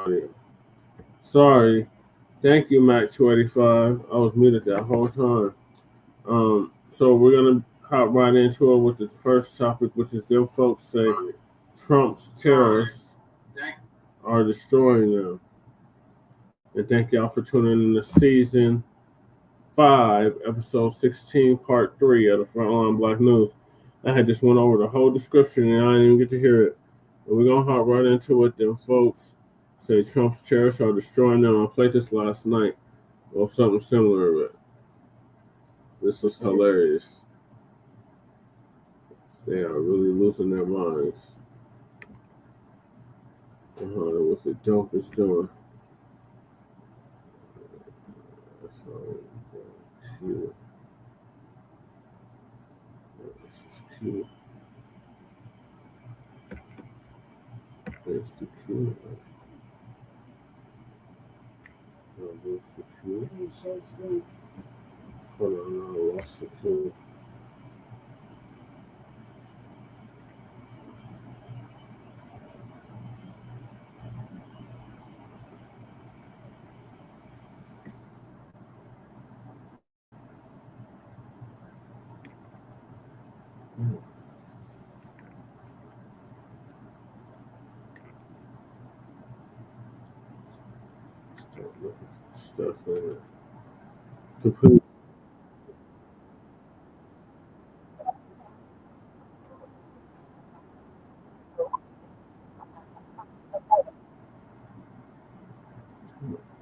audio. Sorry. Thank you, Mac285. I was muted that whole time. So we're gonna hop right into it with the first topic, which is them folks say Trump's terrorists are destroying them. And thank y'all for tuning in to season 5, episode 16, part 3 of the Frontline Black News. I had just went over the whole description and I didn't even get to hear it. But we're gonna hop right into it. Them folks say Trump's terrorists are destroying them. I played this last night or something similar, but this was hilarious. They are really losing their minds. What the dope is doing. So cute. This is cute. There's the cute. There's the cute. Hold on, I lost the cute. Stuff in it. Complete.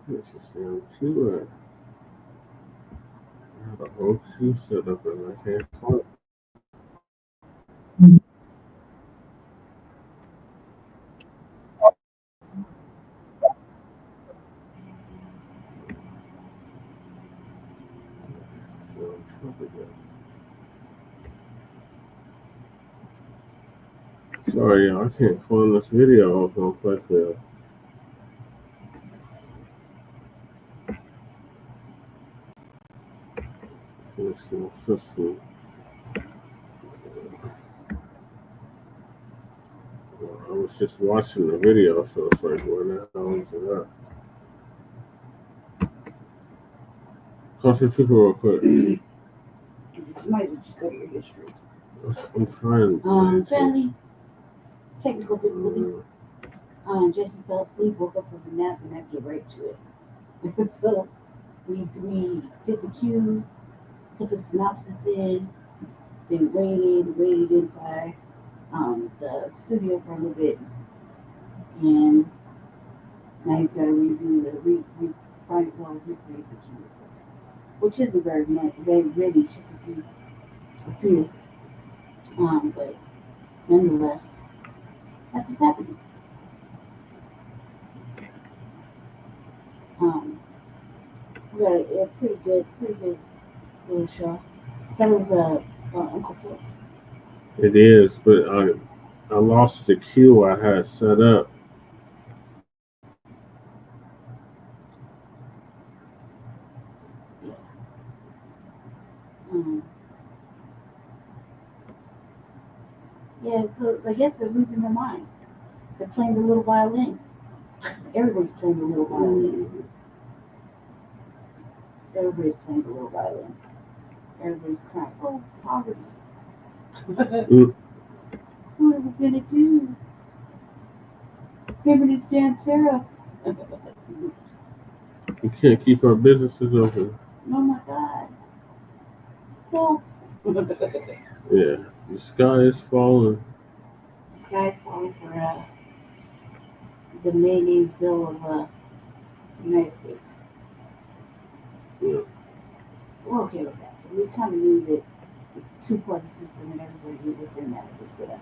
This is damn cute. I have a whole queue set up and I can't find it. Sorry, y'all, I can't find this video I was gonna play for y'all. It's my sister. I was just watching the video, so it's like, where the hell is it at? Talk to people real quick. You might just go to your history. I'm trying. Family, technical difficulties. Jesse fell asleep, woke up from the nap, and I get right to it. So we did the cue, put the synopsis in, then waited inside the studio for a little bit, and now he's got to redo the replay the cue, which isn't very much, really just a few, but nonetheless, that's what's happening. We got a pretty good little show. That was Uncle Phil. It is, but I lost the cue I had set up. Yeah, so I guess they're losing their mind. They're playing the little violin. Everybody's playing the little violin. Everybody's playing the little violin. Everybody's crying, oh, poverty. What are we gonna do? Remember these damn tariffs. We can't keep our businesses open. Oh my God. Help. Yeah, the sky is falling. The sky's falling for the Mayonnaiseville of the United States. Yeah. We're okay with that. We kind of knew that the two-party system and everybody within that was going to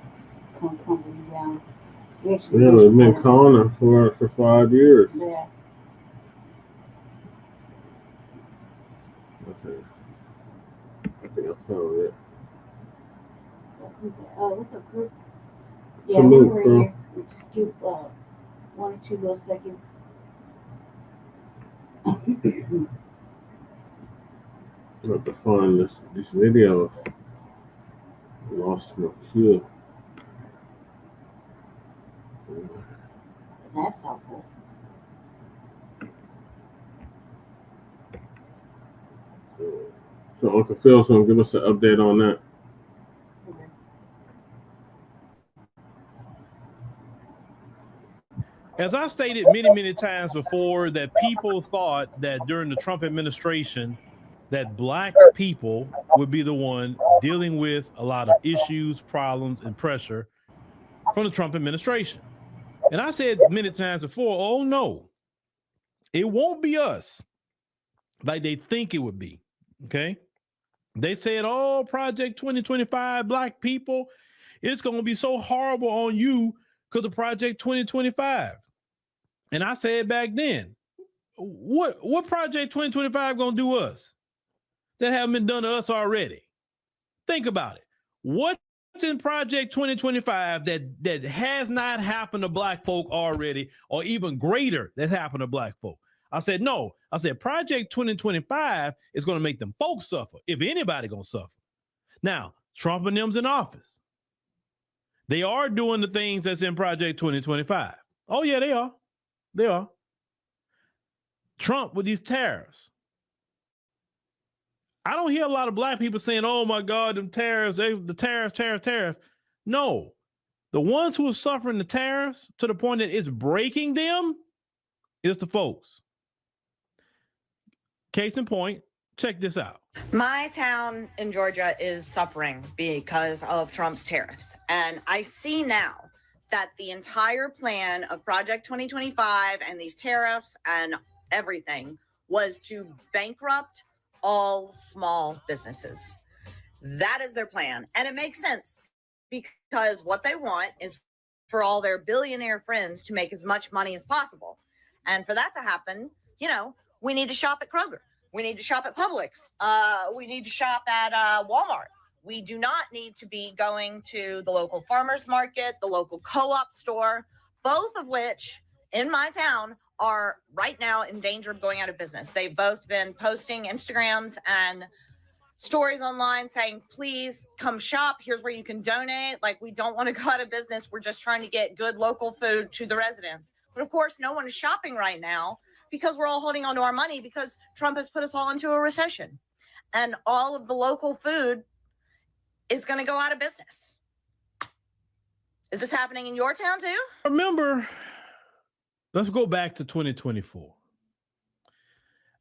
come crumbling down. Yeah, we've been calling it for 5 years. Yeah. Okay. I think I found it. What's up, group? Yeah, Salute, we're bro. here. We just give 1 or 2 little seconds. I have to find these videos. I lost my cue. That's helpful. So Uncle Phil's gonna give us an update on that. As I stated many times before, that people thought that during the Trump administration that Black people would be the one dealing with a lot of issues, problems, and pressure from the Trump administration. And I said many times before, oh no, it won't be us like they think it would be. Okay. They said, oh, Project 2025, Black people, it's going to be so horrible on you because of Project 2025. And I said back then, what Project 2025 going to do us that haven't been done to us already? Think about it. What's in Project 2025 that has not happened to Black folk already, or even greater that's happened to Black folk? I said, no. I said, Project 2025 is going to make them folks suffer, if anybody going to suffer. Now, Trump and them's in office. They are doing the things that's in Project 2025. Oh, yeah, they are. They are. Trump with these tariffs. I don't hear a lot of Black people saying, oh, my God, them tariffs, the tariff. No. The ones who are suffering the tariffs to the point that it's breaking them is the folks. Case in point, check this out. My town in Georgia is suffering because of Trump's tariffs. And I see now that the entire plan of Project 2025 and these tariffs and everything was to bankrupt all small businesses. That is their plan. And it makes sense because what they want is for all their billionaire friends to make as much money as possible. And for that to happen, we need to shop at Kroger. We need to shop at Publix. We need to shop at Walmart. We do not need to be going to the local farmer's market, the local co-op store, both of which in my town are right now in danger of going out of business. They've both been posting Instagrams and stories online saying, please come shop. Here's where you can donate. Like, we don't want to go out of business. We're just trying to get good local food to the residents. But of course, no one is shopping right now because we're all holding on to our money because Trump has put us all into a recession. And all of the local food is going to go out of business. Is this happening in your town too? Remember, let's go back to 2024.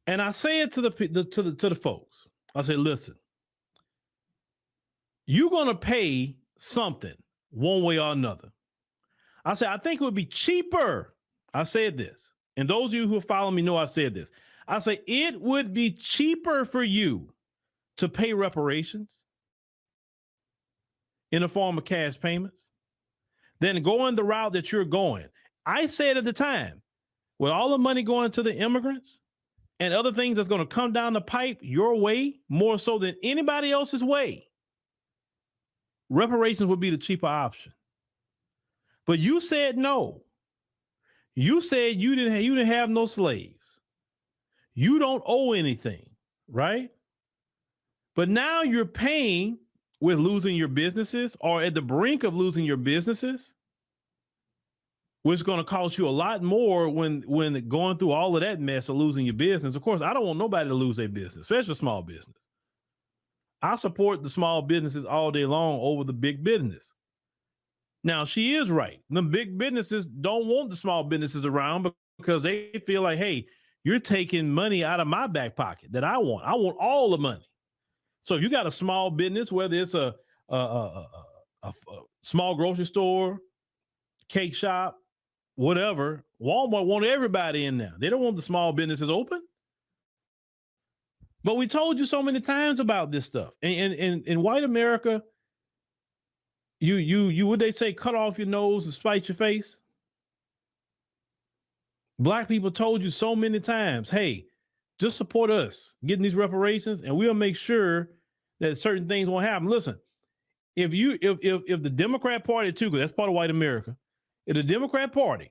And I say it to the folks. I say, listen, you're going to pay something one way or another. I say, I think it would be cheaper. I said this. And those of you who follow me know I've said this. I say, it would be cheaper for you to pay reparations in the form of cash payments than going the route that you're going. I said at the time, with all the money going to the immigrants and other things that's going to come down the pipe your way, more so than anybody else's way, reparations would be the cheaper option. But you said no. You said you didn't have no slaves. You don't owe anything, right? But now you're paying with losing your businesses or at the brink of losing your businesses, which is going to cost you a lot more when going through all of that mess of losing your business. Of course, I don't want nobody to lose their business, especially small business. I support the small businesses all day long over the big business. Now, she is right. The big businesses don't want the small businesses around because they feel like, hey, you're taking money out of my back pocket that I want. I want all the money. So if you got a small business, whether it's a small grocery store, cake shop, whatever, Walmart want everybody in there. They don't want the small businesses open. But we told you so many times about this stuff. And in white America, you would they say cut off your nose and spite your face? Black people told you so many times, hey, just support us getting these reparations and we'll make sure that certain things won't happen. Listen, if the Democrat Party too, because that's part of white America, if the Democrat Party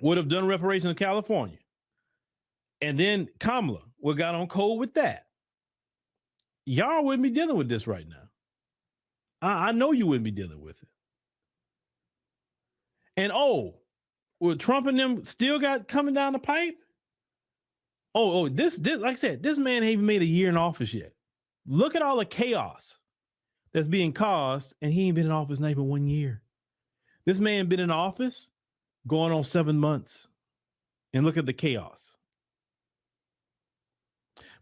would have done reparations in California, and then Kamala would got on code with that, y'all wouldn't be dealing with this right now. I know you wouldn't be dealing with it. And with Trump and them still got coming down the pipe? This like I said, this man ain't even made a year in office yet. Look at all the chaos that's being caused, and he ain't been in office not even 1 year. This man been in office going on 7 months, and look at the chaos.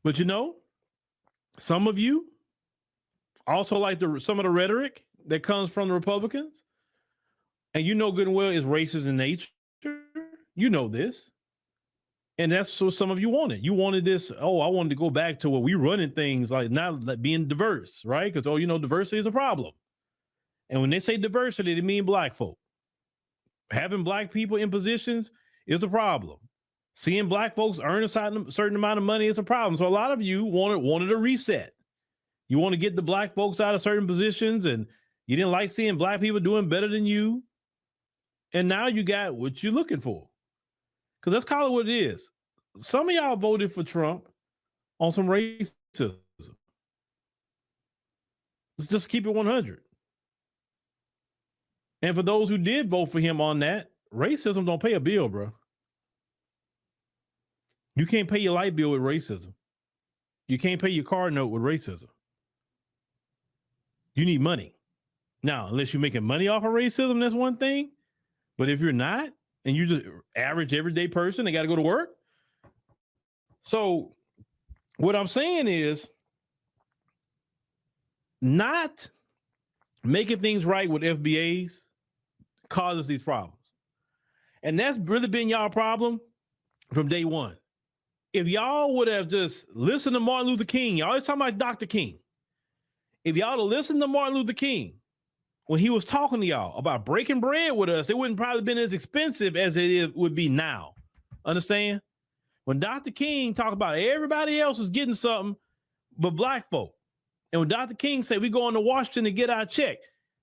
But you know, some of you also like some of the rhetoric that comes from the Republicans, and you know good and well is racist in nature. You know this. And that's what some of you wanted. You wanted this, I wanted to go back to what we running things like not like being diverse, right? Because, diversity is a problem. And when they say diversity, they mean black folk. Having black people in positions is a problem. Seeing black folks earn a certain amount of money is a problem. So a lot of you wanted a reset. You want to get the black folks out of certain positions, and you didn't like seeing black people doing better than you. And now you got what you're looking for. Because let's call it what it is. Some of y'all voted for Trump on some racism. Let's just keep it 100. And for those who did vote for him on that, racism don't pay a bill, bro. You can't pay your light bill with racism. You can't pay your car note with racism. You need money. Now, unless you're making money off of racism, that's one thing. But if you're not, and you're just average everyday person, they got to go to work. So what I'm saying is not making things right with FBAs causes these problems. And that's really been y'all problem from day one. If y'all would have just listened to Martin Luther King, y'all always talking about Dr. King. If y'all would have listened to Martin Luther King when he was talking to y'all about breaking bread with us, it wouldn't probably been as expensive as would be now. Understand? When Dr. King talked about everybody else was getting something but black folk. And when Dr. King said we going to Washington to get our check,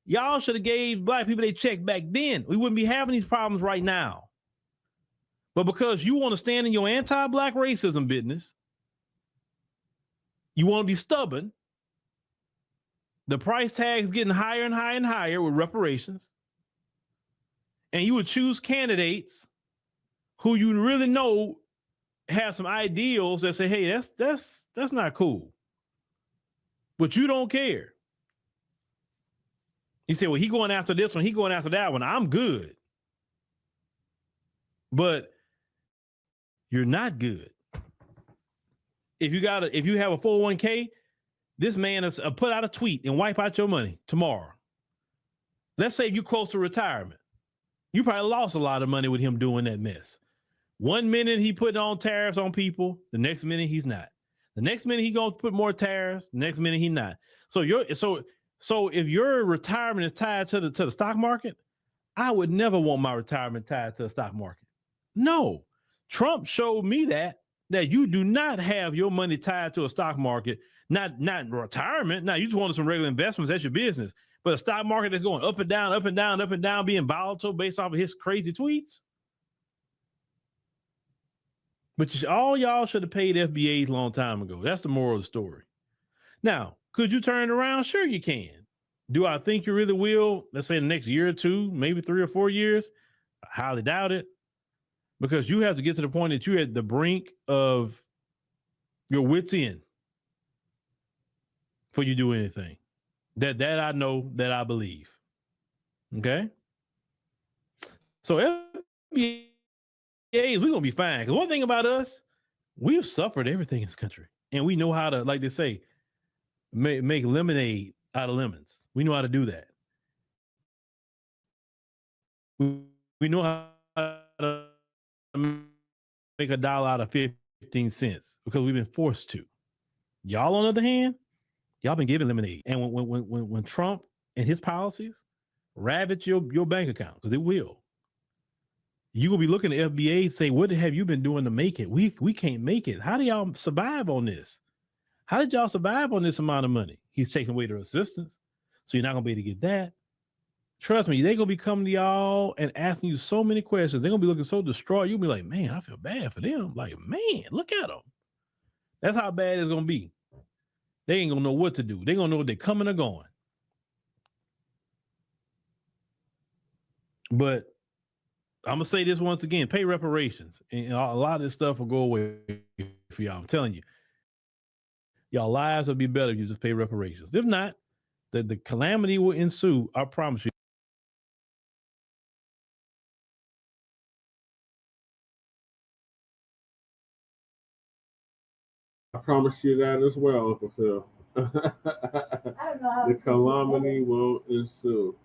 y'all should have gave black people their check back then. We wouldn't be having these problems right now. But because you want to stand in your anti-black racism business, you want to be stubborn, the price tag is getting higher and higher and higher with reparations. And you would choose candidates who you really know have some ideals that say, hey, that's not cool. But you don't care. You say, well, he going after this one, he going after that one. I'm good. But you're not good. If you have a 401k, this man has put out a tweet and wipe out your money tomorrow. Let's say you're close to retirement. You probably lost a lot of money with him doing that mess. 1 minute he put on tariffs on people, the next minute he's not. The next minute he gonna put more tariffs, the next minute he's not. So if your retirement is tied to the stock market, I would never want my retirement tied to the stock market. No. Trump showed me that you do not have your money tied to a stock market, not retirement. Now you just wanted some regular investments, that's your business. But a stock market that's going up and down, up and down, up and down, being volatile based off of his crazy tweets. But all y'all should have paid FBAs a long time ago. That's the moral of the story. Now, could you turn it around? Sure you can. Do I think you really will? Let's say in the next year or two, maybe 3 or 4 years? I highly doubt it. Because you have to get to the point that you're at the brink of your wits' end before you do anything. That I know, that I believe. Okay? So FBAs, we're going to be fine. Because one thing about us, we've suffered everything in this country. And we know how to, like they say, make lemonade out of lemons. We know how to do that. We know how to make $1 out of 15 cents because we've been forced to. Y'all, on the other hand, y'all been giving lemonade. And when Trump and his policies ravage your bank account, because it will, you will be looking at FBA and say, what have you been doing to make it? We can't make it. How do y'all survive on this? How did y'all survive on this amount of money? He's taking away their assistance, so you're not going to be able to get that. Trust me, they're going to be coming to y'all and asking you so many questions. They're going to be looking so distraught. You'll be like, man, I feel bad for them. Like, man, look at them. That's how bad it's going to be. They ain't going to know what to do. They're going to know if they're coming or going. But I'm going to say this once again, pay reparations. And a lot of this stuff will go away for y'all. I'm telling you. Y'all lives will be better if you just pay reparations. If not, the calamity will ensue. I promise you. I promise you that as well, Uncle Phil. I don't know how The calamity will ensue.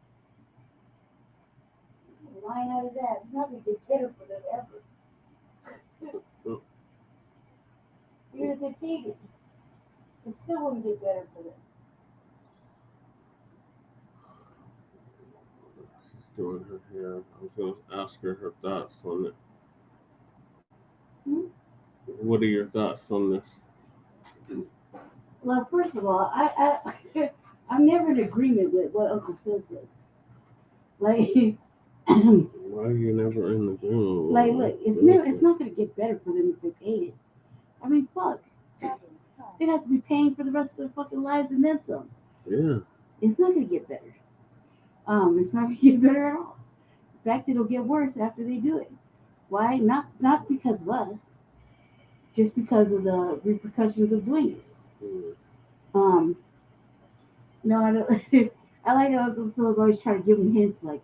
lying out of that. It's not going to get better for them ever. Even if they paid it, it still wouldn't get better for them. She's doing her hair. I was going to ask her thoughts on it. What are your thoughts on this? Well, first of all, I'm never in agreement with what Uncle Phil says. Like, why are you never in the room? Like, look, it's not going to get better for them if they paid it. I mean, fuck. They'd have to be paying for the rest of their fucking lives and then some. Yeah. It's not going to get better. It's not going to get better at all. In fact, it'll get worse after they do it. Why? Not because of us. Just because of the repercussions of doing it. No, I don't. I like how Uncle Phil's always trying to give them hints like,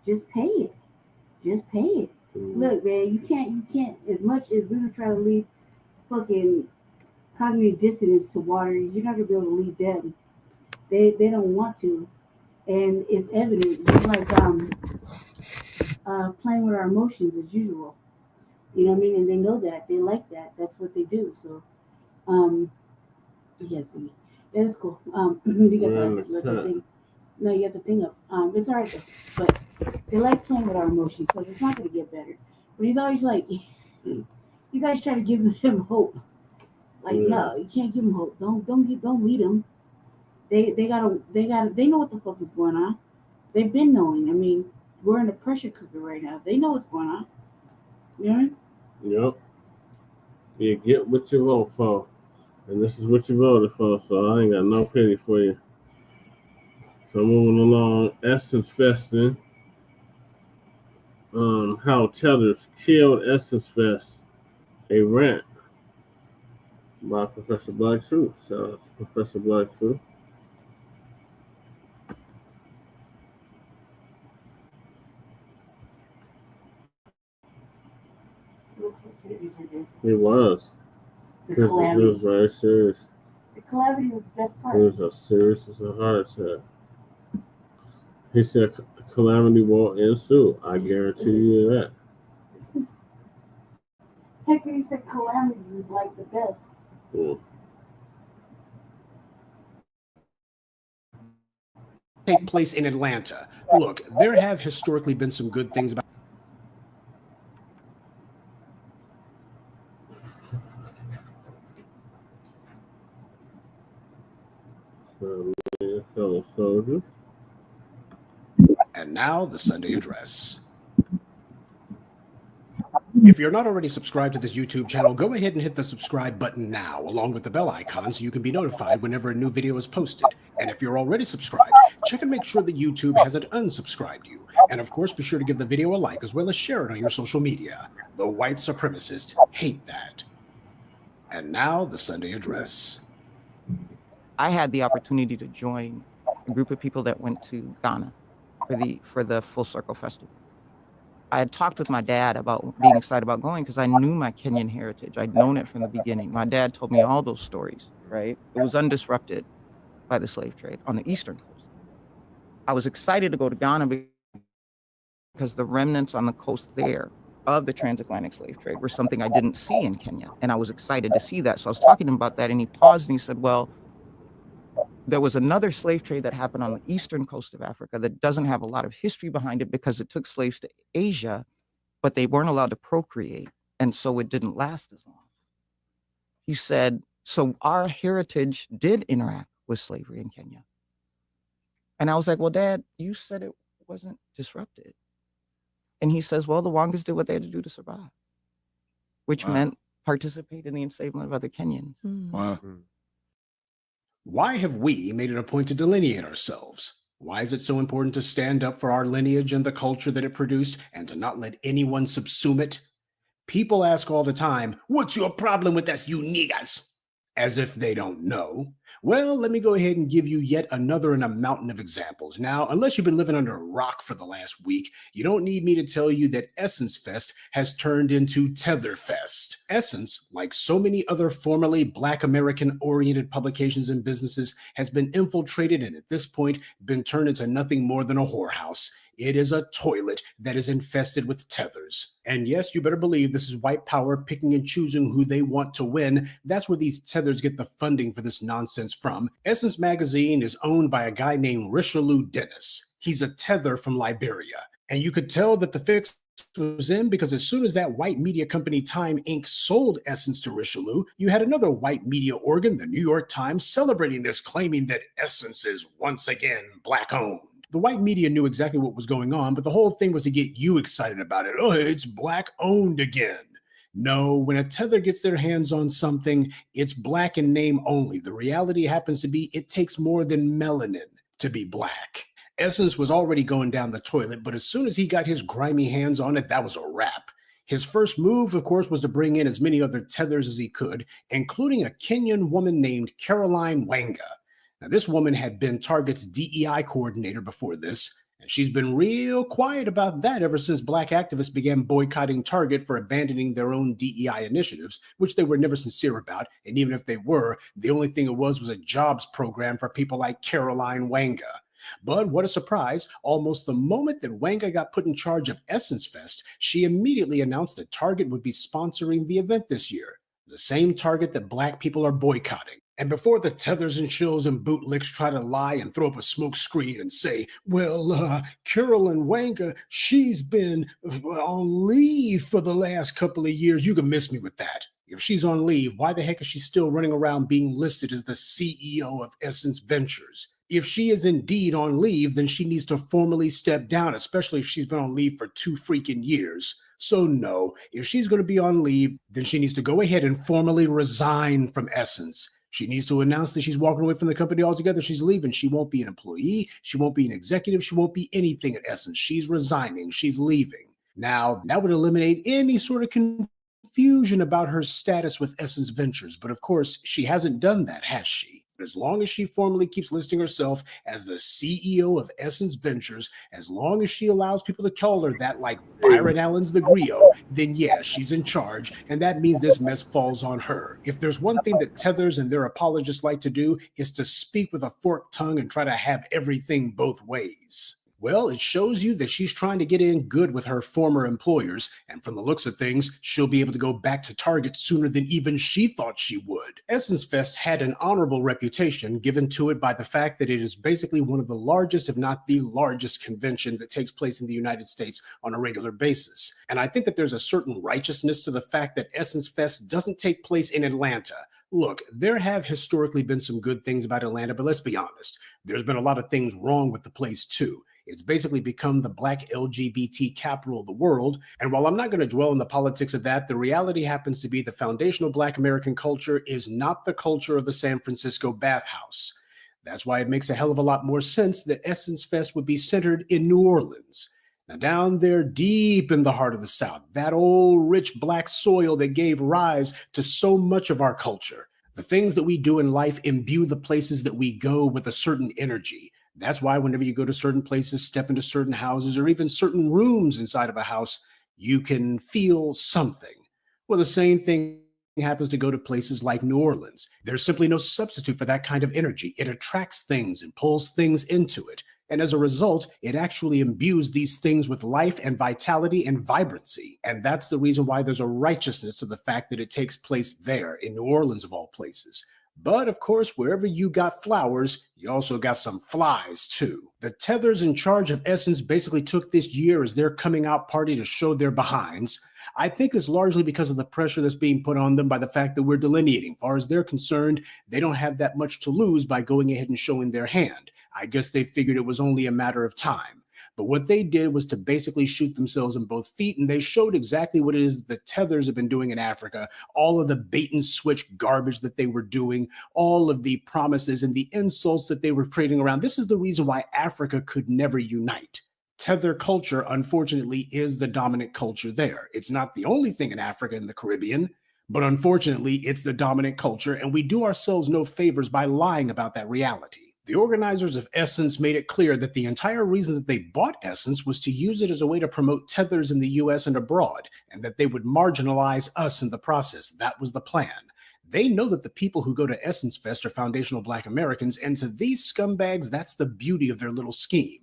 just pay it. Just pay it. Look, man, you can't, as much as we would try to lead fucking cognitive dissonance to water, you're not going to be able to lead them. They don't want to. And it's evident. It's like playing with our emotions as usual. You know what I mean? And they know that. They like that. That's what they do. So, yes, that's cool. You got the thing. No, you got the thing up. It's all right, though. But they like playing with our emotions, so it's not going to get better. But he's always like, he's always trying to give them hope. Like, no, you can't give them hope. Don't lead them. They know what the fuck is going on. They've been knowing. I mean, we're in a pressure cooker right now. They know what's going on. You know what I mean? Yep. You get what you vote for. And this is what you voted for, so I ain't got no pity for you. So moving along, Essence Festing. How Tethers killed Essence Fest. A Rant by Professor Blacc. Shout out to Professor Blacc. It was. It was very serious. The calamity was the best part. It was as serious as a heart attack. He said calamity will ensue. I guarantee you that. Heck, he said calamity was like the best. Take place in Atlanta. Look, there have historically been some good things about fellow soldiers. And now the Sunday address. If you're not already subscribed to this YouTube channel, go ahead and hit the subscribe button now, along with the bell icon, so you can be notified whenever a new video is posted. And if you're already subscribed, check and make sure that YouTube hasn't unsubscribed you. And of course, be sure to give the video a like, as well as share it on your social media. The white supremacists hate that. And now the Sunday address. I had the opportunity to join a group of people that went to Ghana for the Full Circle Festival. I had talked with my dad about being excited about going because I knew my Kenyan heritage. I'd known it from the beginning. My dad told me all those stories, right? It was undisrupted by the slave trade on the eastern coast. I was excited to go to Ghana because the remnants on the coast there of the transatlantic slave trade were something I didn't see in Kenya. And I was excited to see that. So I was talking to him about that, and he paused and he said, well, there was another slave trade that happened on the eastern coast of Africa that doesn't have a lot of history behind it because it took slaves to Asia, but they weren't allowed to procreate. And so it didn't last as long. He said, so our heritage did interact with slavery in Kenya. And I was like, well, Dad, you said it wasn't disrupted. And he says, well, the Wangas did what they had to do to survive, which meant participate in the enslavement of other Kenyans. Wow. Why have we made it a point to delineate ourselves? Why is it so important to stand up for our lineage and the culture that it produced and to not let anyone subsume it? People ask all the time, what's your problem with us, you niggas? As if they don't know. Well, let me go ahead and give you yet another in a mountain of examples. Now, unless you've been living under a rock for the last week, you don't need me to tell you that Essence Fest has turned into Tether Fest. Essence, like so many other formerly Black American-oriented publications and businesses, has been infiltrated and at this point been turned into nothing more than a whorehouse. It is a toilet that is infested with tethers. And yes, you better believe this is white power picking and choosing who they want to win. That's where these tethers get the funding for this nonsense from. Essence Magazine is owned by a guy named Richelieu Dennis. He's a tether from Liberia. And you could tell that the fix was in because as soon as that white media company Time Inc. sold Essence to Richelieu, you had another white media organ, the New York Times, celebrating this, claiming that Essence is once again Black owned. The white media knew exactly what was going on, but the whole thing was to get you excited about it. Oh, it's Black owned again. No, when a tether gets their hands on something, it's Black in name only. The reality happens to be it takes more than melanin to be Black. Essence was already going down the toilet, but as soon as he got his grimy hands on it, that was a wrap. His first move, of course, was to bring in as many other tethers as he could, including a Kenyan woman named Caroline Wanga. Now, this woman had been Target's DEI coordinator before this, and she's been real quiet about that ever since Black activists began boycotting Target for abandoning their own DEI initiatives, which they were never sincere about, and even if they were, the only thing it was a jobs program for people like Caroline Wanga. But what a surprise, almost the moment that Wanga got put in charge of Essence Fest, she immediately announced that Target would be sponsoring the event this year, the same Target that Black people are boycotting. And before the tethers and shills and bootlicks try to lie and throw up a smoke screen and say, well, Carolyn Wanga, she's been on leave for the last couple of years. You can miss me with that. If she's on leave, why the heck is she still running around being listed as the CEO of Essence Ventures? If she is indeed on leave, then she needs to formally step down, especially if she's been on leave for 2 freaking years. So no, if she's going to be on leave, then she needs to go ahead and formally resign from Essence. She needs to announce that she's walking away from the company altogether. She's leaving. She won't be an employee. She won't be an executive. She won't be anything at Essence. She's resigning. She's leaving. Now, that would eliminate any sort of confusion about her status with Essence Ventures. But of course, she hasn't done that, has she? As long as she formally keeps listing herself as the CEO of Essence Ventures, as long as she allows people to call her that like Byron Allen's the Griot, then yeah, she's in charge, and that means this mess falls on her. If there's one thing that tethers and their apologists like to do, is to speak with a forked tongue and try to have everything both ways. Well, it shows you that she's trying to get in good with her former employers, and from the looks of things, she'll be able to go back to Target sooner than even she thought she would. Essence Fest had an honorable reputation given to it by the fact that it is basically one of the largest, if not the largest, convention that takes place in the United States on a regular basis. And I think that there's a certain righteousness to the fact that Essence Fest doesn't take place in Atlanta. Look, there have historically been some good things about Atlanta, but let's be honest, there's been a lot of things wrong with the place too. It's basically become the Black LGBT capital of the world. And while I'm not going to dwell on the politics of that, the reality happens to be the foundational Black American culture is not the culture of the San Francisco bathhouse. That's why it makes a hell of a lot more sense that Essence Fest would be centered in New Orleans. Now, down there deep in the heart of the South, that old rich Black soil that gave rise to so much of our culture. The things that we do in life imbue the places that we go with a certain energy. That's why whenever you go to certain places, step into certain houses, or even certain rooms inside of a house, you can feel something. Well, the same thing happens to go to places like New Orleans. There's simply no substitute for that kind of energy. It attracts things and pulls things into it. And as a result, it actually imbues these things with life and vitality and vibrancy. And that's the reason why there's a righteousness to the fact that it takes place there in New Orleans of all places. But of course, wherever you got flowers, you also got some flies too. The tethers in charge of Essence basically took this year as their coming out party to show their behinds. I think it's largely because of the pressure that's being put on them by the fact that we're delineating. As far as they're concerned, they don't have that much to lose by going ahead and showing their hand. I guess they figured it was only a matter of time. But what they did was to basically shoot themselves in both feet, and they showed exactly what it is the tethers have been doing in Africa, all of the bait and switch garbage that they were doing, all of the promises and the insults that they were creating around. This is the reason why Africa could never unite. Tether culture, unfortunately, is the dominant culture there. It's not the only thing in Africa and the Caribbean, But unfortunately, it's the dominant culture, and we do ourselves no favors by lying about that reality. The organizers of Essence made it clear that the entire reason that they bought Essence was to use it as a way to promote Tethers in the US and abroad, and that they would marginalize us in the process. That was the plan. They know that the people who go to Essence Fest are foundational Black Americans, and to these scumbags, that's the beauty of their little scheme.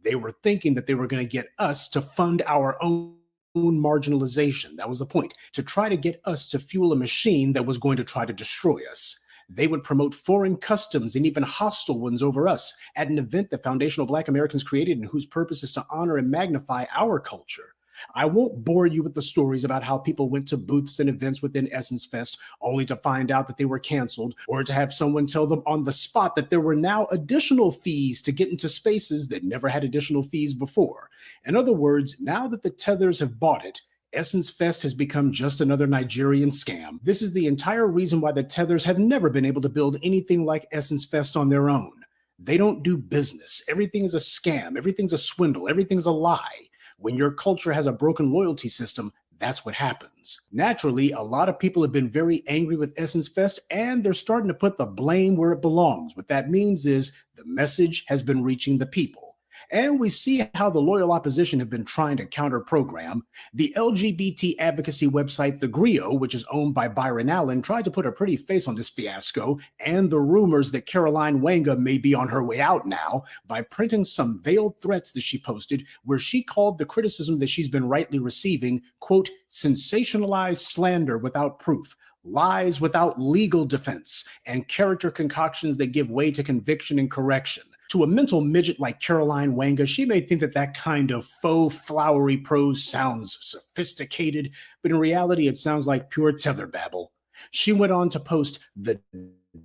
They were thinking that they were going to get us to fund our own marginalization. That was the point, to try to get us to fuel a machine that was going to try to destroy us. They would promote foreign customs and even hostile ones over us at an event that foundational Black Americans created and whose purpose is to honor and magnify our culture. I won't bore you with the stories about how people went to booths and events within Essence Fest only to find out that they were canceled, or to have someone tell them on the spot that there were now additional fees to get into spaces that never had additional fees before. In other words, now that the Tethers have bought it, Essence Fest has become just another Nigerian scam. This is the entire reason why the Tethers have never been able to build anything like Essence Fest on their own. They don't do business. Everything is a scam. Everything's a swindle. Everything's a lie. When your culture has a broken loyalty system, that's what happens. Naturally, a lot of people have been very angry with Essence Fest, and they're starting to put the blame where it belongs. What that means is the message has been reaching the people. And we see how the loyal opposition have been trying to counter-program. The LGBT advocacy website The Grio, which is owned by Byron Allen, tried to put a pretty face on this fiasco and the rumors that Caroline Wanga may be on her way out now by printing some veiled threats that she posted where she called the criticism that she's been rightly receiving, quote, sensationalized slander without proof, lies without legal defense, and character concoctions that give way to conviction and correction. To a mental midget like Caroline Wanga, she may think that that kind of faux flowery prose sounds sophisticated, but in reality, it sounds like pure tether babble. She went on to post the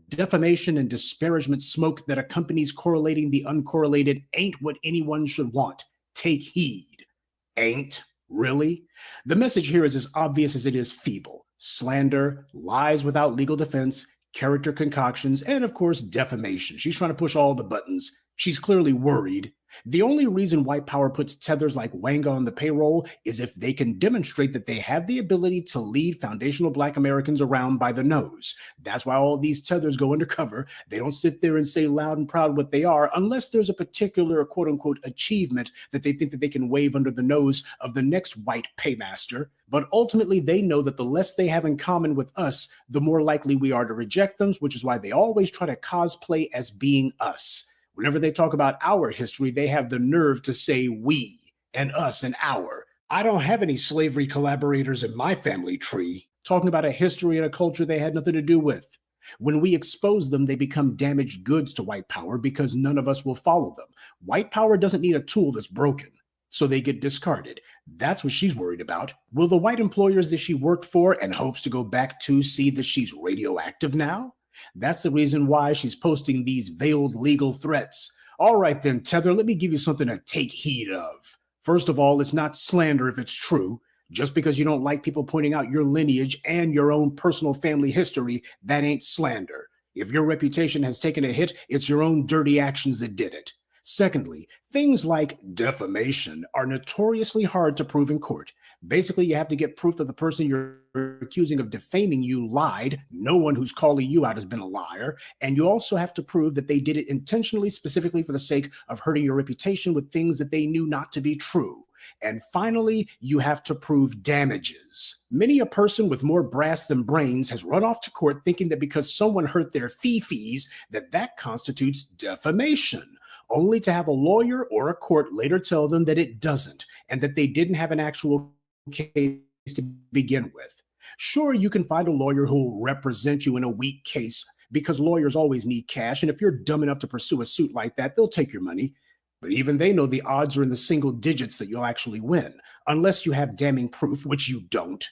defamation and disparagement smoke that accompanies correlating the uncorrelated ain't what anyone should want. Take heed. Ain't? Really? The message here is as obvious as it is feeble. Slander, lies without legal defense, character concoctions, and of course, defamation. She's trying to push all the buttons. She's clearly worried. The only reason white power puts Tethers like Wanga on the payroll is if they can demonstrate that they have the ability to lead foundational Black Americans around by the nose. That's why all these Tethers go undercover. They don't sit there and say loud and proud what they are unless there's a particular quote unquote achievement that they think that they can wave under the nose of the next white paymaster. But ultimately, they know that the less they have in common with us, the more likely we are to reject them, which is why they always try to cosplay as being us. Whenever they talk about our history, they have the nerve to say we and us and our. I don't have any slavery collaborators in my family tree, talking about a history and a culture they had nothing to do with. When we expose them, they become damaged goods to white power because none of us will follow them. White power doesn't need a tool that's broken, so they get discarded. That's what she's worried about. Will the white employers that she worked for and hopes to go back to see that she's radioactive now? That's the reason why she's posting these veiled legal threats. All right then, Tether, let me give you something to take heed of. First of all, it's not slander if it's true. Just because you don't like people pointing out your lineage and your own personal family history, that ain't slander. If your reputation has taken a hit, it's your own dirty actions that did it. Secondly, things like defamation are notoriously hard to prove in court. Basically, you have to get proof that the person you're accusing of defaming you lied. No one who's calling you out has been a liar. And you also have to prove that they did it intentionally, specifically for the sake of hurting your reputation with things that they knew not to be true. And finally, you have to prove damages. Many a person with more brass than brains has run off to court thinking that because someone hurt their fees, that constitutes defamation, only to have a lawyer or a court later tell them that it doesn't, and that they didn't have an actual case to begin with. Sure, you can find a lawyer who will represent you in a weak case because lawyers always need cash, and if you're dumb enough to pursue a suit like that, they'll take your money. But even they know the odds are in the single digits that you'll actually win, unless you have damning proof, which you don't.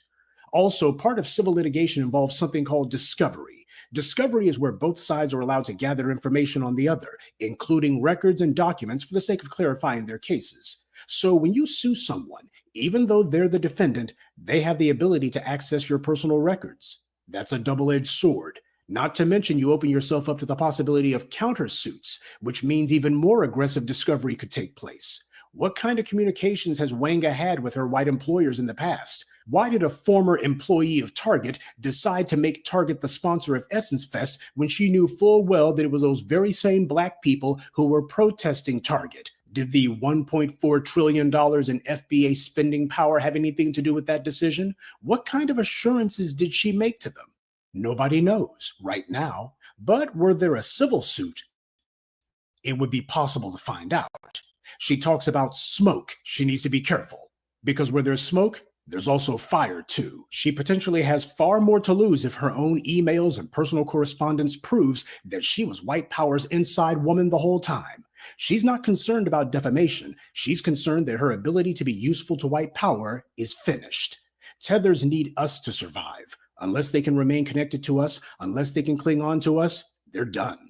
Also, part of civil litigation involves something called discovery. Discovery is where both sides are allowed to gather information on the other, including records and documents for the sake of clarifying their cases. So when you sue someone, even though they're the defendant, they have the ability to access your personal records. That's a double-edged sword. Not to mention you open yourself up to the possibility of countersuits, which means even more aggressive discovery could take place. What kind of communications has Wanga had with her white employers in the past? Why did a former employee of Target decide to make Target the sponsor of Essence Fest when she knew full well that it was those very same Black people who were protesting Target? Did the $1.4 trillion in FBA spending power have anything to do with that decision? What kind of assurances did she make to them? Nobody knows right now, but were there a civil suit, it would be possible to find out. She talks about smoke. She needs to be careful because where there's smoke, there's also fire too. She potentially has far more to lose if her own emails and personal correspondence proves that she was white power's inside woman the whole time. She's not concerned about defamation. She's concerned that her ability to be useful to white power is finished. Tethers need us to survive. Unless they can remain connected to us, unless they can cling on to us, they're done.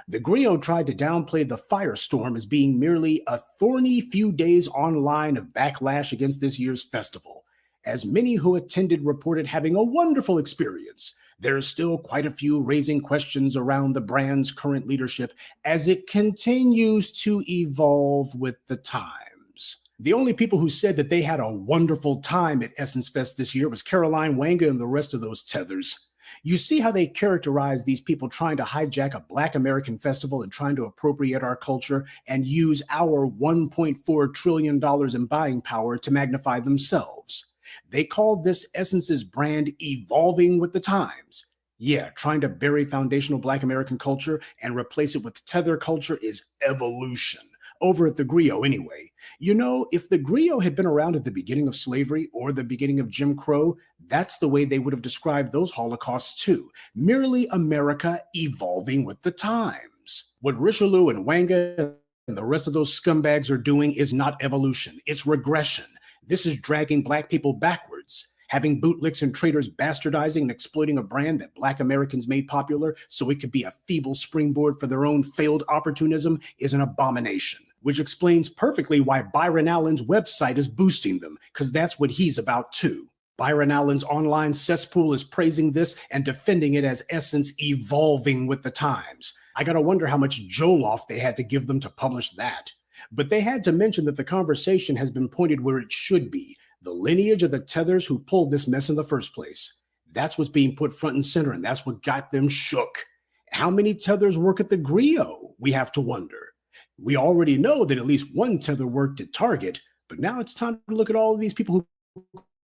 The griot tried to downplay the firestorm as being merely a thorny few days online of backlash against this year's festival. As many who attended reported having a wonderful experience, there are still quite a few raising questions around the brand's current leadership as it continues to evolve with the times. The only people who said that they had a wonderful time at Essence Fest this year was Caroline Wanga and the rest of those tethers. You see how they characterize these people trying to hijack a Black American festival and trying to appropriate our culture and use our $1.4 trillion in buying power to magnify themselves. They called this Essence's brand evolving with the times. Yeah, trying to bury foundational Black American culture and replace it with Tether culture is evolution. Over at the griot anyway. You know, if the griot had been around at the beginning of slavery or the beginning of Jim Crow, that's the way they would have described those holocausts too. Merely America evolving with the times. What Richelieu and Wanga and the rest of those scumbags are doing is not evolution, it's regression. This is dragging Black people backwards. Having bootlicks and traders bastardizing and exploiting a brand that Black Americans made popular so it could be a feeble springboard for their own failed opportunism is an abomination, which explains perfectly why Byron Allen's website is boosting them, because that's what he's about too. Byron Allen's online cesspool is praising this and defending it as Essence evolving with the times. I gotta wonder how much Joloff they had to give them to publish that. But they had to mention that the conversation has been pointed where it should be. The lineage of the Tethers who pulled this mess in the first place. That's what's being put front and center, and that's what got them shook. How many Tethers work at the griot? We have to wonder. We already know that at least one Tether worked at Target, but now it's time to look at all of these people who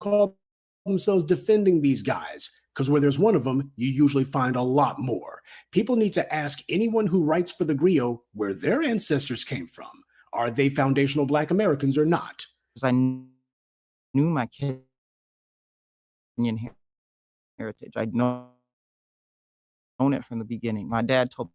call themselves defending these guys, because where there's one of them, you usually find a lot more. People need to ask anyone who writes for the griot where their ancestors came from. Are they foundational Black Americans or not? Because I knew my Kenyan heritage. I'd known it from the beginning. My dad told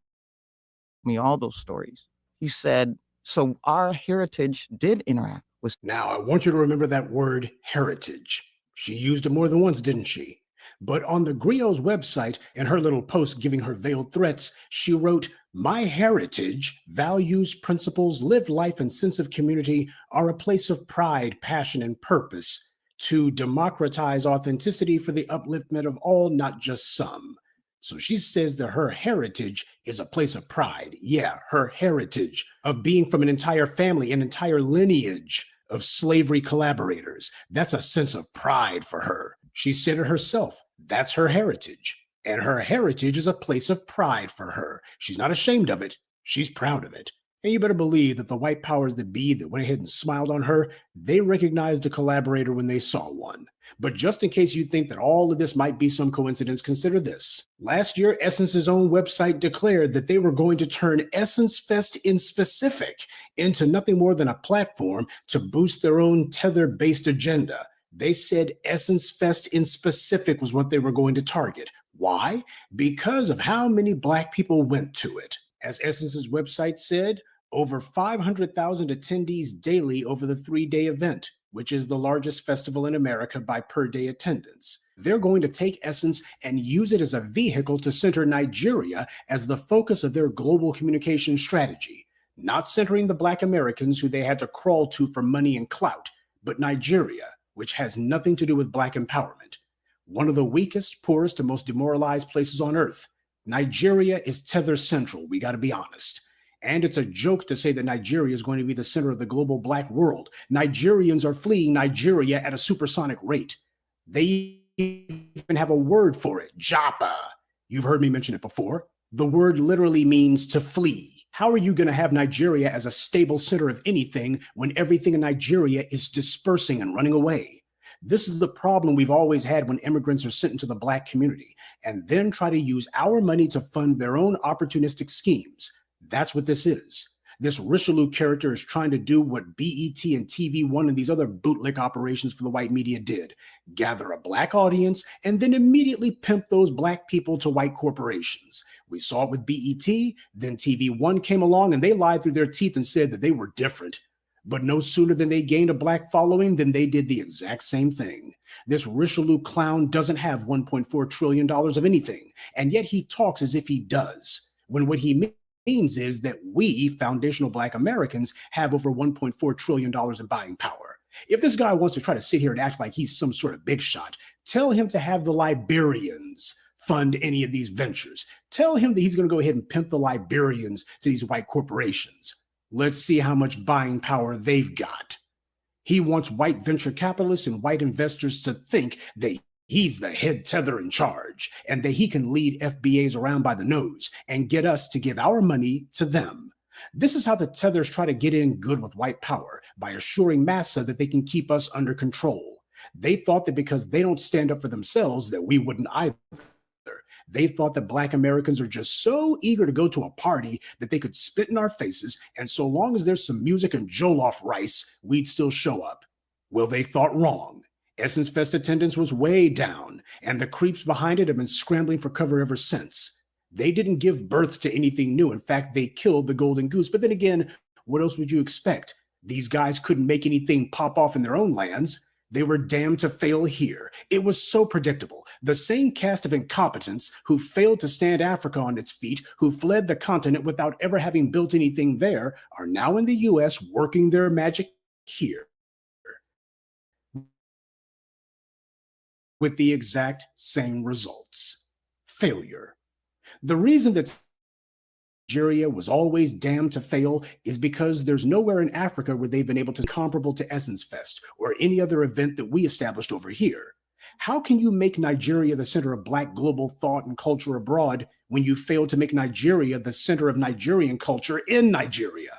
me all those stories. He said, so our heritage did interact with. Now, I want you to remember that word heritage. She used it more than once, didn't she? But on the griot's website, in her little post giving her veiled threats, she wrote, my heritage, values, principles, lived life, and sense of community are a place of pride, passion, and purpose to democratize authenticity for the upliftment of all, not just some. So she says that her heritage is a place of pride. Yeah, her heritage of being from an entire family, an entire lineage of slavery collaborators. That's a sense of pride for her. She said it herself. That's her heritage. And her heritage is a place of pride for her. She's not ashamed of it. She's proud of it. And you better believe that the white powers that be that went ahead and smiled on her, they recognized a collaborator when they saw one. But just in case you think that all of this might be some coincidence, consider this. Last year, Essence's own website declared that they were going to turn Essence Fest in specific into nothing more than a platform to boost their own Tether-based agenda. They said Essence Fest in specific was what they were going to target. Why? Because of how many Black people went to it. As Essence's website said, over 500,000 attendees daily over the 3-day event, which is the largest festival in America by per-day attendance. They're going to take Essence and use it as a vehicle to center Nigeria as the focus of their global communication strategy, not centering the Black Americans who they had to crawl to for money and clout, but Nigeria, which has nothing to do with Black empowerment. One of the weakest, poorest, and most demoralized places on earth. Nigeria is Tether central, we gotta be honest. And it's a joke to say that Nigeria is going to be the center of the global Black world. Nigerians are fleeing Nigeria at a supersonic rate. They even have a word for it, Japa. You've heard me mention it before. The word literally means to flee. How are you going to have Nigeria as a stable center of anything when everything in Nigeria is dispersing and running away? This is the problem we've always had when immigrants are sent into the Black community and then try to use our money to fund their own opportunistic schemes. That's what this is. This Richelieu character is trying to do what BET and TV1 and these other bootlick operations for the white media did. Gather a Black audience and then immediately pimp those Black people to white corporations. We saw it with BET, then TV1 came along and they lied through their teeth and said that they were different. But no sooner than they gained a Black following than they did the exact same thing. This Richelieu clown doesn't have $1.4 trillion of anything, and yet he talks as if he does, when what he means is that we, foundational Black Americans, have over $1.4 trillion in buying power. If this guy wants to try to sit here and act like he's some sort of big shot, tell him to have the Liberians fund any of these ventures. Tell him that he's going to go ahead and pimp the Liberians to these white corporations. Let's see how much buying power they've got. He wants white venture capitalists and white investors to think that he's the head tether in charge and that he can lead FBAs around by the nose and get us to give our money to them. This is how the Tethers try to get in good with white power, by assuring massa that they can keep us under control. They thought that because they don't stand up for themselves that we wouldn't either. They thought that Black Americans are just so eager to go to a party that they could spit in our faces, and so long as there's some music and jollof rice, we'd still show up. Well, they thought wrong. Essence Fest attendance was way down, and the creeps behind it have been scrambling for cover ever since. They didn't give birth to anything new. In fact, they killed the golden goose. But then again, what else would you expect? These guys couldn't make anything pop off in their own lands. They were damned to fail here. It was so predictable. The same cast of incompetents who failed to stand Africa on its feet, who fled the continent without ever having built anything there, are now in the US working their magic here, with the exact same results. Failure. The reason that Nigeria was always damned to fail is because there's nowhere in Africa where they've been able to comparable to Essence Fest or any other event that we established over here. How can you make Nigeria the center of Black global thought and culture abroad when you fail to make Nigeria the center of Nigerian culture in Nigeria?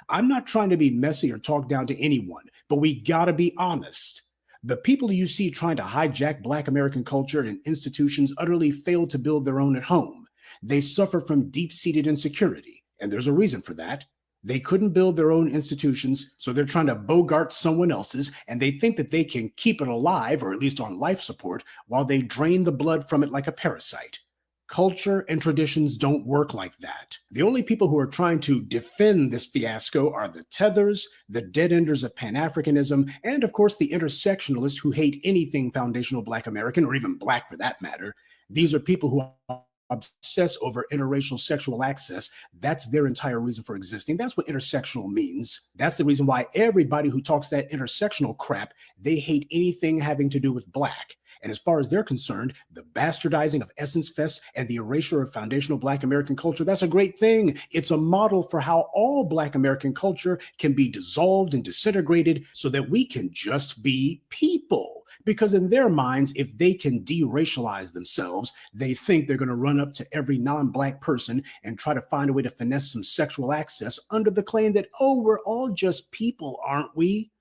I'm not trying to be messy or talk down to anyone, but we gotta be honest. The people you see trying to hijack Black American culture and institutions utterly fail to build their own at home. They suffer from deep-seated insecurity, and there's a reason for that. They couldn't build their own institutions, so they're trying to bogart someone else's, and they think that they can keep it alive, or at least on life support, while they drain the blood from it like a parasite. Culture and traditions don't work like that. The only people who are trying to defend this fiasco are the Tethers, the dead-enders of Pan-Africanism, and of course the intersectionalists who hate anything foundational Black American, or even Black for that matter. These are people who obsess over interracial sexual access. That's their entire reason for existing. That's what intersectional means. That's the reason why everybody who talks that intersectional crap, they hate anything having to do with Black. And as far as they're concerned, the bastardizing of Essence Fest and the erasure of foundational Black American culture, that's a great thing. It's a model for how all Black American culture can be dissolved and disintegrated so that we can just be people. Because in their minds, if they can deracialize themselves, they think they're going to run up to every non-Black person and try to find a way to finesse some sexual access under the claim that, oh, we're all just people, aren't we?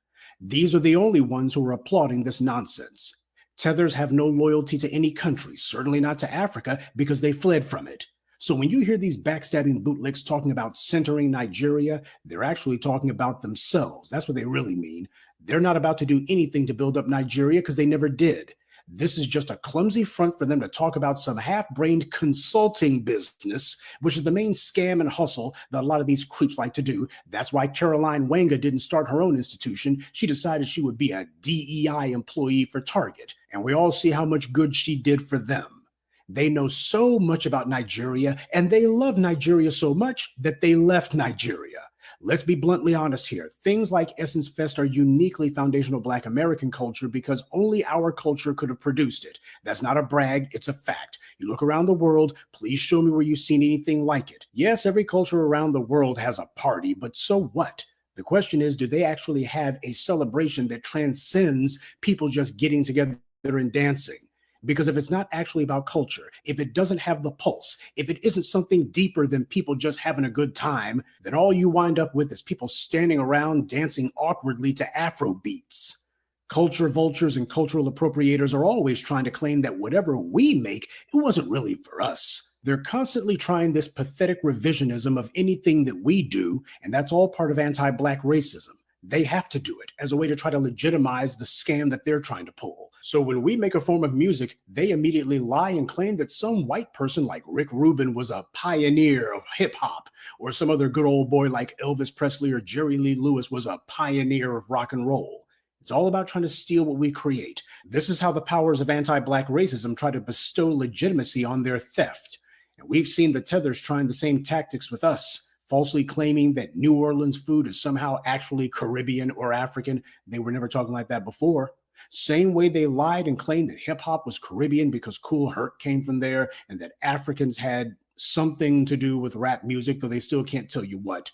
These are the only ones who are applauding this nonsense. Tethers have no loyalty to any country, certainly not to Africa, because they fled from it. So when you hear these backstabbing bootlicks talking about centering Nigeria, they're actually talking about themselves. That's what they really mean. They're not about to do anything to build up Nigeria because they never did. This is just a clumsy front for them to talk about some half-brained consulting business, which is the main scam and hustle that a lot of these creeps like to do. That's why Caroline Wanga didn't start her own institution. She decided she would be a DEI employee for Target, and we all see how much good she did for them. They know so much about Nigeria, and they love Nigeria so much that they left Nigeria. Let's be bluntly honest here. Things like Essence Fest are uniquely foundational Black American culture because only our culture could have produced it. That's not a brag, it's a fact. You look around the world, please show me where you've seen anything like it. Yes, every culture around the world has a party, but so what? The question is, do they actually have a celebration that transcends people just getting together and dancing. Because if it's not actually about culture, if it doesn't have the pulse, if it isn't something deeper than people just having a good time, then all you wind up with is people standing around dancing awkwardly to Afro beats. Culture vultures and cultural appropriators are always trying to claim that whatever we make, it wasn't really for us. They're constantly trying this pathetic revisionism of anything that we do, and that's all part of anti-Black racism. They have to do it as a way to try to legitimize the scam that they're trying to pull. So when we make a form of music, they immediately lie and claim that some white person like Rick Rubin was a pioneer of hip hop, or some other good old boy like Elvis Presley or Jerry Lee Lewis was a pioneer of rock and roll. It's all about trying to steal what we create. This is how the powers of anti-Black racism try to bestow legitimacy on their theft. And we've seen the Tethers trying the same tactics with us, falsely claiming that New Orleans food is somehow actually Caribbean or African. They were never talking like that before. Same way they lied and claimed that hip hop was Caribbean because Cool Herc came from there and that Africans had something to do with rap music, though they still can't tell you what.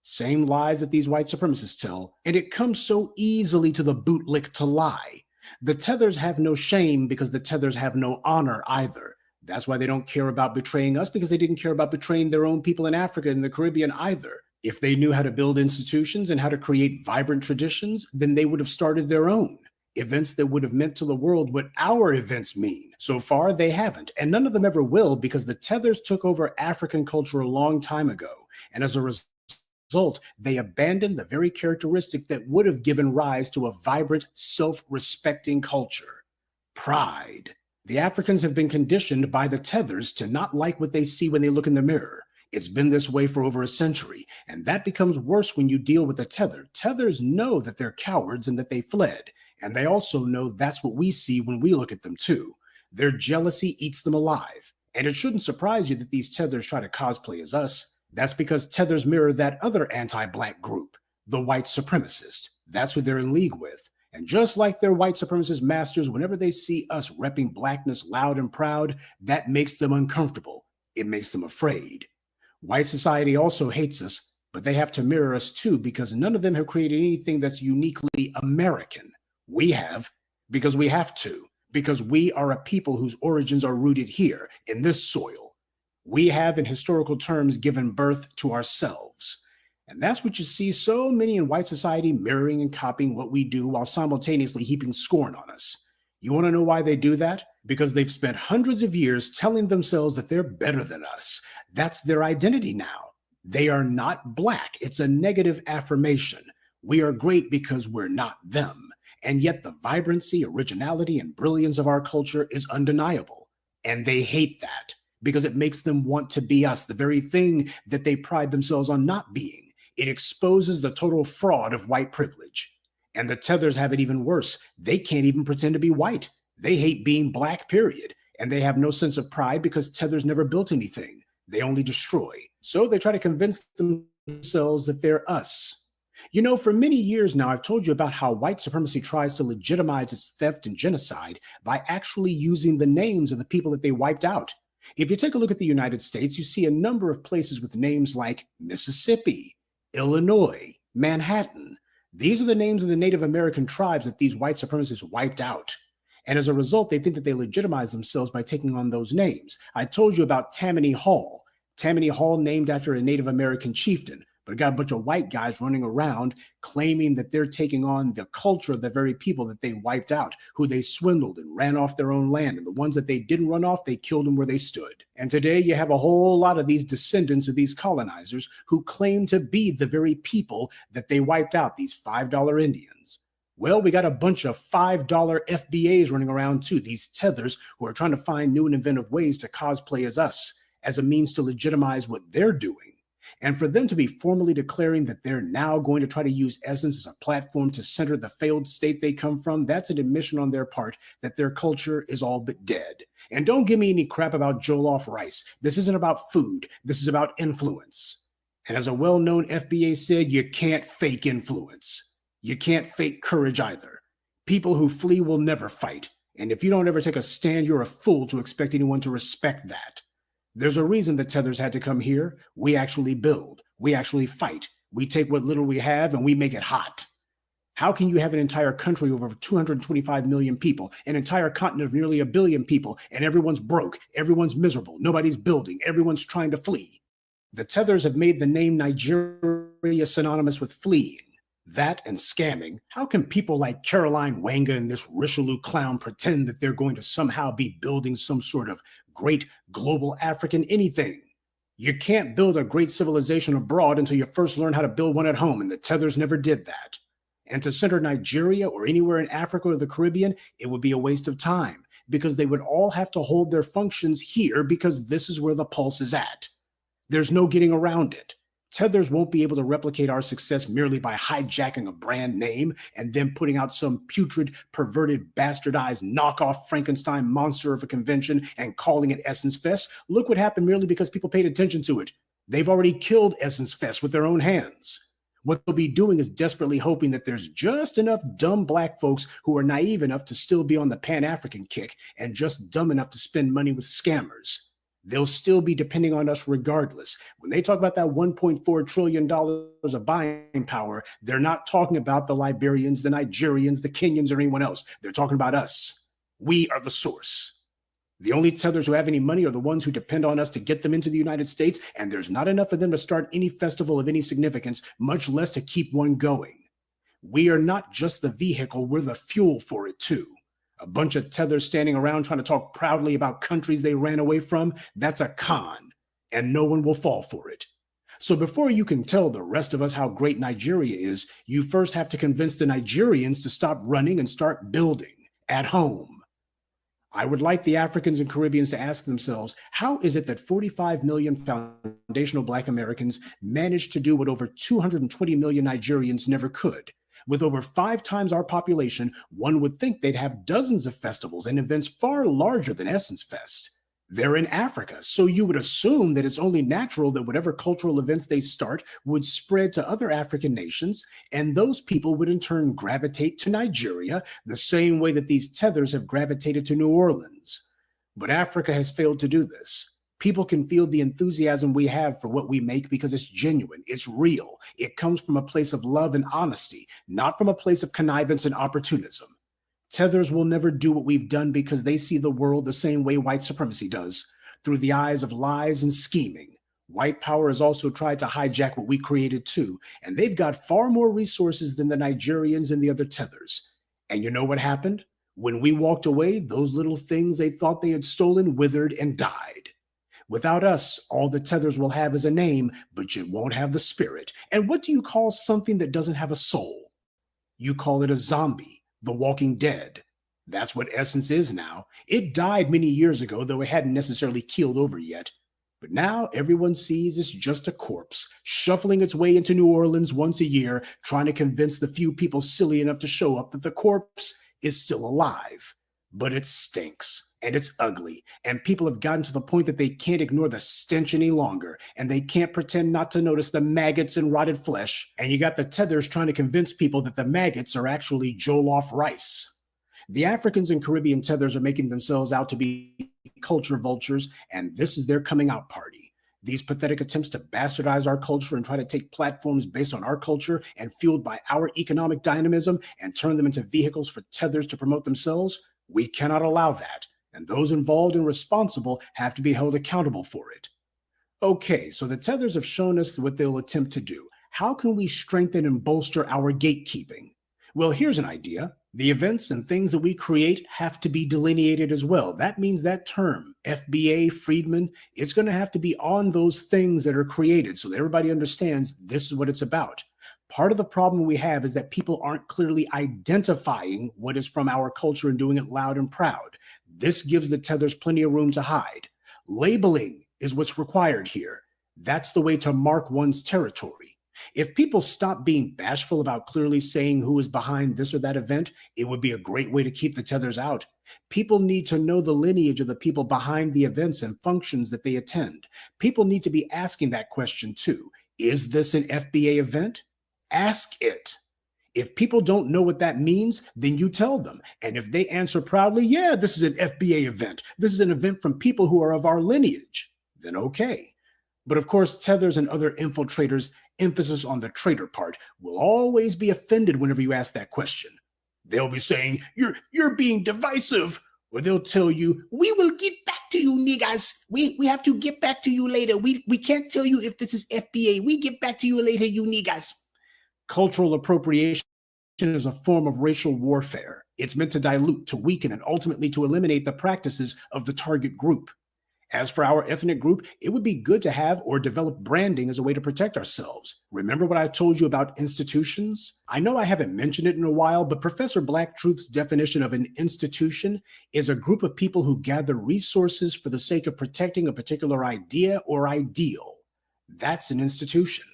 Same lies that these white supremacists tell, and it comes so easily to the bootlick to lie. The Tethers have no shame because the Tethers have no honor either. That's why they don't care about betraying us, because they didn't care about betraying their own people in Africa and the Caribbean either. If they knew how to build institutions and how to create vibrant traditions, then they would have started their own. Events that would have meant to the world what our events mean. So far, they haven't, and none of them ever will, because the Tethers took over African culture a long time ago. And as a result, they abandoned the very characteristic that would have given rise to a vibrant, self-respecting culture: pride. The Africans have been conditioned by the Tethers to not like what they see when they look in the mirror. It's been this way for over a century, and that becomes worse when you deal with a Tether. Tethers know that they're cowards and that they fled, and they also know that's what we see when we look at them too. Their jealousy eats them alive, and it shouldn't surprise you that these Tethers try to cosplay as us. That's because Tethers mirror that other anti-Black group, the white supremacist. That's who they're in league with. And just like their white supremacist masters, whenever they see us repping Blackness loud and proud, that makes them uncomfortable. It makes them afraid. White society also hates us, but they have to mirror us too, because none of them have created anything that's uniquely American. We have, because we have to, because we are a people whose origins are rooted here, in this soil. We have, in historical terms, given birth to ourselves. And that's what you see so many in white society mirroring and copying what we do while simultaneously heaping scorn on us. You want to know why they do that? Because they've spent hundreds of years telling themselves that they're better than us. That's their identity now. They are not Black. It's a negative affirmation. We are great because we're not them. And yet the vibrancy, originality, and brilliance of our culture is undeniable. And they hate that because it makes them want to be us, the very thing that they pride themselves on not being. It exposes the total fraud of white privilege. And the Tethers have it even worse. They can't even pretend to be white. They hate being Black, period. And they have no sense of pride because Tethers never built anything. They only destroy. So they try to convince themselves that they're us. You know, for many years now, I've told you about how white supremacy tries to legitimize its theft and genocide by actually using the names of the people that they wiped out. If you take a look at the United States, you see a number of places with names like Mississippi, Illinois, Manhattan. These are the names of the Native American tribes that these white supremacists wiped out. And as a result, they think that they legitimize themselves by taking on those names. I told you about Tammany Hall. Tammany Hall named after a Native American chieftain, but it got a bunch of white guys running around claiming that they're taking on the culture of the very people that they wiped out, who they swindled and ran off their own land. And the ones that they didn't run off, they killed them where they stood. And today you have a whole lot of these descendants of these colonizers who claim to be the very people that they wiped out, these $5 Indians. Well, we got a bunch of $5 FBAs running around too, these Tethers who are trying to find new and inventive ways to cosplay as us, as a means to legitimize what they're doing. And for them to be formally declaring that they're now going to try to use Essence as a platform to center the failed state they come from, that's an admission on their part that their culture is all but dead. And don't give me any crap about jollof rice. This isn't about food. This is about influence. And as a well-known FBA said, you can't fake influence. You can't fake courage either. People who flee will never fight. And if you don't ever take a stand, you're a fool to expect anyone to respect that. There's a reason the Tethers had to come here. We actually build. We actually fight. We take what little we have and we make it hot. How can you have an entire country of over 225 million people, an entire continent of nearly 1 billion people, and everyone's broke, everyone's miserable, nobody's building, everyone's trying to flee? The Tethers have made the name Nigeria synonymous with fleeing. That and scamming. How can people like Caroline Wanga and this Richelieu clown pretend that they're going to somehow be building some sort of great global African anything? You can't build a great civilization abroad until you first learn how to build one at home, and the Tethers never did that. And to center Nigeria or anywhere in Africa or the Caribbean, it would be a waste of time, because they would all have to hold their functions here because this is where the pulse is at. There's no getting around it. Tethers won't be able to replicate our success merely by hijacking a brand name and then putting out some putrid, perverted, bastardized, knockoff Frankenstein monster of a convention and calling it Essence Fest. Look what happened merely because people paid attention to it. They've already killed Essence Fest with their own hands. What they'll be doing is desperately hoping that there's just enough dumb Black folks who are naive enough to still be on the Pan-African kick and just dumb enough to spend money with scammers. They'll still be depending on us regardless. When they talk about that $1.4 trillion of buying power, they're not talking about the Liberians, the Nigerians, the Kenyans, or anyone else. They're talking about us. We are the source. The only Tethers who have any money are the ones who depend on us to get them into the United States, and there's not enough of them to start any festival of any significance, much less to keep one going. We are not just the vehicle, we're the fuel for it too. A bunch of Tethers standing around trying to talk proudly about countries they ran away from, that's a con, and no one will fall for it. So before you can tell the rest of us how great Nigeria is, you first have to convince the Nigerians to stop running and start building at home. I would like the Africans and Caribbeans to ask themselves, how is it that 45 million foundational Black Americans managed to do what over 220 million Nigerians never could? With over 5 times our population, one would think they'd have dozens of festivals and events far larger than Essence Fest. They're in Africa, so you would assume that it's only natural that whatever cultural events they start would spread to other African nations, and those people would in turn gravitate to Nigeria the same way that these Tethers have gravitated to New Orleans. But Africa has failed to do this. People can feel the enthusiasm we have for what we make because it's genuine, it's real. It comes from a place of love and honesty, not from a place of connivance and opportunism. Tethers will never do what we've done because they see the world the same way white supremacy does, through the eyes of lies and scheming. White power has also tried to hijack what we created too, and they've got far more resources than the Nigerians and the other Tethers. And you know what happened? When we walked away, those little things they thought they had stolen withered and died. Without us, all the Tethers will have is a name, but it won't have the spirit. And what do you call something that doesn't have a soul? You call it a zombie, the walking dead. That's what Essence is now. It died many years ago, though it hadn't necessarily keeled over yet. But now everyone sees it's just a corpse, shuffling its way into New Orleans once a year, trying to convince the few people silly enough to show up that the corpse is still alive. But it stinks, and it's ugly, and people have gotten to the point that they can't ignore the stench any longer, and they can't pretend not to notice the maggots and rotted flesh, and you got the Tethers trying to convince people that the maggots are actually jollof rice. The Africans and Caribbean Tethers are making themselves out to be culture vultures, and this is their coming out party. These pathetic attempts to bastardize our culture and try to take platforms based on our culture and fueled by our economic dynamism and turn them into vehicles for Tethers to promote themselves, we cannot allow that, and those involved and responsible have to be held accountable for it. Okay, so the Tethers have shown us what they'll attempt to do. How can we strengthen and bolster our gatekeeping? Well, here's an idea. The events and things that we create have to be delineated as well. That means that term, FBA, Freedman, it's going to have to be on those things that are created so that everybody understands this is what it's about. Part of the problem we have is that people aren't clearly identifying what is from our culture and doing it loud and proud. This gives the Tethers plenty of room to hide. Labeling is what's required here. That's the way to mark one's territory. If people stop being bashful about clearly saying who is behind this or that event, it would be a great way to keep the Tethers out. People need to know the lineage of the people behind the events and functions that they attend. People need to be asking that question too. Is this an FBA event? Ask it. If people don't know what that means, then you tell them. And if they answer proudly, yeah, this is an FBA event, this is an event from people who are of our lineage, then okay. But of course, Tethers and other infiltrators' emphasis on the traitor part will always be offended whenever you ask that question. They'll be saying, you're being divisive. Or they'll tell you, we will get back to you, niggas. We have to get back to you later. We can't tell you if this is FBA. We get back to you later, you niggas. Cultural appropriation is a form of racial warfare. It's meant to dilute, to weaken, and ultimately to eliminate the practices of the target group. As for our ethnic group, it would be good to have or develop branding as a way to protect ourselves. Remember what I told you about institutions? I know I haven't mentioned it in a while, but Professor Blacc Truth's definition of an institution is a group of people who gather resources for the sake of protecting a particular idea or ideal. That's an institution.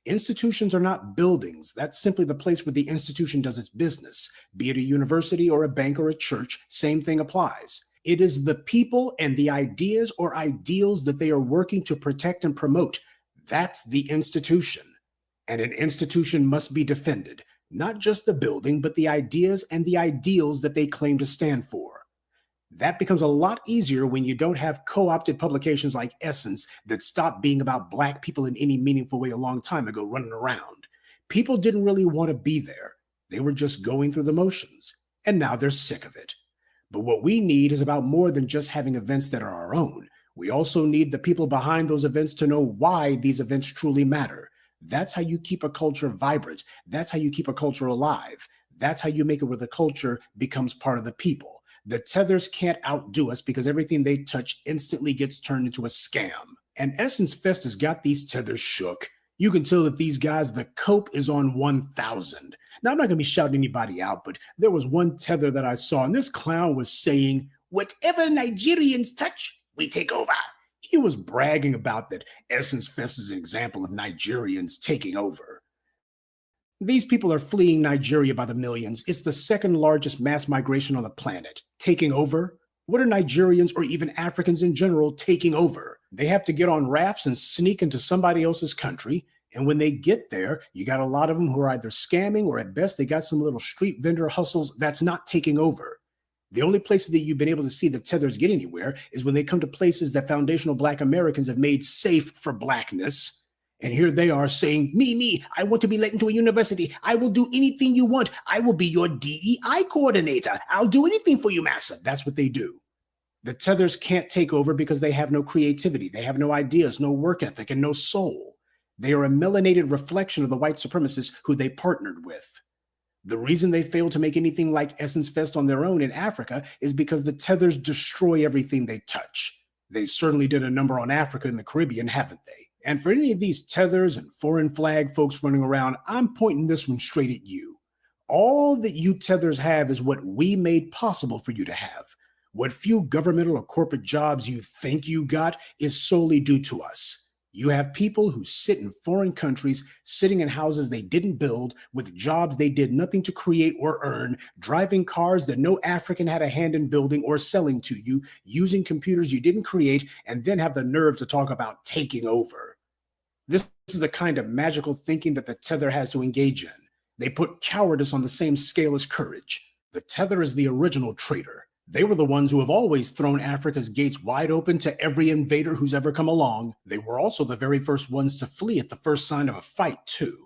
Institutions are not buildings. That's simply the place where the institution does its business. Be it a university or a bank or a church, same thing applies. It is the people and the ideas or ideals that they are working to protect and promote. That's the institution. And an institution must be defended, not just the building, but the ideas and the ideals that they claim to stand for. That becomes a lot easier when you don't have co-opted publications like Essence that stopped being about Black people in any meaningful way a long time ago running around. People didn't really want to be there. They were just going through the motions. And now they're sick of it. But what we need is about more than just having events that are our own. We also need the people behind those events to know why these events truly matter. That's how you keep a culture vibrant. That's how you keep a culture alive. That's how you make it where the culture becomes part of the people. The Tethers can't outdo us because everything they touch instantly gets turned into a scam. And Essence Fest has got these Tethers shook. You can tell that these guys, the cope is on 1,000. Now, I'm not going to be shouting anybody out, but there was one Tether that I saw, and this clown was saying, whatever Nigerians touch, we take over. He was bragging about that Essence Fest is an example of Nigerians taking over. These people are fleeing Nigeria by the millions. It's the second largest mass migration on the planet. Taking over? What are Nigerians or even Africans in general taking over? They have to get on rafts and sneak into somebody else's country. And when they get there, you got a lot of them who are either scamming or at best they got some little street vendor hustles. That's not taking over. The only places that you've been able to see the Tethers get anywhere is when they come to places that foundational Black Americans have made safe for Blackness. And here they are saying, me, I want to be let into a university. I will do anything you want. I will be your DEI coordinator. I'll do anything for you, massa. That's what they do. The Tethers can't take over because they have no creativity. They have no ideas, no work ethic, and no soul. They are a melanated reflection of the white supremacists who they partnered with. The reason they failed to make anything like Essence Fest on their own in Africa is because the Tethers destroy everything they touch. They certainly did a number on Africa and the Caribbean, haven't they? And for any of these Tethers and foreign flag folks running around, I'm pointing this one straight at you. All that you Tethers have is what we made possible for you to have. What few governmental or corporate jobs you think you got is solely due to us. You have people who sit in foreign countries, sitting in houses they didn't build, with jobs they did nothing to create or earn, driving cars that no African had a hand in building or selling to you, using computers you didn't create, and then have the nerve to talk about taking over. This is the kind of magical thinking that the Tether has to engage in. They put cowardice on the same scale as courage. The Tether is the original traitor. They were the ones who have always thrown Africa's gates wide open to every invader who's ever come along. They were also the very first ones to flee at the first sign of a fight, too.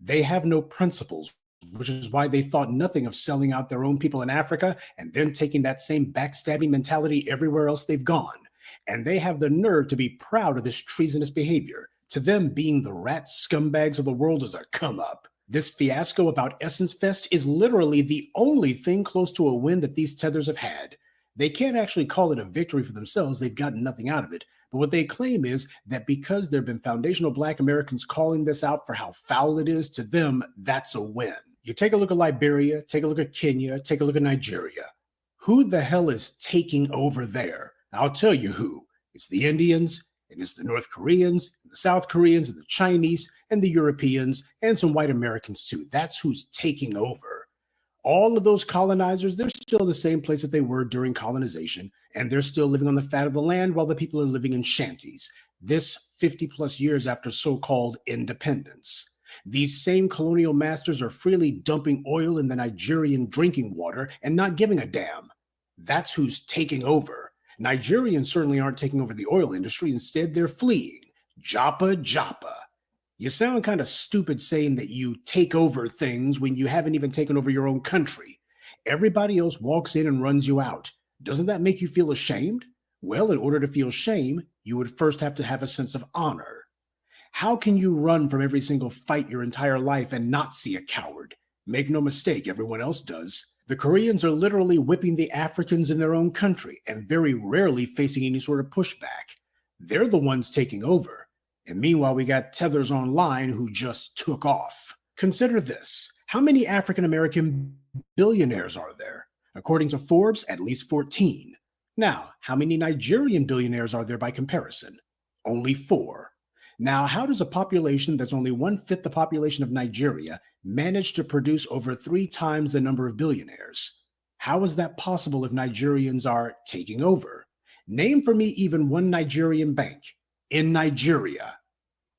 They have no principles, which is why they thought nothing of selling out their own people in Africa and then taking that same backstabbing mentality everywhere else they've gone. And they have the nerve to be proud of this treasonous behavior. To them, being the rat scumbags of the world is a come-up. This fiasco about Essence Fest is literally the only thing close to a win that these Tethers have had. They can't actually call it a victory for themselves. They've gotten nothing out of it. But what they claim is that because there have been foundational Black Americans calling this out for how foul it is, to them, that's a win. You take a look at Liberia, take a look at Kenya, take a look at Nigeria. Who the hell is taking over there? I'll tell you who. It's the Indians, and it's the North Koreans, and the South Koreans, and the Chinese, and the Europeans, and some white Americans too. That's who's taking over. All of those colonizers, they're still in the same place that they were during colonization, and they're still living on the fat of the land while the people are living in shanties. This 50 plus years after so-called independence. These same colonial masters are freely dumping oil in the Nigerian drinking water and not giving a damn. That's who's taking over. Nigerians certainly aren't taking over the oil industry. Instead, they're fleeing. Joppa Joppa. You sound kind of stupid saying that you take over things when you haven't even taken over your own country. Everybody else walks in and runs you out. Doesn't that make you feel ashamed? Well, in order to feel shame, you would first have to have a sense of honor. How can you run from every single fight your entire life and not see a coward? Make no mistake, everyone else does. The Koreans are literally whipping the Africans in their own country and very rarely facing any sort of pushback. They're the ones taking over. And meanwhile, we got Tethers online who just took off. Consider this. How many African-American billionaires are there? According to Forbes, at least 14. Now, how many Nigerian billionaires are there by comparison? Only 4. Now, how does a population that's only 1/5 the population of Nigeria manage to produce over 3 times the number of billionaires? How is that possible if Nigerians are taking over? Name for me even one Nigerian bank in Nigeria.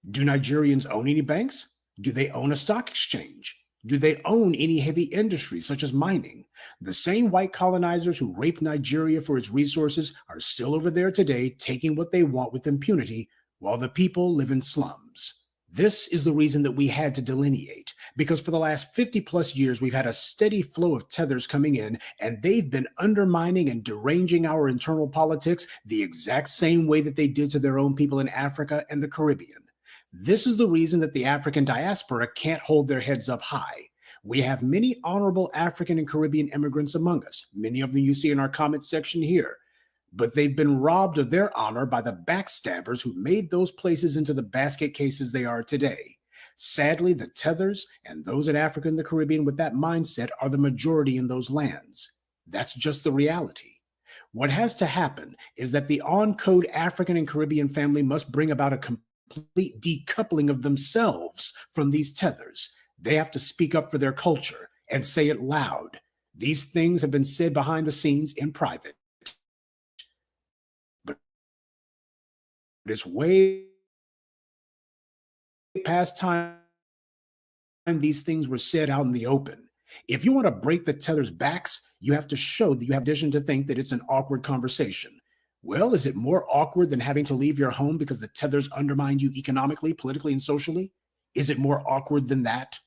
Do Nigerians own any banks? Do they own a stock exchange? Do they own any heavy industries such as mining? The same white colonizers who raped Nigeria for its resources are still over there today taking what they want with impunity while the people live in slums. This is the reason that we had to delineate, because for the last 50 plus years, we've had a steady flow of tethers coming in, and they've been undermining and deranging our internal politics the exact same way that they did to their own people in Africa and the Caribbean. This is the reason that the African diaspora can't hold their heads up high. We have many honorable African and Caribbean immigrants among us. Many of them you see in our comment section here. But they've been robbed of their honor by the backstabbers who made those places into the basket cases they are today. Sadly, the Tethers and those in Africa and the Caribbean with that mindset are the majority in those lands. That's just the reality. What has to happen is that the on-code African and Caribbean family must bring about a complete decoupling of themselves from these Tethers. They have to speak up for their culture and say it loud. These things have been said behind the scenes in private. It's way past time these things were said out in the open. If you want to break the Tethers' backs, you have to show that you have vision to think that it's an awkward conversation. Well, is it more awkward than having to leave your home because the Tethers undermine you economically, politically, and socially? Is it more awkward than that?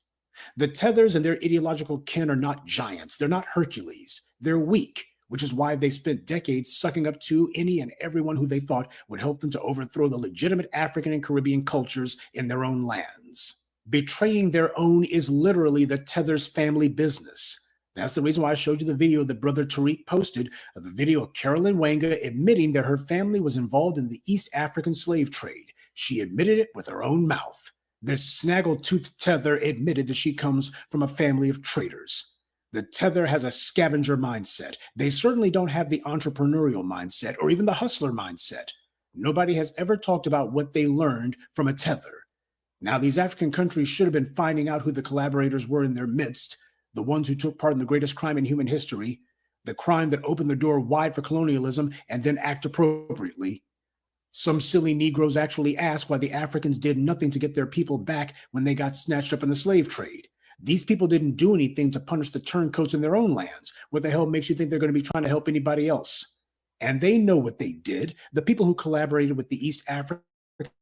The Tethers and their ideological kin are not giants. They're not Hercules. They're weak, which is why they spent decades sucking up to any and everyone who they thought would help them to overthrow the legitimate African and Caribbean cultures in their own lands. Betraying their own is literally the Tethers family business. That's the reason why I showed you the video that Brother Tariq posted of the video of Carolyn Wanga admitting that her family was involved in the East African slave trade. She admitted it with her own mouth. This snaggle-toothed Tether admitted that she comes from a family of traitors. The Tether has a scavenger mindset. They certainly don't have the entrepreneurial mindset or even the hustler mindset. Nobody has ever talked about what they learned from a Tether. Now, these African countries should have been finding out who the collaborators were in their midst, the ones who took part in the greatest crime in human history, the crime that opened the door wide for colonialism and then act appropriately. Some silly Negroes actually ask why the Africans did nothing to get their people back when they got snatched up in the slave trade. These people didn't do anything to punish the turncoats in their own lands. What the hell makes you think they're going to be trying to help anybody else? And they know what they did. The people who collaborated with the East African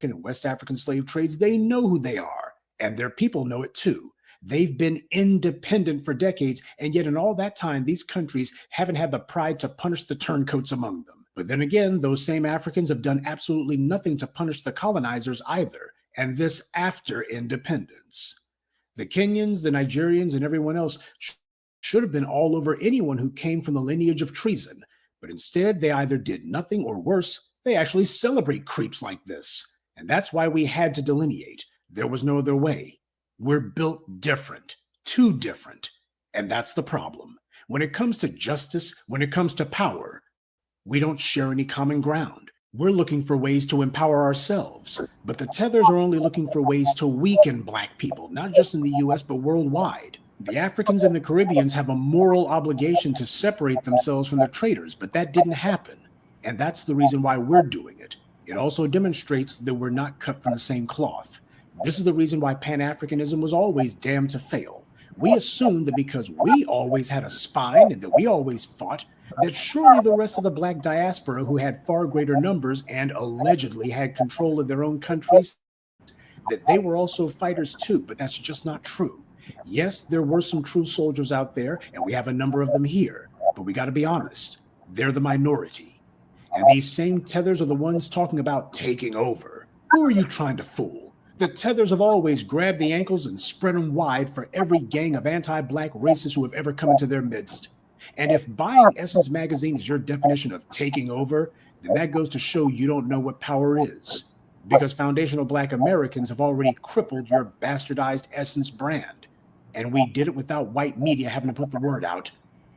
and West African slave trades, they know who they are. And their people know it too. They've been independent for decades, and yet in all that time, these countries haven't had the pride to punish the turncoats among them. But then again, those same Africans have done absolutely nothing to punish the colonizers either, and this after independence. The Kenyans, the Nigerians, and everyone else should have been all over anyone who came from the lineage of treason, but instead they either did nothing or worse, they actually celebrate creeps like this. And that's why we had to delineate. There was no other way. We're built different, too different. And that's the problem. When it comes to justice, when it comes to power, we don't share any common ground. We're looking for ways to empower ourselves. But the Tethers are only looking for ways to weaken Black people, not just in the US, but worldwide. The Africans and the Caribbeans have a moral obligation to separate themselves from the traitors, but that didn't happen. And that's the reason why we're doing it. It also demonstrates that we're not cut from the same cloth. This is the reason why Pan-Africanism was always damned to fail. We assumed that because we always had a spine and that we always fought, that surely the rest of the Black diaspora, who had far greater numbers and allegedly had control of their own countries, that they were also fighters too, but that's just not true. Yes, there were some true soldiers out there, and we have a number of them here, but we got to be honest, they're the minority. And these same Tethers are the ones talking about taking over. Who are you trying to fool? The Tethers have always grabbed the ankles and spread them wide for every gang of anti-Black racists who have ever come into their midst. And if buying Essence magazine is your definition of taking over, then that goes to show you don't know what power is. Because foundational Black Americans have already crippled your bastardized Essence brand. And we did it without white media having to put the word out.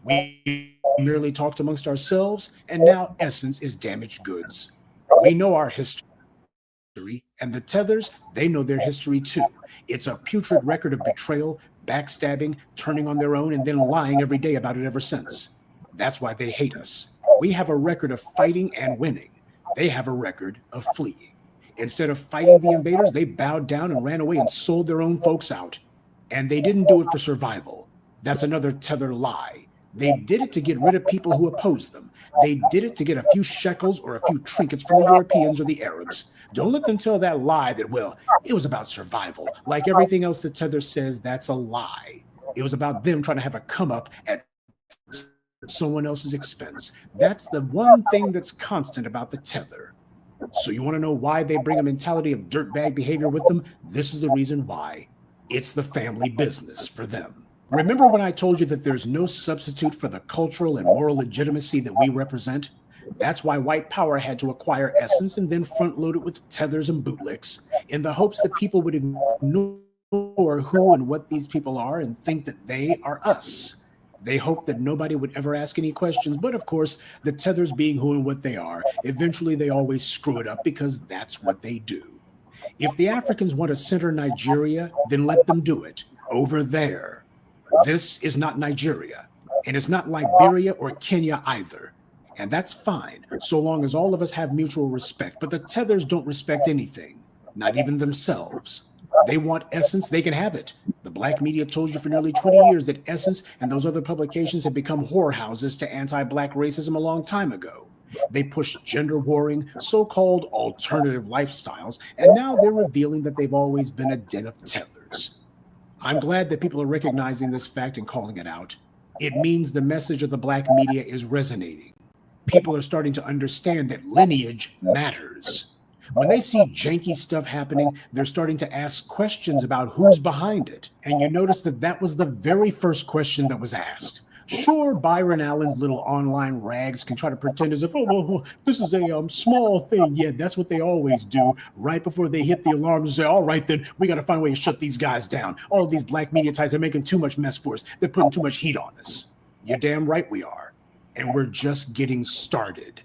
We merely talked amongst ourselves, and now Essence is damaged goods. We know our history, and the Tethers, they know their history too. It's a putrid record of betrayal, backstabbing, turning on their own, and then lying every day about it ever since. That's why they hate us. We have a record of fighting and winning. They have a record of fleeing. Instead of fighting the invaders, they bowed down and ran away and sold their own folks out. And they didn't do it for survival. That's another Tether lie. They did it to get rid of people who opposed them. They did it to get a few shekels or a few trinkets from the Europeans or the Arabs. Don't let them tell that lie that, well, it was about survival. Like everything else the Tether says, that's a lie. It was about them trying to have a come up at someone else's expense. That's the one thing that's constant about the Tether. So you want to know why they bring a mentality of dirtbag behavior with them? This is the reason why. It's the family business for them. Remember when I told you that there's no substitute for the cultural and moral legitimacy that we represent? That's why white power had to acquire Essence and then front load it with Tethers and bootlicks in the hopes that people would ignore who and what these people are and think that they are us. They hoped that nobody would ever ask any questions, but of course, the Tethers being who and what they are, eventually they always screw it up because that's what they do. If the Africans want to center Nigeria, then let them do it over there. This is not Nigeria, and it's not Liberia or Kenya either. And that's fine, so long as all of us have mutual respect. But the Tethers don't respect anything, not even themselves. They want Essence, they can have it. The Black media told you for nearly 20 years that Essence and those other publications have become whorehouses to anti-Black racism a long time ago. They push gender warring, so-called alternative lifestyles, and now they're revealing that they've always been a den of Tethers. I'm glad that people are recognizing this fact and calling it out. It means the message of the Black media is resonating. People are starting to understand that lineage matters. When they see janky stuff happening, they're starting to ask questions about who's behind it. And you notice that that was the very first question that was asked. Sure, Byron Allen's little online rags can try to pretend as if, oh, this is a small thing. Yeah, that's what they always do right before they hit the alarms and say, all right, then we got to find a way to shut these guys down. All of these Black media types are making too much mess for us. They're putting too much heat on us. You're damn right we are. And we're just getting started.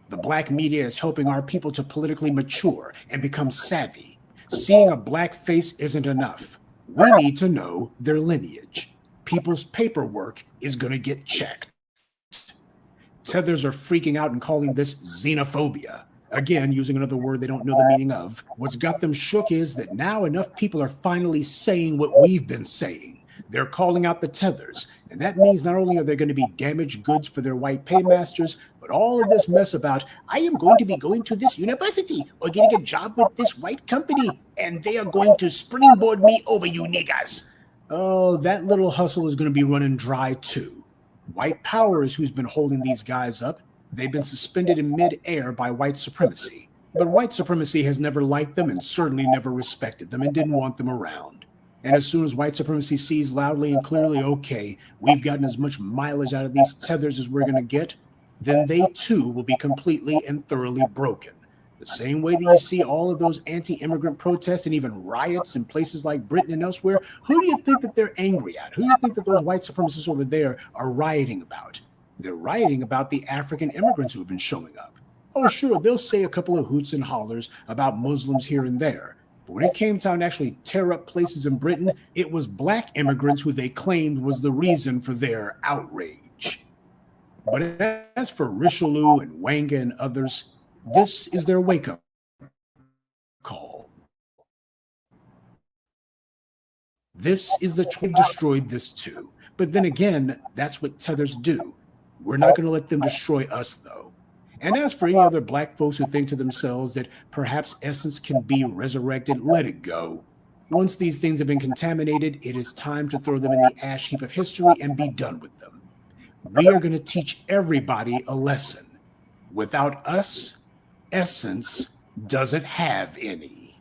The Black media is helping our people to politically mature and become savvy. Seeing a Black face isn't enough. We need to know their lineage. People's paperwork is going to get checked. Tethers are freaking out and calling this xenophobia. Again, using another word they don't know the meaning of. What's got them shook is that now enough people are finally saying what we've been saying. They're calling out the Tethers, and that means not only are there going to be damaged goods for their white paymasters, but all of this mess about, I am going to be going to this university or getting a job with this white company, and they are going to springboard me over you niggas. Oh, that little hustle is going to be running dry too. White power is who's been holding these guys up. They've been suspended in mid-air by white supremacy. But white supremacy has never liked them and certainly never respected them and didn't want them around. And as soon as white supremacy sees loudly and clearly, okay, we've gotten as much mileage out of these Tethers as we're going to get, then they too will be completely and thoroughly broken. The same way that you see all of those anti-immigrant protests and even riots in places like Britain and elsewhere, who do you think that they're angry at? Who do you think that those white supremacists over there are rioting about? They're rioting about the African immigrants who have been showing up. Oh, sure, they'll say a couple of hoots and hollers about Muslims here and there. But when it came time to actually tear up places in Britain, it was Black immigrants who they claimed was the reason for their outrage. But as for Richelieu and Wanga and others, this is their wake-up call. This is the we've destroyed this too. But then again, that's what Tethers do. We're not going to let them destroy us, though. And as for any other Black folks who think to themselves that perhaps essence can be resurrected, let it go. Once these things have been contaminated, it is time to throw them in the ash heap of history and be done with them. We are going to teach everybody a lesson. Without us, essence doesn't have any.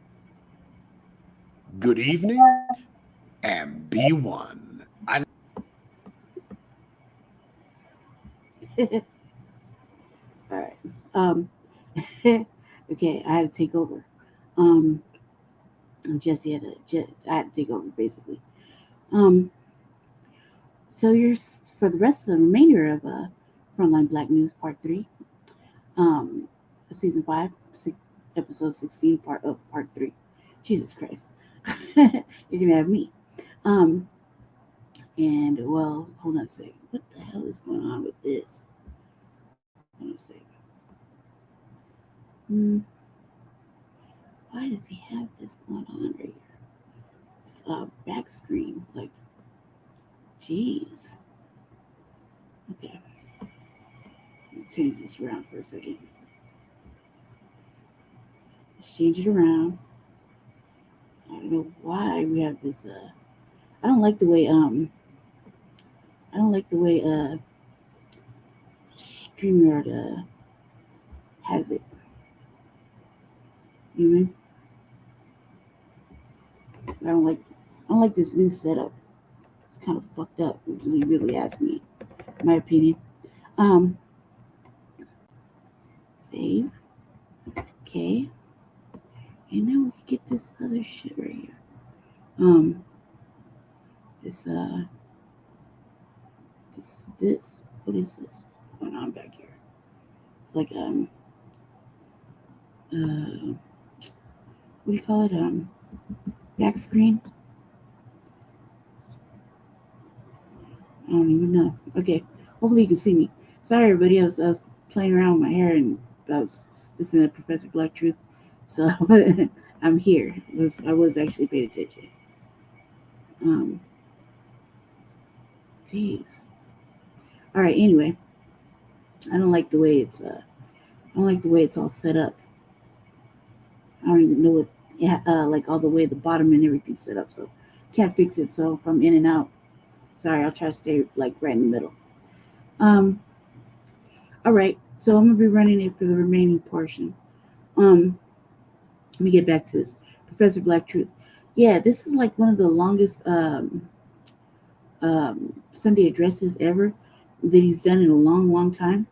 Good evening, and be one. All right. Okay, I had to take over. Jesse I had to take over basically. So you're for the rest of the remainder of Frontline Black News Part 3, Season 5, Episode 16, Part 3. Jesus Christ, you're gonna have me. And well, hold on a second. What the hell is going on with this? Hold on a second. Why does he have this going on right here? It's back screen, like, jeez. Okay, let's change this around for a second. Let's change it around. I don't know why we have this. I don't like the way StreamYard has it. You know? I don't like this new setup. It's kind of fucked up. It really asked me, in my opinion. Save. Okay. And now we can get this other shit right here. This. What is this going on back here? It's like what do you call it? Back screen. I don't even know. Okay, hopefully you can see me. Sorry, everybody. I was playing around with my hair and I was listening to Professor Black Truth. So I'm here. I was actually paying attention. Jeez. All right. Anyway, I don't like the way it's all set up. I don't even know what like all the way the bottom and everything's set up. So can't fix it. So if I'm in and out, sorry. I'll try to stay like right in the middle. All right. So I'm gonna be running it for the remaining portion. Let me get back to this. Professor Black Truth. Yeah, this is like one of the longest Sunday addresses ever that he's done in a long time.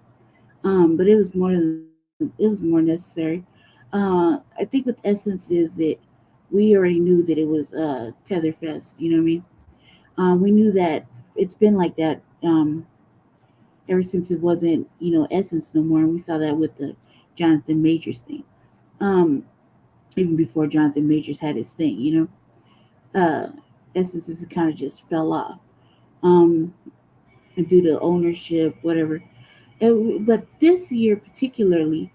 But it was more necessary. I think what the essence is that we already knew that it was Tether Fest. You know what I mean? We knew that it's been like that ever since it wasn't Essence no more. And we saw that with the Jonathan Majors thing. Even before Jonathan Majors had his thing, Essence is kind of just fell off due to ownership, whatever. But this year particularly,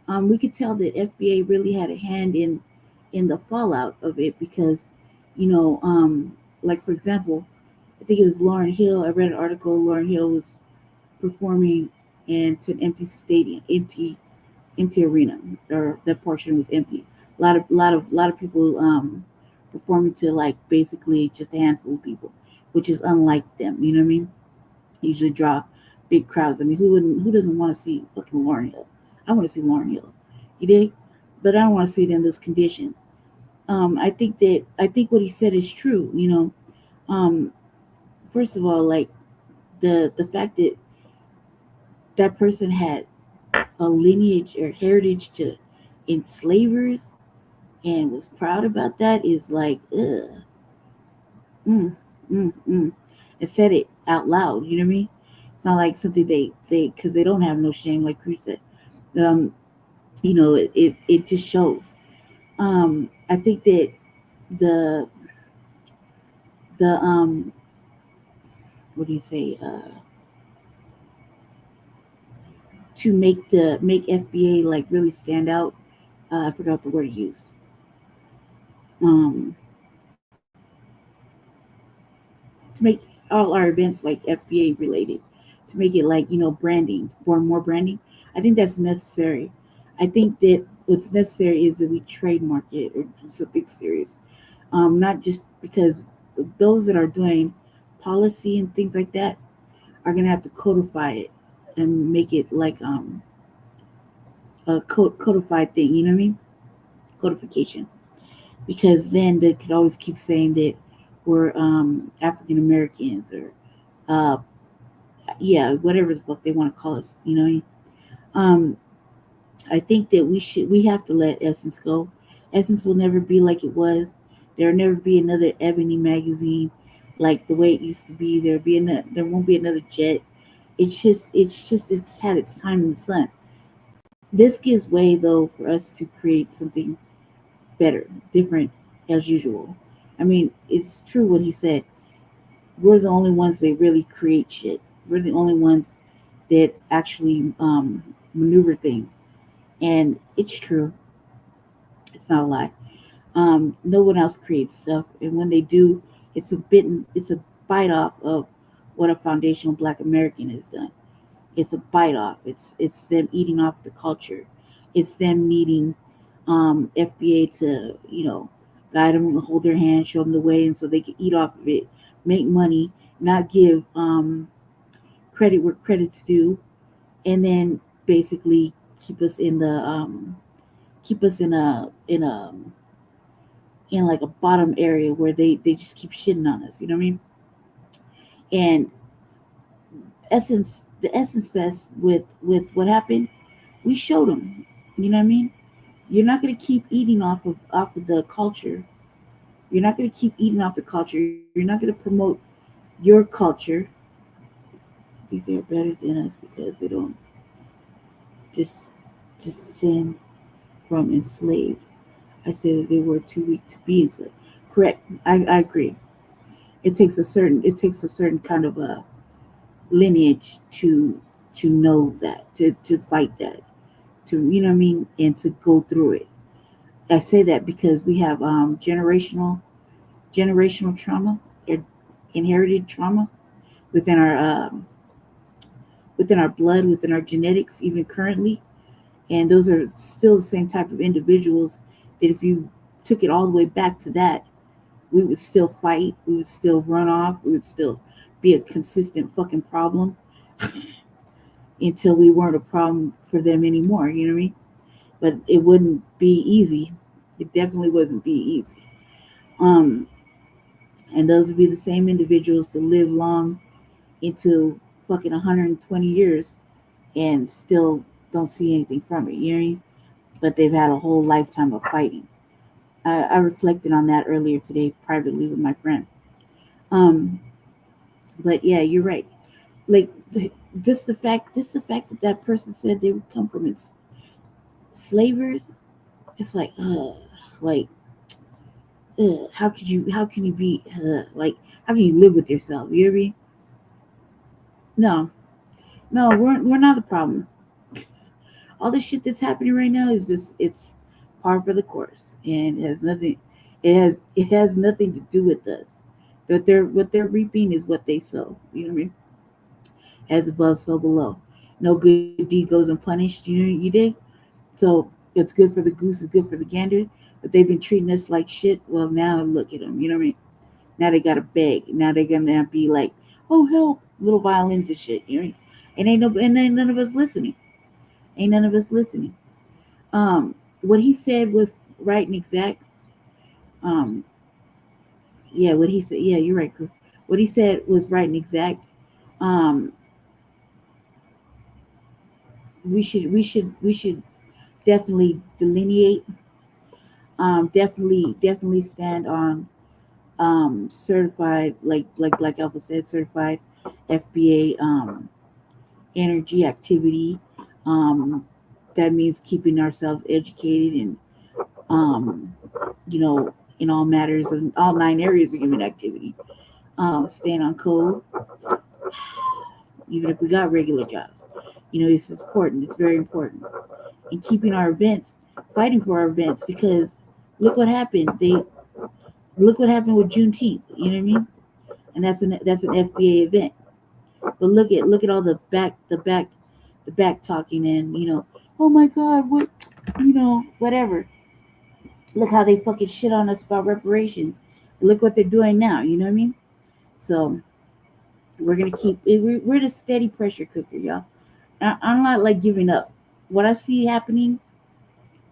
we could tell that FBA really had a hand in the fallout of it because, like for example, I think it was Lauryn Hill. I read an article. Lauryn Hill was performing into an empty stadium, empty arena, or that portion was empty. A lot of people performing to like basically just a handful of people, which is unlike them. You know what I mean? Usually draw big crowds. I mean, who doesn't want to see fucking Lauryn Hill? I want to see Lauryn Hill. You dig? But I don't want to see it in those conditions. I think what he said is true. First of all, like the fact that that person had a lineage or heritage to enslavers and was proud about that is like, ugh. And said it out loud. You know what I mean? It's not like something they because they don't have no shame, like Cruz said. It just shows. I think that the what do you say? To make FBA like really stand out. I forgot the word he used. To make all our events like FBA related, to make it like, branding, more branding. I think that's necessary. I think that what's necessary is that we trademark it or do something serious. Not just because those that are doing policy and things like that are gonna have to codify it and make it like a codified thing. You know what I mean? Codification. Because then they could always keep saying that we're African Americans or uh, yeah, whatever the fuck they want to call us. You know what I mean? I think that we have to let Essence go. Essence will never be like it was. There'll never be another Ebony magazine like the way it used to be. There won't be another Jet. It's had its time in the sun. This gives way though for us to create something better, different as usual. I mean, it's true what he said. We're the only ones that really create shit. We're the only ones that actually maneuver things. And it's true. It's not a lie. No one else creates stuff, and when they do, it's a bite off of what a foundational Black American has done. It's a bite off. It's them eating off the culture. It's them needing FBA to guide them, hold their hand, show them the way, and so they can eat off of it, make money, not give credit where credit's due, and then basically keep us in the keep us in like a bottom area where they just keep shitting on us. You know what I mean? And the Essence Fest with what happened, we showed them. You know what I mean? You're not gonna keep eating off of the culture. You're not gonna keep eating off the culture. You're not gonna promote your culture. I think they're better than us because they don't descend from enslaved. I say that they were too weak to be enslaved. Correct. I agree. It takes a certain kind of a lineage to know that, to fight that, to you know what I mean, and to go through it. I say that because we have generational trauma or inherited trauma within our blood, within our genetics, even currently. And those are still the same type of individuals that if you took it all the way back to that, we would still fight, we would still run off, we would still be a consistent fucking problem until we weren't a problem for them anymore, you know what I mean? But it wouldn't be easy. It definitely wasn't be easy. And those would be the same individuals that live long into fucking 120 years and still don't see anything from it, you know what I mean? But they've had a whole lifetime of fighting. I reflected on that earlier today privately with my friend. But yeah, you're right. Like this the fact that that person said they would come from slavers. It's like, how can you be like, how can you live with yourself? You know what I mean? No, we're not the problem. All the shit that's happening right now is it's par for the course, and it has nothing to do with us. What they're reaping is what they sow. You know what I mean? As above, so below. No good deed goes unpunished. You dig? So it's good for the goose, it's good for the gander. But they've been treating us like shit. Well, now look at them. You know what I mean? Now they gotta beg. Now they're gonna be like, oh help, little violins and shit. You know what I mean? And ain't none of us listening. Ain't none of us listening. What he said was right and exact. Yeah, what he said. Yeah, you're right, Crew. What he said was right and exact. We should definitely delineate. Definitely stand on certified, like Alpha said, certified FBA energy activity. That means keeping ourselves educated and in all matters and all 9 areas of human activity. Staying on code, even if we got regular jobs. This is important. It's very important. And keeping our events, fighting for our events, because look what happened. Look what happened with Juneteenth. You know what I mean? And that's an FBA event. But look at all the back talking, and oh my God, what, whatever. Look how they fucking shit on us about reparations. Look what they're doing now. You know what I mean? So we're gonna keep. We're the steady pressure cooker, y'all. I'm not like giving up. What I see happening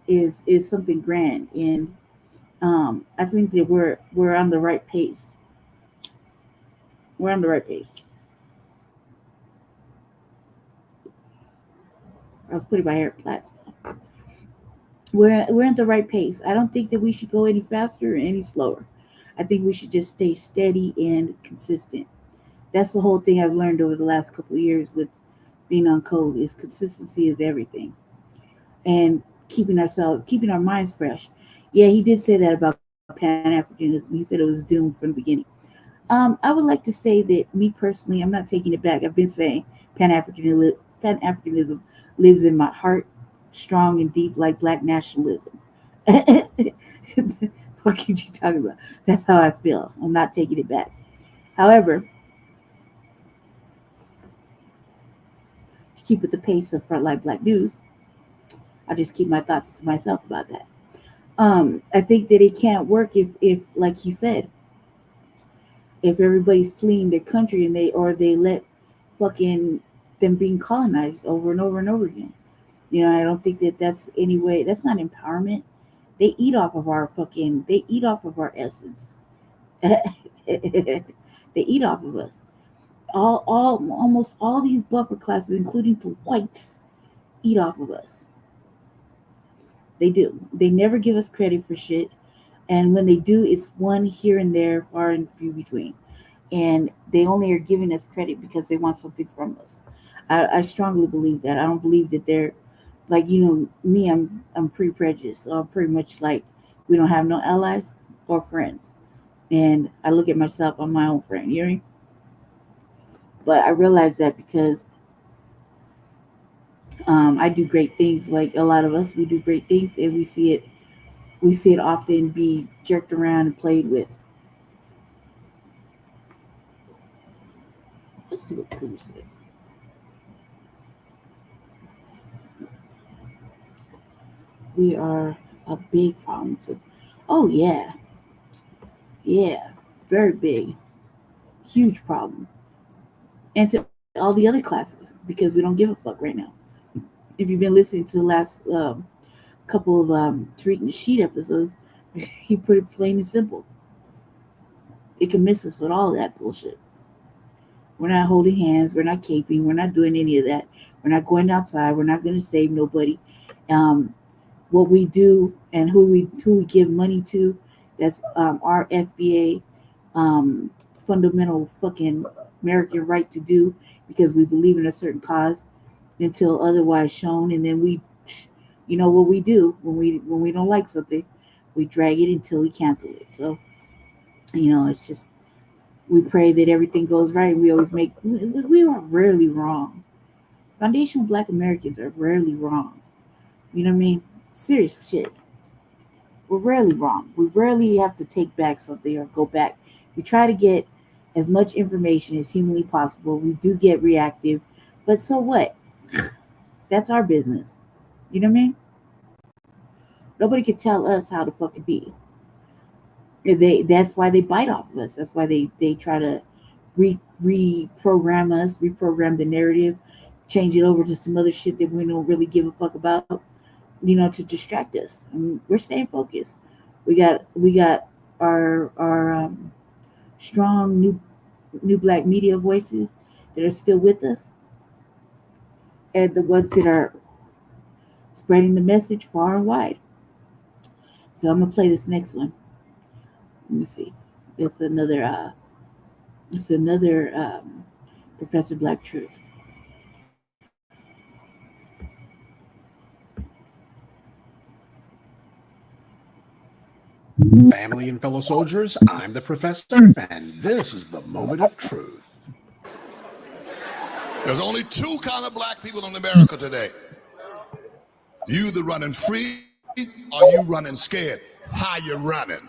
is something grand, and I think that we're on the right pace. We're on the right pace. I was putting my hair flat. We're at the right pace. I don't think that we should go any faster or any slower. I think we should just stay steady and consistent. That's the whole thing I've learned over the last couple of years with being on code is consistency is everything. And keeping our minds fresh. Yeah, he did say that about Pan-Africanism. He said it was doomed from the beginning. I would like to say that me personally, I'm not taking it back. I've been saying Pan-Africanism lives in my heart, strong and deep like Black nationalism. What are you talking about? That's how I feel. I'm not taking it back. However, to keep with the pace of Frontline Black News, I'll just keep my thoughts to myself about that. I think that it can't work if like you said, if everybody's fleeing their country and they let fucking them being colonized over and over and over again. I don't think that that's any way. That's not empowerment. They eat off of our essence. They eat off of us. Almost all these buffer classes, including the whites, eat off of us. They do. They never give us credit for shit. And when they do, it's one here and there, far and few between. And they only are giving us credit because they want something from us. I strongly believe that. I don't believe that they're like, me, I'm pretty prejudiced. So I'm pretty much like we don't have no allies or friends. And I look at myself, I'm my own friend, you know what I mean? But I realize that because I do great things, like a lot of us, we do great things, and we see it often be jerked around and played with. Let's see what Cruz said. We are a big problem too. Oh yeah, very big, huge problem, and to all the other classes because we don't give a fuck right now. If you've been listening to the last couple of Tariq Nasheed episodes, he put it plain and simple. It can miss us with all that bullshit. We're not holding hands. We're not caping. We're not doing any of that. We're not going outside. We're not going to save nobody. What we do and who we give money to, that's our FBA fundamental fucking American right to do because we believe in a certain cause until otherwise shown. And then we, what we do when we don't like something, we drag it until we cancel it. So, it's just, we pray that everything goes right. We always we are rarely wrong. Foundational Black Americans are rarely wrong. You know what I mean? Serious shit. We're rarely wrong. We rarely have to take back something or go back. We try to get as much information as humanly possible. We do get reactive, but so what? That's our business. You know what I mean? Nobody can tell us how to fucking be. That's why they bite off of us. That's why they try to reprogram us, reprogram the narrative, change it over to some other shit that we don't really give a fuck about. To distract us. I mean, we're staying focused. We got our strong new Black media voices that are still with us, and the ones that are spreading the message far and wide. So I'm gonna play this next one. Let me see. It's another Professor Black Truth. Family and fellow soldiers, I'm the Professor, and this is the moment of truth. There's only two kind of black people in America today. You either running free or you running scared. How you running?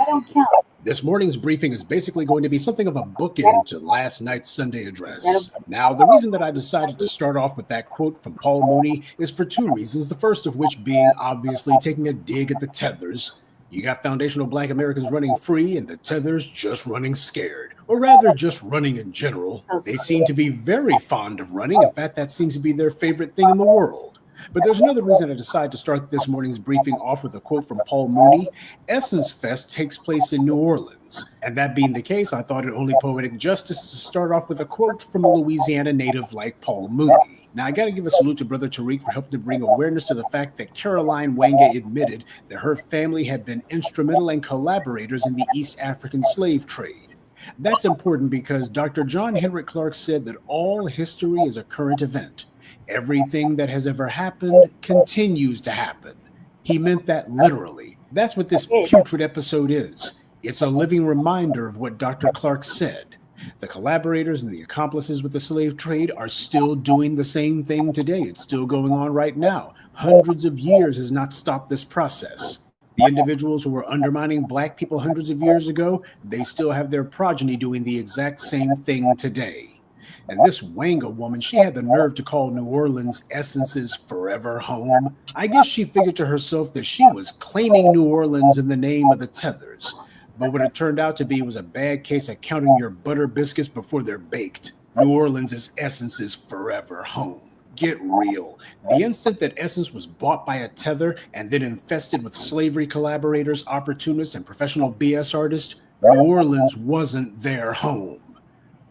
don't count. This morning's briefing is basically going to be something of a bookend to last night's Sunday address. Now, the reason that I decided to start off with that quote from Paul Mooney is for two reasons, the first of which being obviously taking a dig at the Tethers. You got foundational Black Americans running free and the Tethers just running scared, or rather just running in general. They seem to be very fond of running. In fact, that seems to be their favorite thing in the world. But there's another reason I decided to start this morning's briefing off with a quote from Paul Mooney. Essence Fest takes place in New Orleans. And that being the case, I thought it only poetic justice to start off with a quote from a Louisiana native like Paul Mooney. Now, I got to give a salute to Brother Tariq for helping to bring awareness to the fact that Caroline Wanga admitted that her family had been instrumental and collaborators in the East African slave trade. That's important because Dr. John Henrik Clarke said that all history is a current event. Everything that has ever happened continues to happen. He meant that literally. That's what this putrid episode is. It's a living reminder of what Dr. Clarke said. The collaborators and the accomplices with the slave trade are still doing the same thing today. It's still going on right now. Hundreds of years has not stopped this process. The individuals who were undermining Black people hundreds of years ago, they still have their progeny doing the exact same thing today. And this Wanga woman, she had the nerve to call New Orleans Essence's forever home. I guess she figured to herself that she was claiming New Orleans in the name of the Tethers. But what it turned out to be was a bad case of counting your butter biscuits before they're baked. New Orleans is Essence's forever home. Get real. The instant that Essence was bought by a Tether and then infested with slavery collaborators, opportunists, and professional BS artists, New Orleans wasn't their home.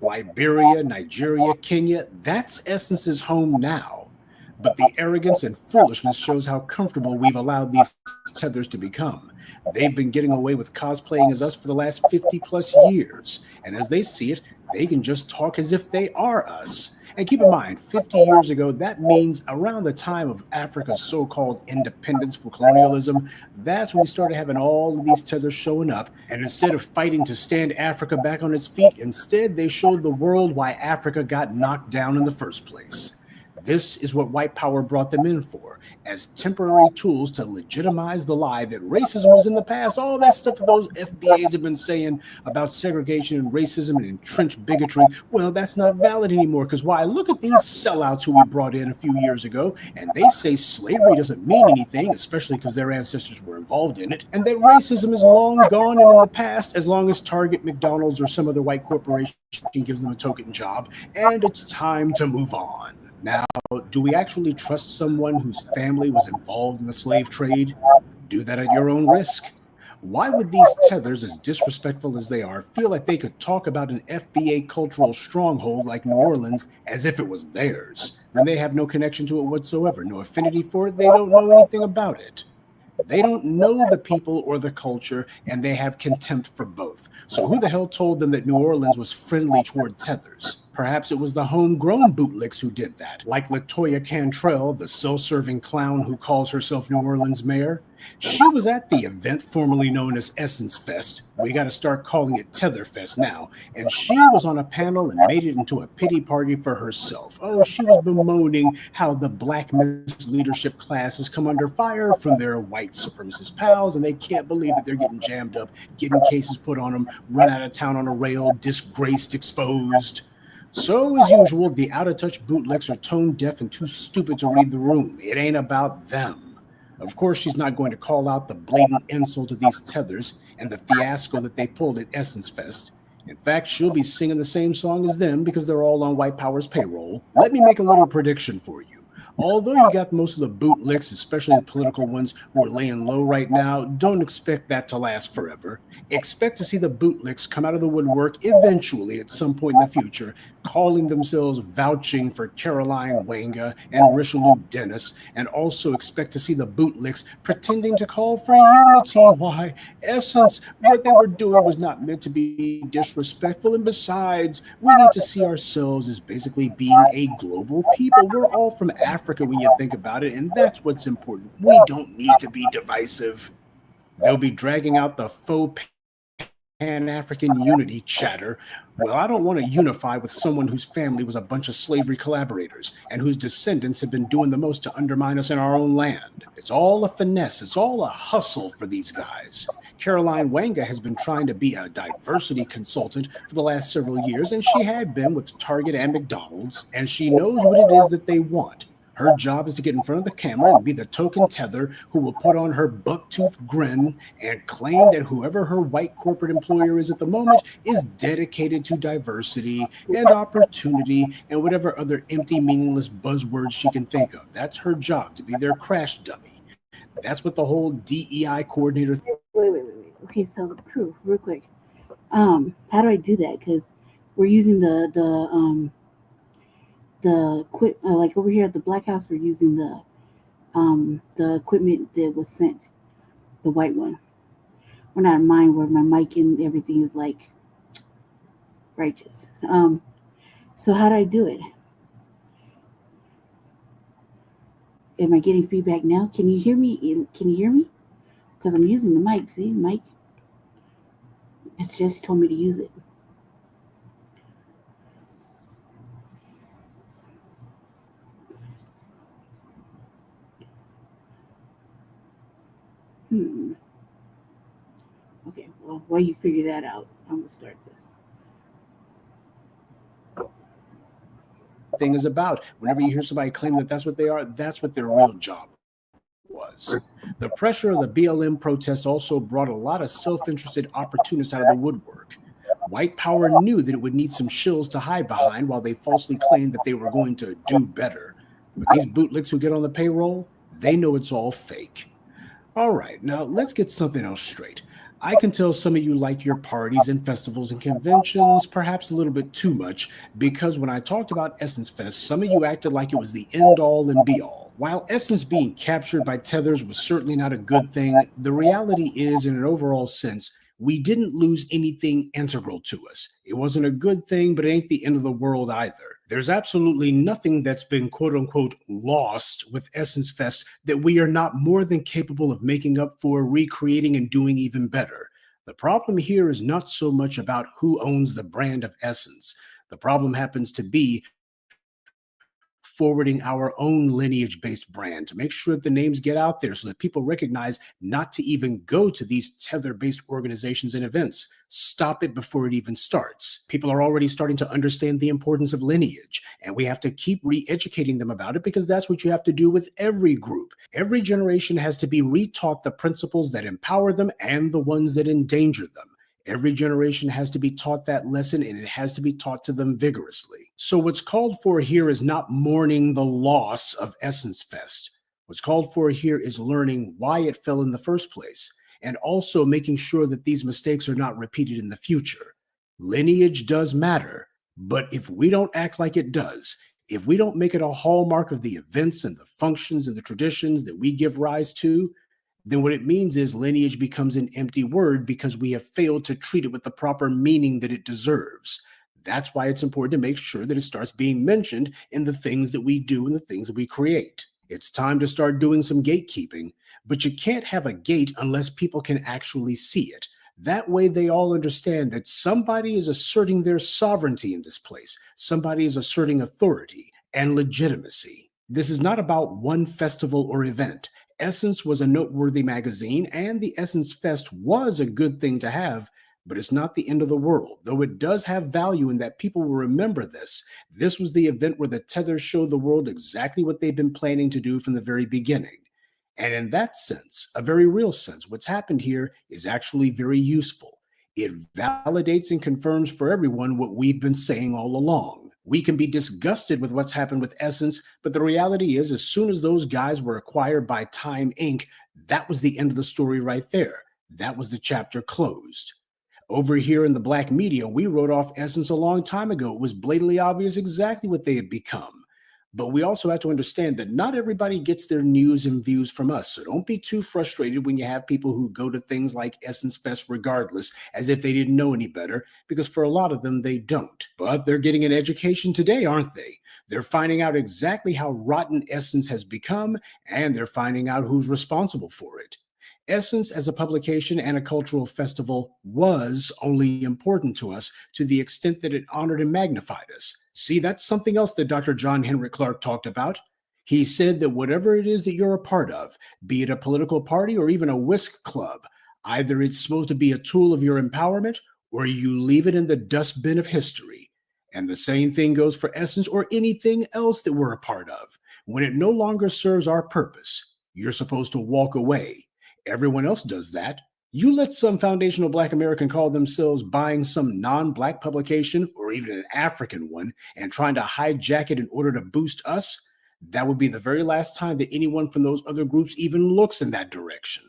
Liberia, Nigeria, Kenya, that's Essence's home now. But the arrogance and foolishness shows how comfortable we've allowed these Tethers to become. They've been getting away with cosplaying as us for the last 50 plus years. And as they see it, they can just talk as if they are us. And keep in mind, 50 years ago, that means around the time of Africa's so-called independence from colonialism, that's when we started having all of these Tethers showing up. And instead of fighting to stand Africa back on its feet, instead they showed the world why Africa got knocked down in the first place. This is what white power brought them in for, as temporary tools to legitimize the lie that racism was in the past. All that stuff that those FBAs have been saying about segregation and racism and entrenched bigotry, well, that's not valid anymore. Because why? Look at these sellouts who we brought in a few years ago, and they say slavery doesn't mean anything, especially because their ancestors were involved in it, and that racism is long gone and in the past as long as Target, McDonald's, or some other white corporation gives them a token job, and it's time to move on. Now, do we actually trust someone whose family was involved in the slave trade? Do that at your own risk. Why would these Tethers, as disrespectful as they are, feel like they could talk about an FBA cultural stronghold like New Orleans as if it was theirs, when they have no connection to it whatsoever, no affinity for it, they don't know anything about it? They don't know the people or the culture, and they have contempt for both. So who the hell told them that New Orleans was friendly toward Tethers? Perhaps it was the homegrown bootlicks who did that, like LaToya Cantrell, the self-serving clown who calls herself New Orleans mayor. She was at the event formerly known as Essence Fest. We got to start calling it Tether Fest now. And she was on a panel and made it into a pity party for herself. Oh, she was bemoaning how the Black leadership class has come under fire from their white supremacist pals, and they can't believe that they're getting jammed up, getting cases put on them, run out of town on a rail, disgraced, exposed. So, as usual, the out-of-touch bootlegs are tone deaf and too stupid to read the room. It ain't about them. Of course, she's not going to call out the blatant insult to these Tethers and the fiasco that they pulled at Essence Fest. In fact, she'll be singing the same song as them because they're all on white power's payroll. Let me make a little prediction for you. Although you got most of the bootlicks, especially the political ones who are laying low right now, don't expect that to last forever. Expect to see the bootlicks come out of the woodwork eventually at some point in the future, calling themselves vouching for Caroline Wanga and Richelieu Dennis, and also expect to see the bootlicks pretending to call for unity. Why, Essence, what they were doing was not meant to be disrespectful, and besides, we need to see ourselves as basically being a global people. We're all from Africa when you think about it, and that's what's important. We don't need to be divisive. They'll be dragging out the faux Pan-African unity chatter. Well, I don't want to unify with someone whose family was a bunch of slavery collaborators and whose descendants have been doing the most to undermine us in our own land. It's all a finesse. It's all a hustle for these guys. Caroline Wanga has been trying to be a diversity consultant for the last several years, and she had been with Target and McDonald's, and she knows what it is that they want. Her job is to get in front of the camera and be the token Tether who will put on her bucktooth grin and claim that whoever her white corporate employer is at the moment is dedicated to diversity and opportunity and whatever other empty, meaningless buzzwords she can think of. That's her job, to be their crash dummy. That's what the whole DEI coordinator. Wait. Okay, so proof, real quick. How do I do that? Because we're using the like over here at the Black House, we're using the equipment that was sent, the white one. We're not in mine where my mic and everything is like righteous. So how do I do it? Am I getting feedback now? Can you hear me? Can you hear me? Because I'm using the mic. See, mic. It's just told me to use it. Okay, well, while you figure that out, I'm going to start this. Thing is about. Whenever you hear somebody claim that that's what they are, that's what their real job was. The pressure of the BLM protest also brought a lot of self-interested opportunists out of the woodwork. White power knew that it would need some shills to hide behind while they falsely claimed that they were going to do better. But these bootlicks who get on the payroll, they know it's all fake. All right, now let's get something else straight. I can tell some of you like your parties and festivals and conventions, perhaps a little bit too much, because when I talked about Essence Fest, some of you acted like it was the end-all and be-all. While Essence being captured by Tethers was certainly not a good thing, the reality is, in an overall sense, we didn't lose anything integral to us. It wasn't a good thing, but it ain't the end of the world either. There's absolutely nothing that's been quote-unquote lost with Essence Fest that we are not more than capable of making up for, recreating, and doing even better. The problem here is not so much about who owns the brand of Essence. The problem happens to be forwarding our own lineage-based brand to make sure that the names get out there so that people recognize not to even go to these Tether-based organizations and events. Stop it before it even starts. People are already starting to understand the importance of lineage, and we have to keep re-educating them about it because that's what you have to do with every group. Every generation has to be retaught the principles that empower them and the ones that endanger them. Every generation has to be taught that lesson, and it has to be taught to them vigorously. So what's called for here is not mourning the loss of Essence Fest. What's called for here is learning why it fell in the first place, and also making sure that these mistakes are not repeated in the future. Lineage does matter, but if we don't act like it does, if we don't make it a hallmark of the events and the functions and the traditions that we give rise to, then what it means is lineage becomes an empty word because we have failed to treat it with the proper meaning that it deserves. That's why it's important to make sure that it starts being mentioned in the things that we do and the things that we create. It's time to start doing some gatekeeping, but you can't have a gate unless people can actually see it. That way they all understand that somebody is asserting their sovereignty in this place. Somebody is asserting authority and legitimacy. This is not about one festival or event. Essence was a noteworthy magazine, and the Essence Fest was a good thing to have, but it's not the end of the world, though it does have value in that people will remember this. This was the event where the Tethers showed the world exactly what they've been planning to do from the very beginning. And in that sense, a very real sense, what's happened here is actually very useful. It validates and confirms for everyone what we've been saying all along. We can be disgusted with what's happened with Essence, but the reality is, as soon as those guys were acquired by Time Inc., that was the end of the story right there. That was the chapter closed. Over here in the black media, we wrote off Essence a long time ago. It was blatantly obvious exactly what they had become. But we also have to understand that not everybody gets their news and views from us. So don't be too frustrated when you have people who go to things like Essence Fest regardless, as if they didn't know any better, because for a lot of them, they don't. But they're getting an education today, aren't they? They're finding out exactly how rotten Essence has become, and they're finding out who's responsible for it. Essence as a publication and a cultural festival was only important to us to the extent that it honored and magnified us. See, that's something else that Dr. John Henrik Clarke talked about. He said that whatever it is that you're a part of, be it a political party or even a whisk club, either it's supposed to be a tool of your empowerment or you leave it in the dustbin of history. And the same thing goes for Essence or anything else that we're a part of. When it no longer serves our purpose, you're supposed to walk away. Everyone else does that. You let some foundational Black American call themselves buying some non-Black publication or even an African one and trying to hijack it in order to boost us, that would be the very last time that anyone from those other groups even looks in that direction.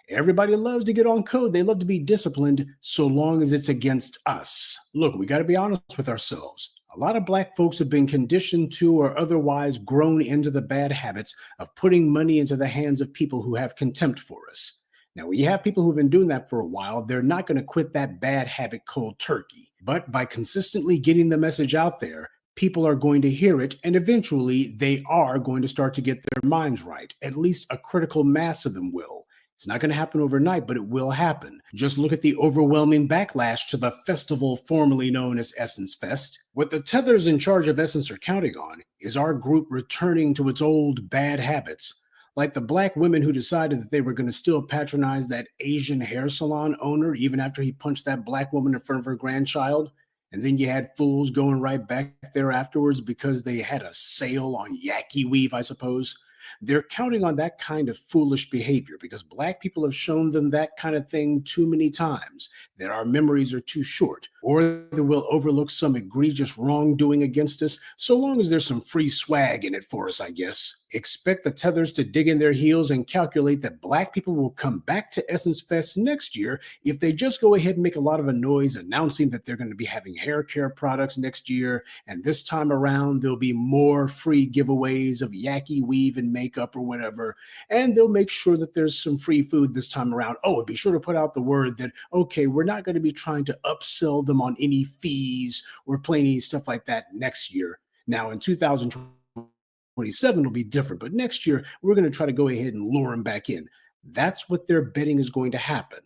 Everybody loves to get on code. They love to be disciplined so long as it's against us. Look, we got to be honest with ourselves. A lot of Black folks have been conditioned to or otherwise grown into the bad habits of putting money into the hands of people who have contempt for us. Now, when you have people who've been doing that for a while, they're not going to quit that bad habit cold turkey. But by consistently getting the message out there, people are going to hear it, and eventually they are going to start to get their minds right. At least a critical mass of them will. It's not going to happen overnight, but it will happen. Just look at the overwhelming backlash to the festival formerly known as Essence Fest. What the Tethers in charge of Essence are counting on is our group returning to its old bad habits, like the Black women who decided that they were going to still patronize that Asian hair salon owner even after he punched that Black woman in front of her grandchild. And then you had fools going right back there afterwards because they had a sale on Yaki weave, I suppose. They're counting on that kind of foolish behavior because Black people have shown them that kind of thing too many times, that our memories are too short, or that we'll overlook some egregious wrongdoing against us, so long as there's some free swag in it for us, I guess. Expect the Tethers to dig in their heels and calculate that Black people will come back to Essence Fest next year if they just go ahead and make a lot of a noise announcing that they're going to be having hair care products next year, and this time around there'll be more free giveaways of Yaki weave and makeup or whatever, and they'll make sure that there's some free food this time around. Oh, and be sure to put out the word that, okay, we're not going to be trying to upsell them on any fees or play any stuff like that next year. Now, in 2027 will be different, but next year we're going to try to go ahead and lure them back in. That's what they're betting is going to happen.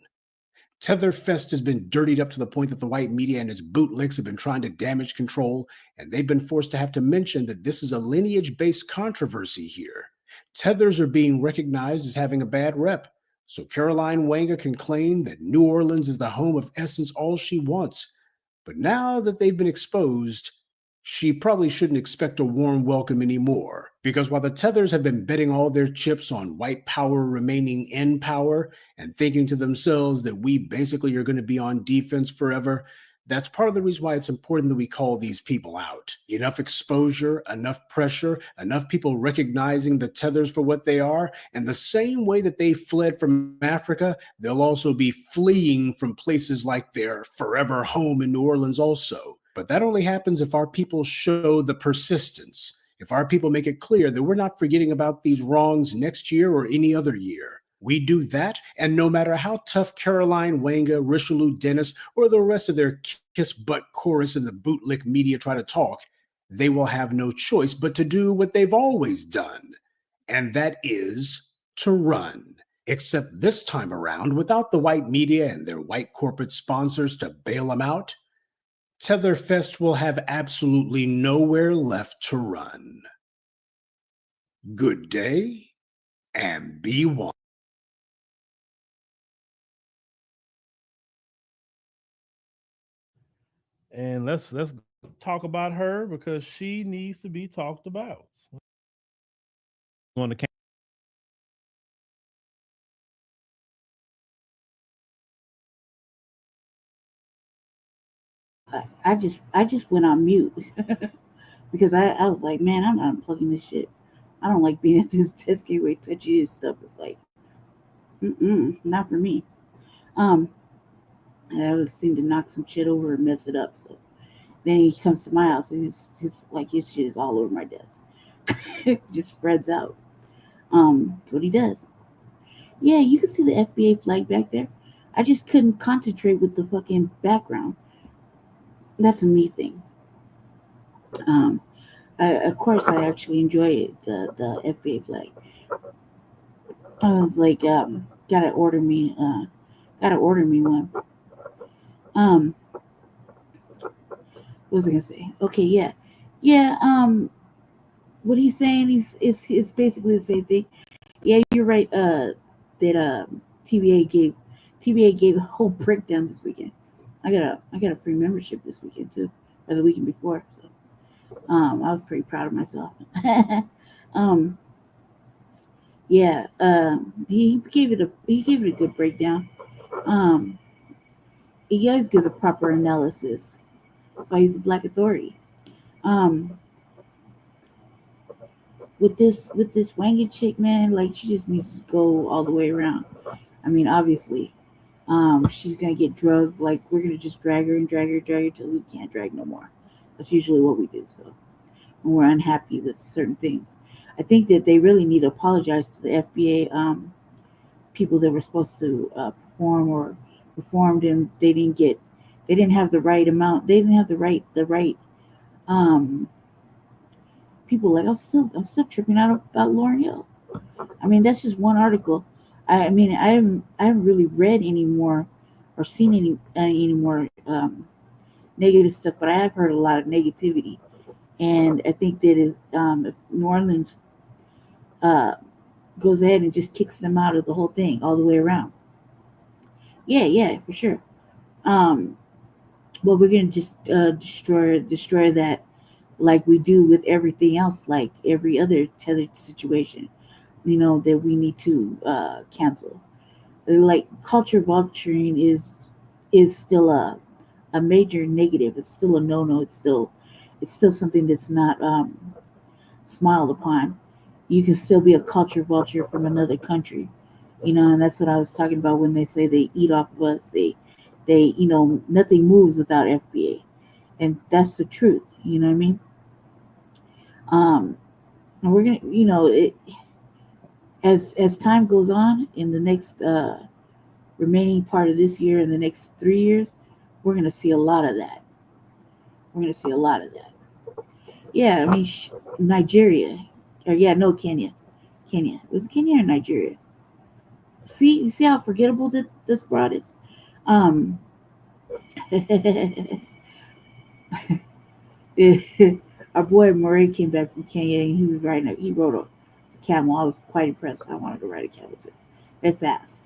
Tether Fest has been dirtied up to the point that the white media and its bootlicks have been trying to damage control, and they've been forced to have to mention that this is a lineage-based controversy here. Tethers are being recognized as having a bad rep, so Caroline Wanga can claim that New Orleans is the home of Essence all she wants. But now that they've been exposed, she probably shouldn't expect a warm welcome anymore. Because while the Tethers have been betting all their chips on white power remaining in power and thinking to themselves that we basically are going to be on defense forever, that's part of the reason why it's important that we call these people out. Enough exposure, enough pressure, enough people recognizing the Tethers for what they are, and the same way that they fled from Africa, they'll also be fleeing from places like their forever home in New Orleans also. But that only happens if our people show the persistence, if our people make it clear that we're not forgetting about these wrongs next year or any other year. We do that, and no matter how tough Caroline Wanga, Richelieu Dennis, or the rest of their kiss butt chorus in the bootlick media try to talk, they will have no choice but to do what they've always done, and that is to run. Except this time around, without the white media and their white corporate sponsors to bail them out, Tether Fest will have absolutely nowhere left to run. Good day, and be one. And let's talk about her because she needs to be talked about. On the I just went on mute because I was like, man, I'm not unplugging this shit. I don't like being at this desk anyway, touching this stuff. It's like, not for me. And I would seem to knock some shit over and mess it up. So then he comes to my house and it's like his shit is all over my desk. It just spreads out. That's what he does. Yeah, you can see the FBA flag back there. I just couldn't concentrate with the fucking background. That's a me thing. Of course, I actually enjoy it, the FBA flag. I was like, gotta order me one. What was I gonna say? Okay, yeah. What he's saying is basically the same thing. Yeah, you're right. That TBA gave a whole breakdown this weekend. I got a free membership this weekend too, or the weekend before. So, I was pretty proud of myself. Yeah. He gave it a good breakdown. Um, he always gives a proper analysis. That's why he's a Black authority. Um, with this wanging chick, man, like she just needs to go all the way around. I mean, obviously, she's gonna get drugged. Like we're gonna just drag her till we can't drag no more. That's usually what we do. So when we're unhappy with certain things, I think that they really need to apologize to the FBA people that were supposed to perform or performed, and they didn't have the right amount. They didn't have the right um, people. Like I'm still tripping out about Lauryn Hill. I mean, that's just one article. I mean, I haven't really read any more or seen any more negative stuff, but I have heard a lot of negativity, and I think that if New Orleans uh, goes ahead and just kicks them out of the whole thing all the way around, yeah, for sure. Um, well, we're gonna just destroy that like we do with everything else, like every other tethered situation. That we need to cancel. Like culture vulturing is still a major negative. It's still a no. It's still something that's not smiled upon. You can still be a culture vulture from another country, and that's what I was talking about when they say they eat off of us. They nothing moves without FBA, and that's the truth. You know what I mean? And we're gonna, as time goes on in the next remaining part of this year and the next 3 years, we're gonna see a lot of that. We're gonna see a lot of that. Yeah, I mean Nigeria, or yeah, no, Kenya. Was it Kenya or Nigeria? See, you see how forgettable this broad is. Um, our boy Murray came back from Kenya and he was riding. He rode a camel. I was quite impressed. I wanted to ride a camel too. They're fast.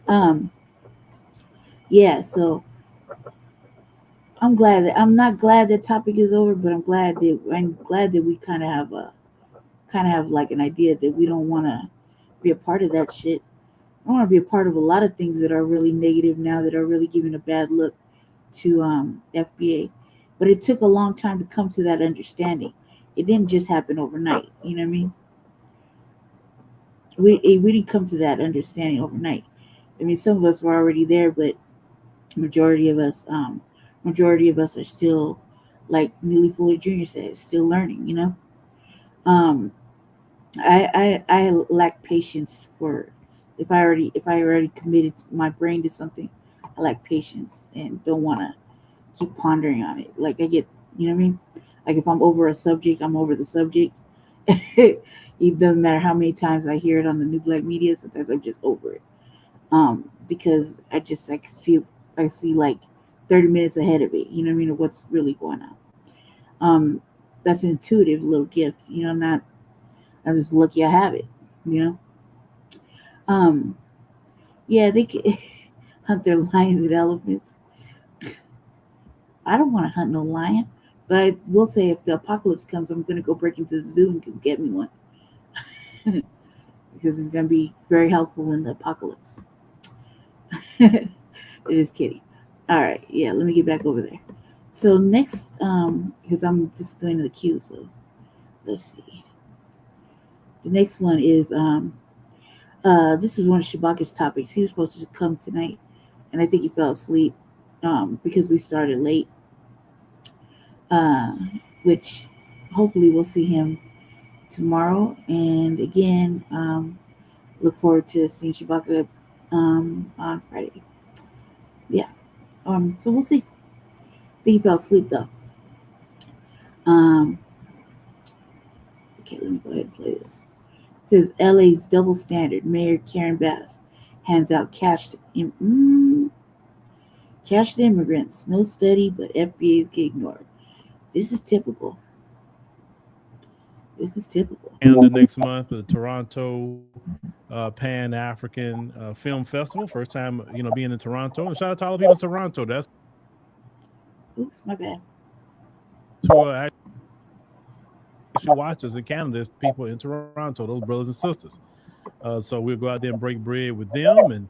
um, yeah. So I'm not glad that topic is over, but I'm glad that we kind of have like an idea that we don't want to be a part of that shit. I want to be a part of a lot of things that are really negative now, that are really giving a bad look to FBA. But it took a long time to come to that understanding. It didn't just happen overnight. You know what I mean? We didn't come to that understanding overnight. I mean, some of us were already there, but majority of us are still, like Neely Fuller Jr. said, still learning. Um, I lack patience for if I already committed my brain to something. I lack patience and don't want to keep pondering on it. Like I get, you know what I mean? Like if I'm over a subject, I'm over the subject. It doesn't matter how many times I hear it on the new black media. Sometimes I'm just over it. Because I see like 30 minutes ahead of it. You know what I mean? Of what's really going on. That's an intuitive little gift. I'm just lucky I have it. You know. Yeah, they can hunt their lions and elephants. I don't want to hunt no lion, but I will say if the apocalypse comes, I'm gonna go break into the zoo and go get me one because it's gonna be very helpful in the apocalypse. Just kidding. All right, yeah, let me get back over there. So next, because I'm just doing the queue, so let's see. The next one is this is one of Shabaka's topics. He was supposed to come tonight, and I think he fell asleep because we started late. Which hopefully we'll see him tomorrow. And again, look forward to seeing Shabaka on Friday. Yeah. So we'll see. I think he fell asleep though. Okay, let me go ahead and play this. Says LA's double standard. Mayor Karen Bass hands out cash to immigrants. No study, but FBAs get ignored. This is typical. This is typical. And the next month, the Toronto Pan African Film Festival. First time, being in Toronto. And shout out to all the people in Toronto. That's Oops, my bad. to actually watch us in Canada. There's people in Toronto, those brothers and sisters. So we'll go out there and break bread with them and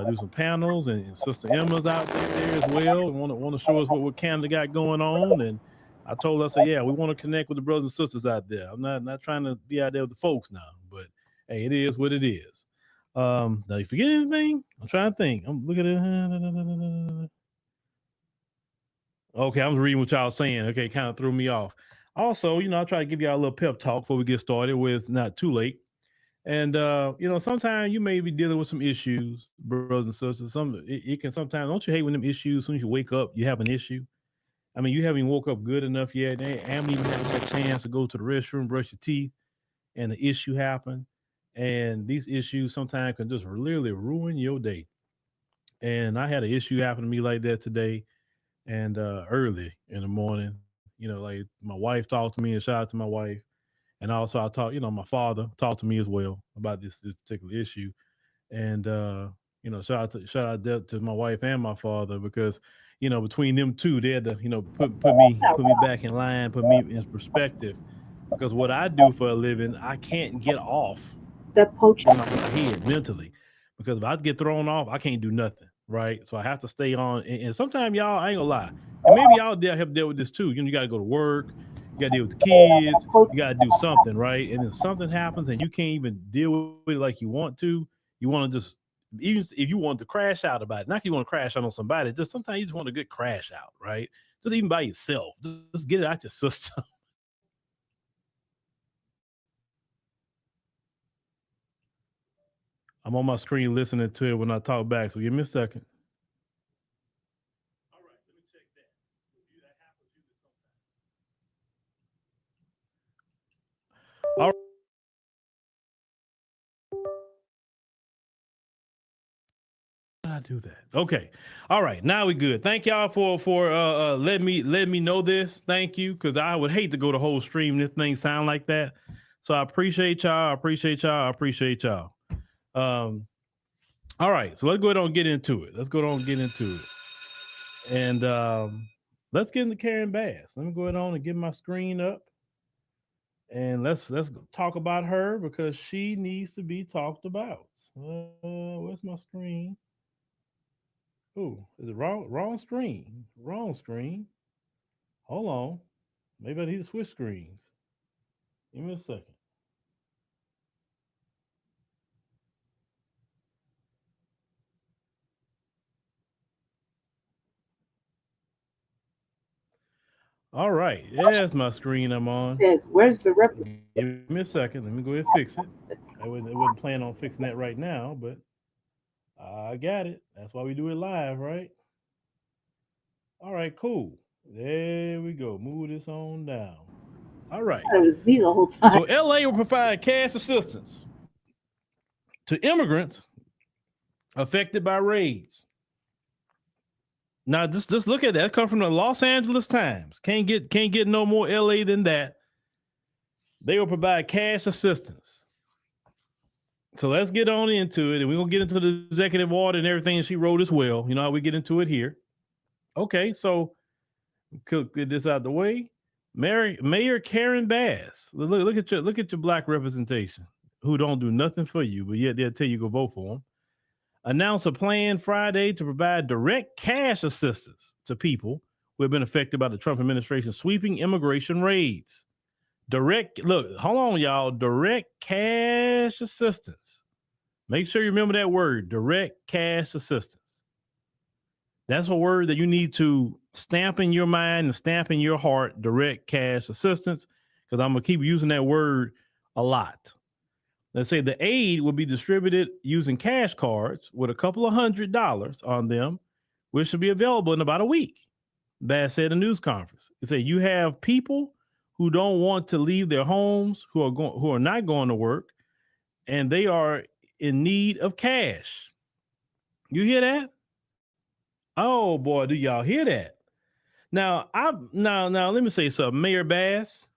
do some panels. And Sister Emma's out there as well. And want to show us what Canada got going on. And I told her, I said, yeah, we want to connect with the brothers and sisters out there. I'm not trying to be out there with the folks now, but hey, it is what it is. Now you forget anything? I'm trying to think. I'm looking at okay, I was reading what y'all was saying. Okay, kind of threw me off. Also, I'll try to give y'all a little pep talk before we get started with not too late. And sometimes you may be dealing with some issues, brothers and sisters. It can sometimes, don't you hate when them issues, as soon as you wake up, you have an issue? I mean, you haven't woke up good enough yet. They haven't even had a chance to go to the restroom, brush your teeth, and the issue happened. And these issues sometimes can just literally ruin your day. And I had an issue happen to me like that today, and early in the morning. Like my wife talked to me, and shout out to my wife. And also I talked, my father talked to me as well about this particular issue. And shout out to my wife and my father, because between them two, they had to put me back in line, put me in perspective, because what I do for a living, I can't get off That poach. in my head mentally, because if I get thrown off, I can't do nothing, right? So I have to stay on. And sometimes y'all, I ain't gonna lie, and maybe y'all have dealt with this too. You got to go to work, you got to deal with the kids, you got to do something, right? And then something happens and you can't even deal with it like you want to. You want to just, even if you want to crash out about it, not if you want to crash out on somebody, just sometimes you just want a good crash out, right? Just even by yourself, just get it out your system. I'm on my screen listening to it when I talk back, so give me a second. All right, let me check that. That happens sometimes. All right. I do that. Okay. All right. Now we good. Thank y'all for letting me know this. Thank you. Cause I would hate to go the whole stream. This thing sound like that. So I appreciate y'all. All right. So let's go ahead and get into it. And let's get into Karen Bass. Let me go ahead on and get my screen up. And let's talk about her, because she needs to be talked about. Where's my screen? Oh, is it wrong screen? Wrong screen. Hold on. Maybe I need to switch screens. Give me a second. All right. There's my screen I'm on. Says, where's the rep? Give me a second. Let me go ahead and fix it. I wasn't planning on fixing that right now, but I got it. That's why we do it live, right? All right, cool. There we go. Move this on down. All right. It was me the whole time. So LA will provide cash assistance to immigrants affected by raids. Now, just look at that. It comes from the Los Angeles Times. Can't get no more LA than that. They will provide cash assistance. So let's get on into it, and we're gonna get into the executive order and everything she wrote as well. You know how we get into it here. Okay, so get this out of the way. Mayor Karen Bass. Look at your black representation, who don't do nothing for you, but yet they'll tell you go vote for them. Announced a plan Friday to provide direct cash assistance to people who have been affected by the Trump administration's sweeping immigration raids. Direct cash assistance. Make sure you remember that word, direct cash assistance. That's a word that you need to stamp in your mind and stamp in your heart, direct cash assistance, because I'm going to keep using that word a lot. Let's say the aid will be distributed using cash cards with a couple of $100 on them, which should be available in about a week. Bass said in a news conference. It said you have people who don't want to leave their homes, who are not going to work, and they are in need of cash. You hear that? Oh boy, do y'all hear that? Now, now let me say something. Mayor Bass,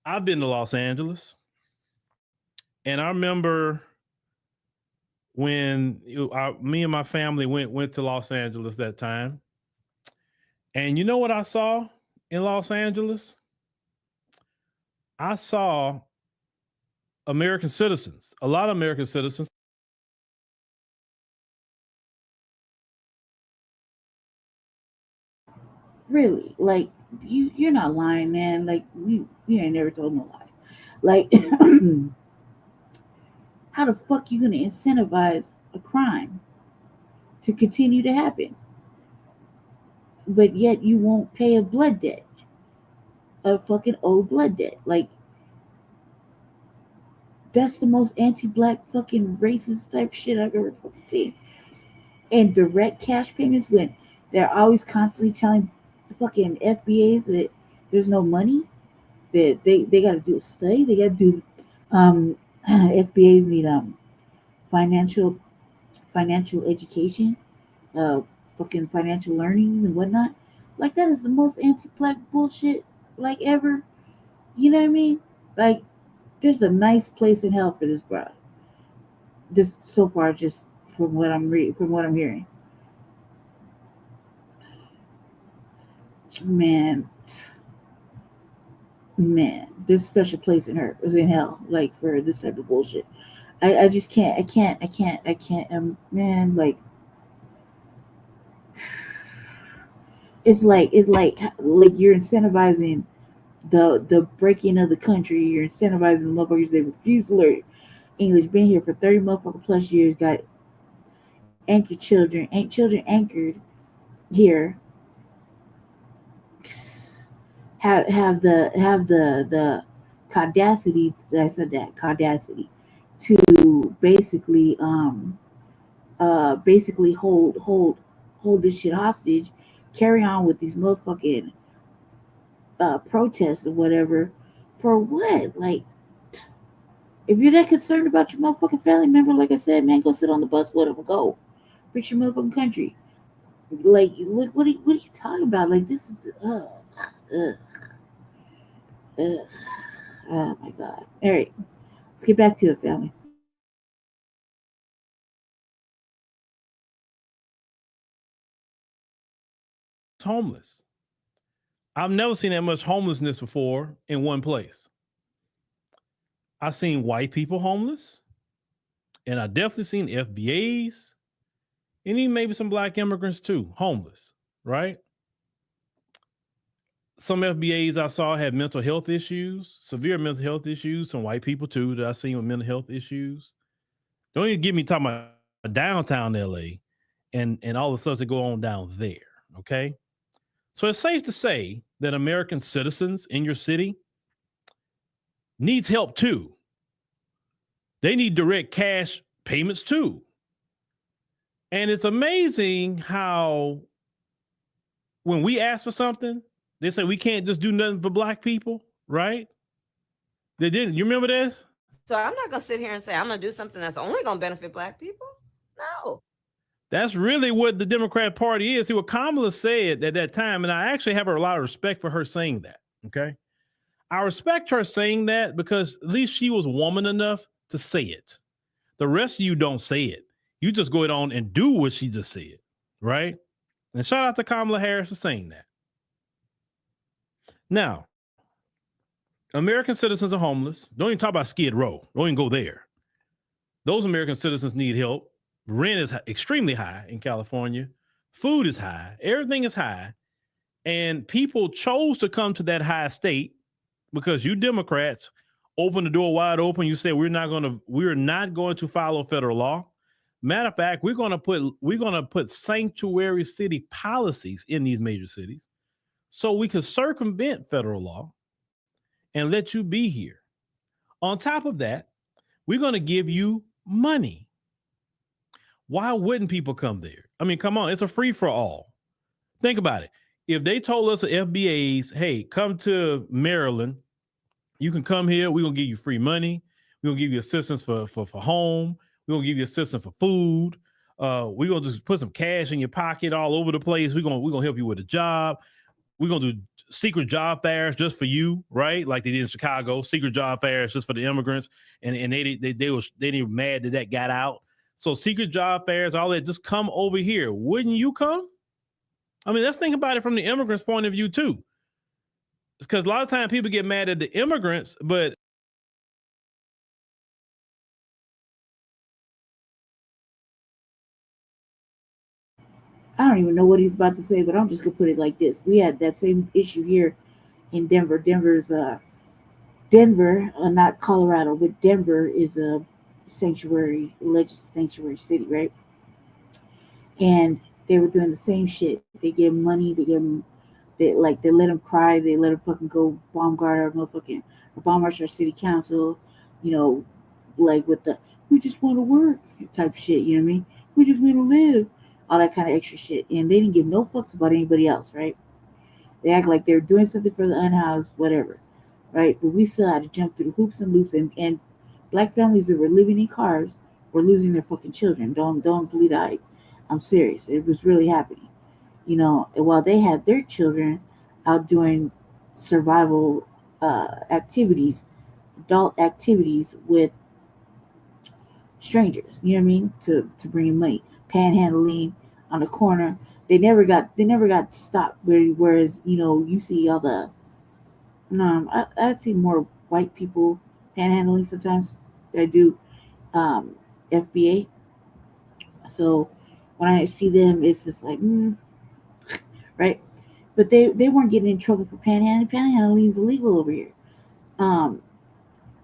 I've been to Los Angeles, and I remember when me and my family went to Los Angeles that time. And you know what I saw in Los Angeles? I saw American citizens, a lot of American citizens. Really, like you're not lying, man. Like you ain't never told no lie. Like how the fuck you gonna incentivize a crime to continue to happen, but yet you won't pay a blood debt, a fucking old blood debt? Like that's the most anti-black fucking racist type shit I've ever fucking seen. And direct cash payments when they're always constantly telling the fucking FBAs that there's no money, that they got to do a study, they got to do FBAs need financial education, fucking financial learning and whatnot. Like that is the most anti-black bullshit like ever. You know what I mean? Like there's a nice place in hell for this, bro. Just so far, just from what I'm from what I'm hearing. Man, there's a special place in hell, like for this type of bullshit. I just can't. I can't. Man, like it's like you're incentivizing the breaking of the country. You're incentivizing the motherfuckers that refuse to learn English. Been here for 30 motherfucking plus years. Got anchored children, anchored here. Have the caudacity. I said that caudacity to basically hold this shit hostage, carry on with these motherfucking protests or whatever. For what? Like, if you're that concerned about your motherfucking family member, like I said, man, go sit on the bus with them and go fix your motherfucking country. Like, what are you talking about? Like, this is oh my god. All right, let's get back to it, family. Homeless. I've never seen that much homelessness before in one place. I've seen white people homeless, and I definitely seen FBAs, and even maybe some black immigrants too, homeless, right? Some FBAs I saw had mental health issues, severe mental health issues, some white people too that I seen with mental health issues. Don't even get me talking about downtown LA and all the stuff that go on down there, okay? So it's safe to say that American citizens in your city needs help too. They need direct cash payments too. And it's amazing how when we ask for something, they say we can't just do nothing for black people, right? They didn't. You remember this? So I'm not going to sit here and say I'm going to do something that's only going to benefit black people. No. That's really what the Democrat Party is. See, what Kamala said at that time, and I actually have a lot of respect for her saying that, okay? I respect her saying that because at least she was woman enough to say it. The rest of you don't say it. You just go on and do what she just said, right? And shout out to Kamala Harris for saying that. Now, American citizens are homeless. Don't even talk about Skid Row. Don't even go there. Those American citizens need help. Rent is extremely high in California. Food is high. Everything is high. And people chose to come to that high state because you Democrats open the door wide open. You say we're not going to follow federal law. Matter of fact, we're going to put sanctuary city policies in these major cities so we can circumvent federal law and let you be here. On top of that, we're going to give you money. Why wouldn't people come there? I mean, come on, it's a free for all. Think about it. If they told us at FBAs, hey, come to Maryland, you can come here, we're going to give you free money. We're gonna give you assistance for home. We're gonna give you assistance for food. We're gonna just put some cash in your pocket all over the place. We're gonna help you with a job. We're gonna do secret job fairs just for you, right? Like they did in Chicago, secret job fairs just for the immigrants, and they were mad that got out. So secret job fairs, all that, just come over here. Wouldn't you come? I mean, let's think about it from the immigrants' point of view too. Because a lot of times people get mad at the immigrants, but I don't even know what he's about to say, but I'm just gonna put it like this: we had that same issue here in Denver. Denver, not Colorado, but Denver is a sanctuary, religious sanctuary city, right? And they were doing the same shit. They gave them money. They let them cry. They let them fucking go bomb guard our motherfucking, or bomb rush our city council. You know, like with the we just want to work type shit. You know what I mean? We just want to live. All that kind of extra shit, and they didn't give no fucks about anybody else, right? They act like they're doing something for the unhoused, whatever, right? But we still had to jump through hoops and loops, and black families that were living in cars were losing their fucking children. Don't believe I. I'm serious. It was really happening, you know. While they had their children out doing survival activities, adult activities with strangers. You know what I mean? To bring in money, panhandling on the corner. They never got stopped. Whereas you see all the I see more white people panhandling sometimes than I do FBA. So when I see them, it's just like right. But they weren't getting in trouble for panhandling. Panhandling is illegal over here. Um,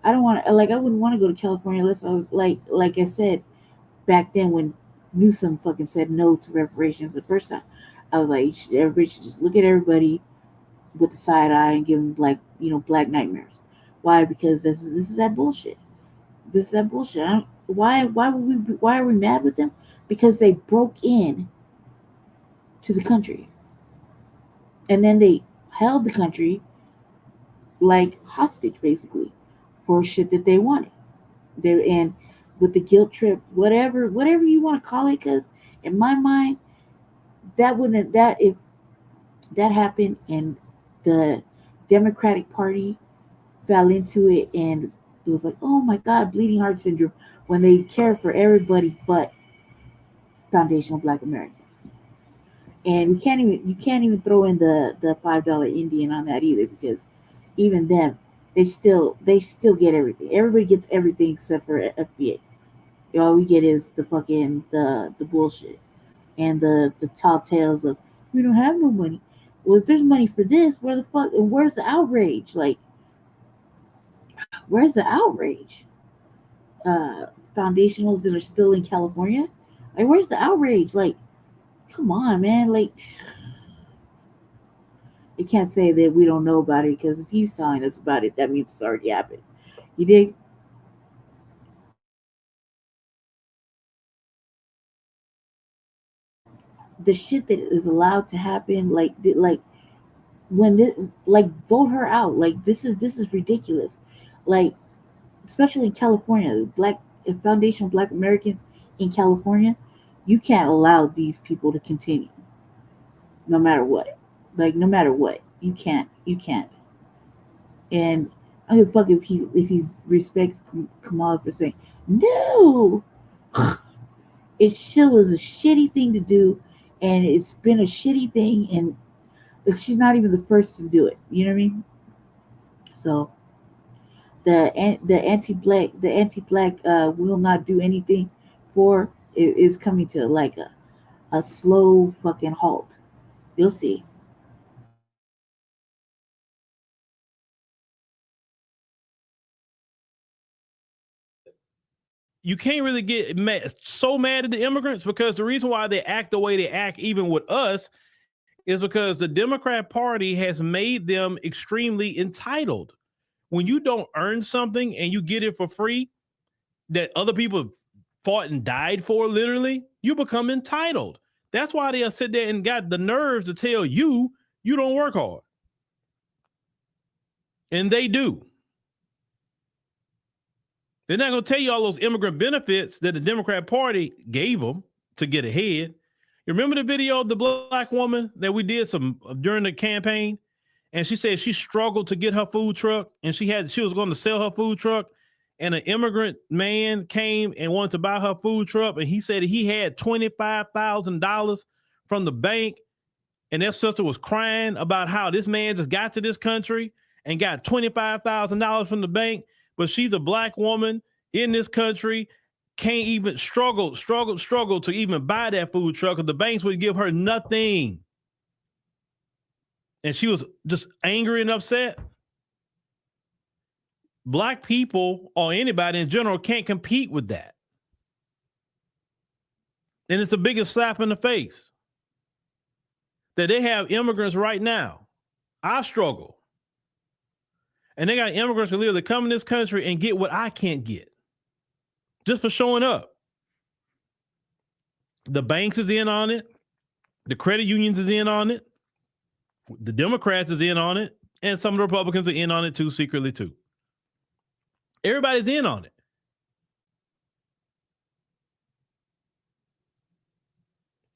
I don't want to I wouldn't want to go to California unless I was like I said back then when Newsom fucking said no to reparations the first time. I was like, everybody should just look at everybody with the side eye and give them black nightmares. Why? Because this is that bullshit. This is that bullshit. Why are we mad with them? Because they broke in to the country and then they held the country like hostage basically for shit that they wanted. And with the guilt trip, whatever you want to call it, because in my mind, if that happened and the Democratic Party fell into it and it was like, oh my God, bleeding heart syndrome, when they care for everybody but foundational Black Americans. And you can't even throw in the $5 Indian on that either, because even them, they still get everything. Everybody gets everything except for FBA. All we get is the fucking the bullshit and the tall tales of we don't have no money. Well, if there's money for this, where's the outrage? Like, where's the outrage? Foundationals that are still in California? Like, where's the outrage? Like, come on, man. Like, you can't say that we don't know about it, because if he's telling us about it, that means it's already happened. You dig? The shit that is allowed to happen, like when vote her out. Like, this is ridiculous. Like, especially in California, Black Foundation Black Americans in California, you can't allow these people to continue, no matter what. Like, no matter what, you can't. And I don't give a fuck if he respects Kamala for saying no. It still was a shitty thing to do, and it's been a shitty thing, and she's not even the first to do it. You know what I mean? So the anti-black will not do anything for is coming to like a slow fucking halt. You'll see. you can't really get so mad at the immigrants, because the reason why they act the way they act, even with us, is because the Democrat Party has made them extremely entitled. When you don't earn something and you get it for free that other people fought and died for, literally, you become entitled. That's why they'll sit there and got the nerves to tell you you don't work hard. And they do. They're not going to tell you all those immigrant benefits that the Democrat Party gave them to get ahead. You remember the video of the black woman that we did some during the campaign? And she said she struggled to get her food truck, and she was going to sell her food truck, and an immigrant man came and wanted to buy her food truck, and he said he had $25,000 from the bank, and their sister was crying about how this man just got to this country and got $25,000 from the bank, but she's a black woman in this country, can't even struggle to even buy that food truck because the banks would give her nothing. And she was just angry and upset. Black people or anybody in general can't compete with that. And it's the biggest slap in the face that they have immigrants right now. I struggle. And they got immigrants who literally come in this country and get what I can't get just for showing up. The banks is in on it. The credit unions is in on it. The Democrats is in on it. And some of the Republicans are in on it too, secretly too. Everybody's in on it.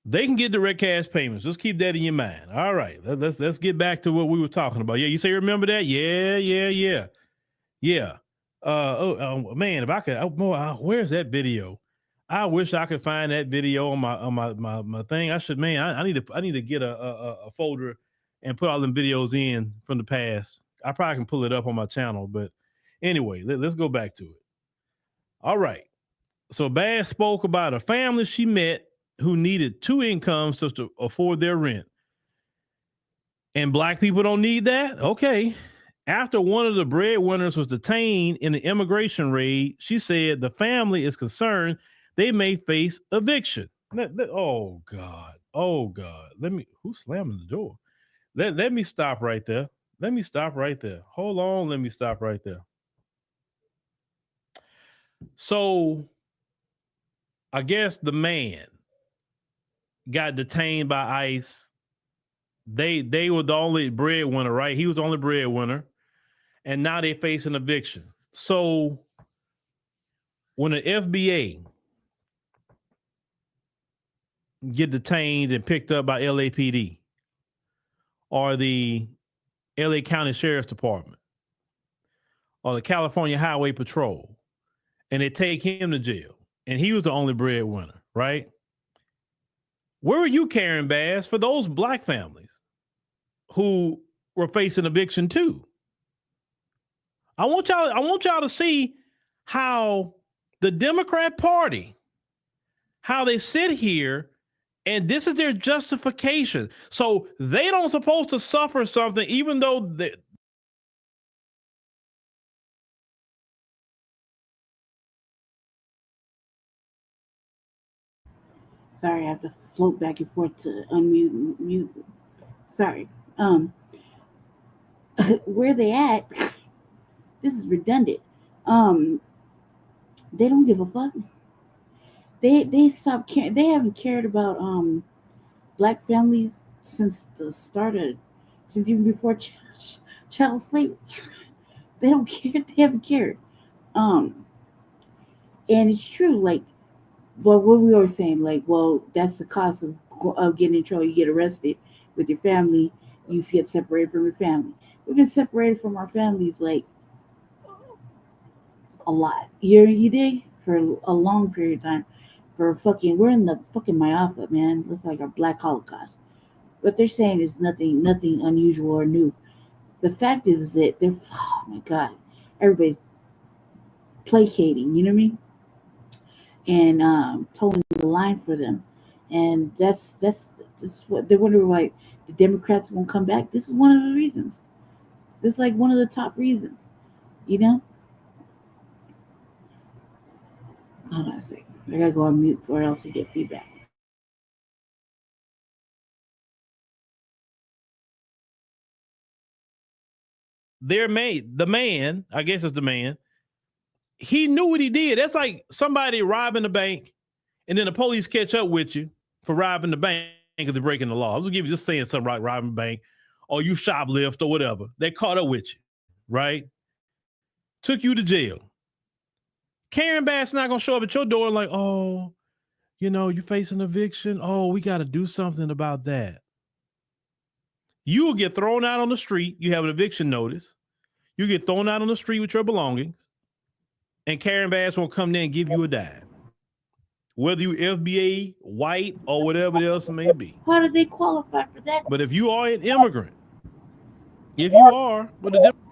They can get direct cash payments. Just keep that in your mind. All right, let's get back to what we were talking about. Yeah, you say remember that? Yeah. Man, if I could, where's that video? I wish I could find that video on my thing. I need to get a folder and put all them videos in from the past. I probably can pull it up on my channel, but anyway, let's go back to it. All right. So Bass spoke about a family she met who needed 2 incomes to afford their rent. And black people don't need that? Okay. After one of the breadwinners was detained in an immigration raid, she said the family is concerned they may face eviction. Oh, God. Who's slamming the door? Let me stop right there. Hold on. Let me stop right there. So I guess the man got detained by ICE. They were the only breadwinner, right? He was the only breadwinner. And now they face an eviction. So when an FBA get detained and picked up by LAPD or the LA County Sheriff's Department or the California Highway Patrol, and they take him to jail, and he was the only breadwinner, right? Where were you carrying bags for those black families who were facing eviction too? I want y'all to see how the Democrat Party, how they sit here, and this is their justification. So they don't supposed to suffer something, even though they. Sorry, I have to float back and forth to unmute and mute. Sorry. Where they at? This is redundant. They don't give a fuck. They stopped caring. They haven't cared about black families since the start of, since even before child slavery. They don't care. They haven't cared. And it's true. Like, but what we were saying, like, well, that's the cost of getting in trouble. You get arrested with your family. You get separated from your family. We've been separated from our families like a lot. You dig? For a long period of time. We're in the fucking Mayafa, man. Looks like our Black Holocaust. What they're saying is nothing unusual or new. The fact is that they're, oh my God, everybody's placating, you know what I mean? And towing the line for them. And that's what they wonder why the Democrats won't come back. This is one of the reasons. This is like one of the top reasons, you know? Hold on a second. I gotta go on mute or else you get feedback. The man, I guess it's the man, he knew what he did. That's like somebody robbing the bank and then the police catch up with you for robbing the bank because they're breaking the law. I was just saying something like robbing the bank or you shoplift or whatever. They caught up with you, right? Took you to jail. Karen Bass not gonna show up at your door like, oh, you know, you're facing eviction. Oh, we got to do something about that. You will get thrown out on the street. You have an eviction notice. You get thrown out on the street with your belongings, and Karen Bass won't come there and give you a dime. Whether you FBA, white, or whatever else it may be. How do they qualify for that? But if you are an immigrant, if you are,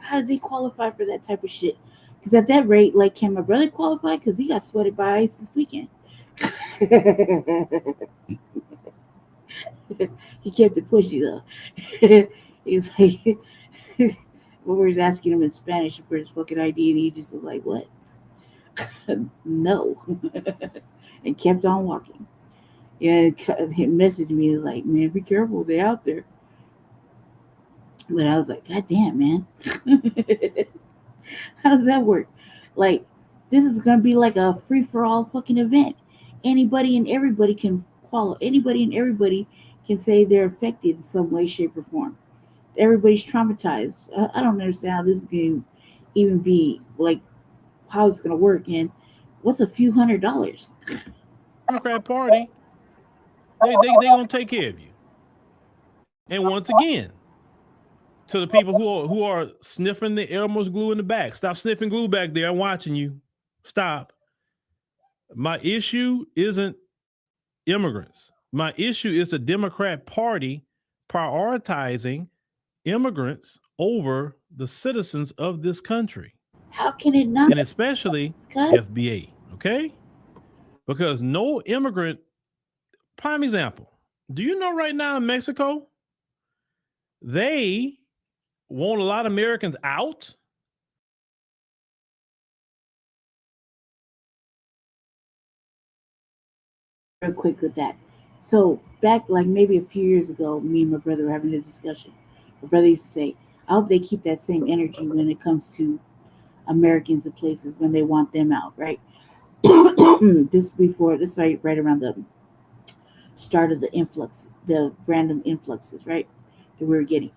how do they qualify for that type of shit? Because at that rate, like, can my brother qualify? Because he got sweated by ICE this weekend. He kept it pushy though. He's like, we were asking him in Spanish for his fucking ID, and he just was like, "What? No," and kept on walking. Yeah, he messaged me like, "Man, be careful, they're out there." But I was like, God damn, man. How does that work? Like, this is going to be like a free-for-all fucking event. Anybody and everybody can qualify. Anybody and everybody can say they're affected in some way, shape, or form. Everybody's traumatized. I don't understand how this is going to even be, like, how it's going to work. And what's a few $100s? Democrat Party, they going to take care of you. And once again, to the people who are sniffing the Elmer's glue in the back, stop sniffing glue back there. I'm watching you. Stop. My issue isn't immigrants. My issue is the Democrat Party prioritizing immigrants over the citizens of this country. How can it not? And especially FBA, okay? Because no immigrant, prime example, do you know right now in Mexico, they want a lot of Americans out? Real quick with that. So back like maybe a few years ago, me and my brother were having a discussion. My brother used to say, I hope they keep that same energy when it comes to Americans and places when they want them out, right? This right around the start of the influx, the random influxes, right? That we were getting.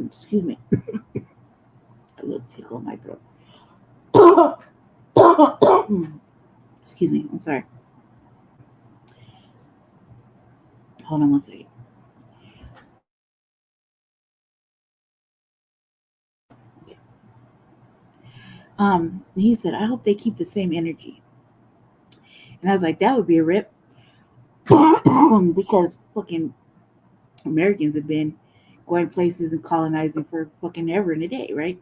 Excuse me. A little tickle in my throat. Excuse me, I'm sorry. Hold on one second. Okay. He said, I hope they keep the same energy. And I was like, that would be a rip. Because fucking Americans have been going places and colonizing for fucking ever and a day, right?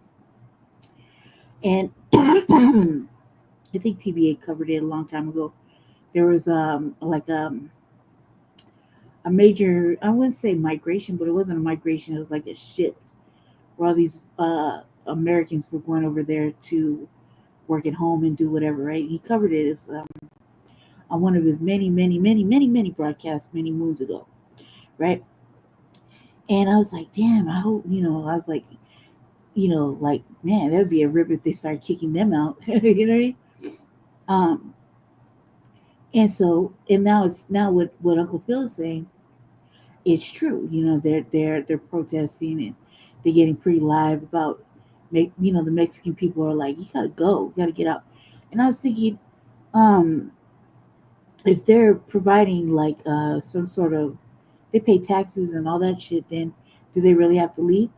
And I think TBA covered it a long time ago. There was a major, I wouldn't say migration, but it wasn't a migration. It was like a shift where all these Americans were going over there to work at home and do whatever, right? He covered it as on one of his many broadcasts many moons ago, right? And I was like, damn, I hope, I was like, like, man, that would be a rip if they start kicking them out. You know what I mean? And so, and now what Uncle Phil is saying, it's true. They're protesting and they're getting pretty live about, the Mexican people are like, you gotta go, you gotta get out. And I was thinking, if they're providing like some sort of, they pay taxes and all that shit, then do they really have to leave?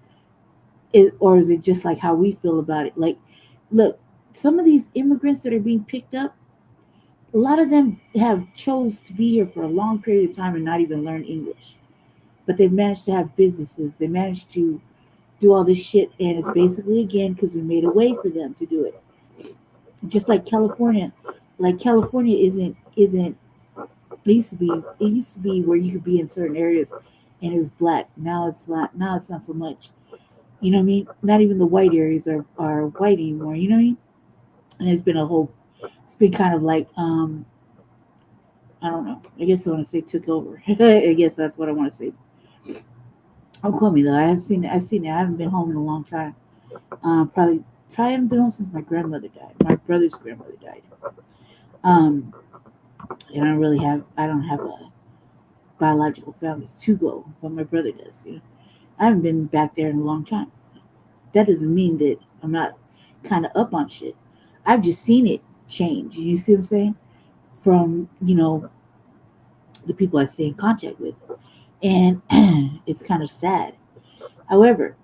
Or is it just like how we feel about it? Like, look, some of these immigrants that are being picked up, a lot of them have chose to be here for a long period of time and not even learn English. But they've managed to have businesses. They managed to do all this shit, and it's basically, again, because we made a way for them to do it. Just like California. Like, California isn't it used to be where you could be in certain areas and it was black. Now it's not so much. You know what I mean? Not even the white areas are white anymore, you know what I mean? And it's been kind of like I don't know. I guess I want to say took over. I guess that's what I want to say. Don't call me though. I've seen it. I haven't been home in a long time. Probably haven't been home since my grandmother died. My brother's grandmother died. And I don't have a biological family to go, but my brother does. I haven't been back there in a long time. That doesn't mean that I'm not kind of up on shit. I've just seen it change. You see what I'm saying? From the people I stay in contact with, and it's kind of sad. However,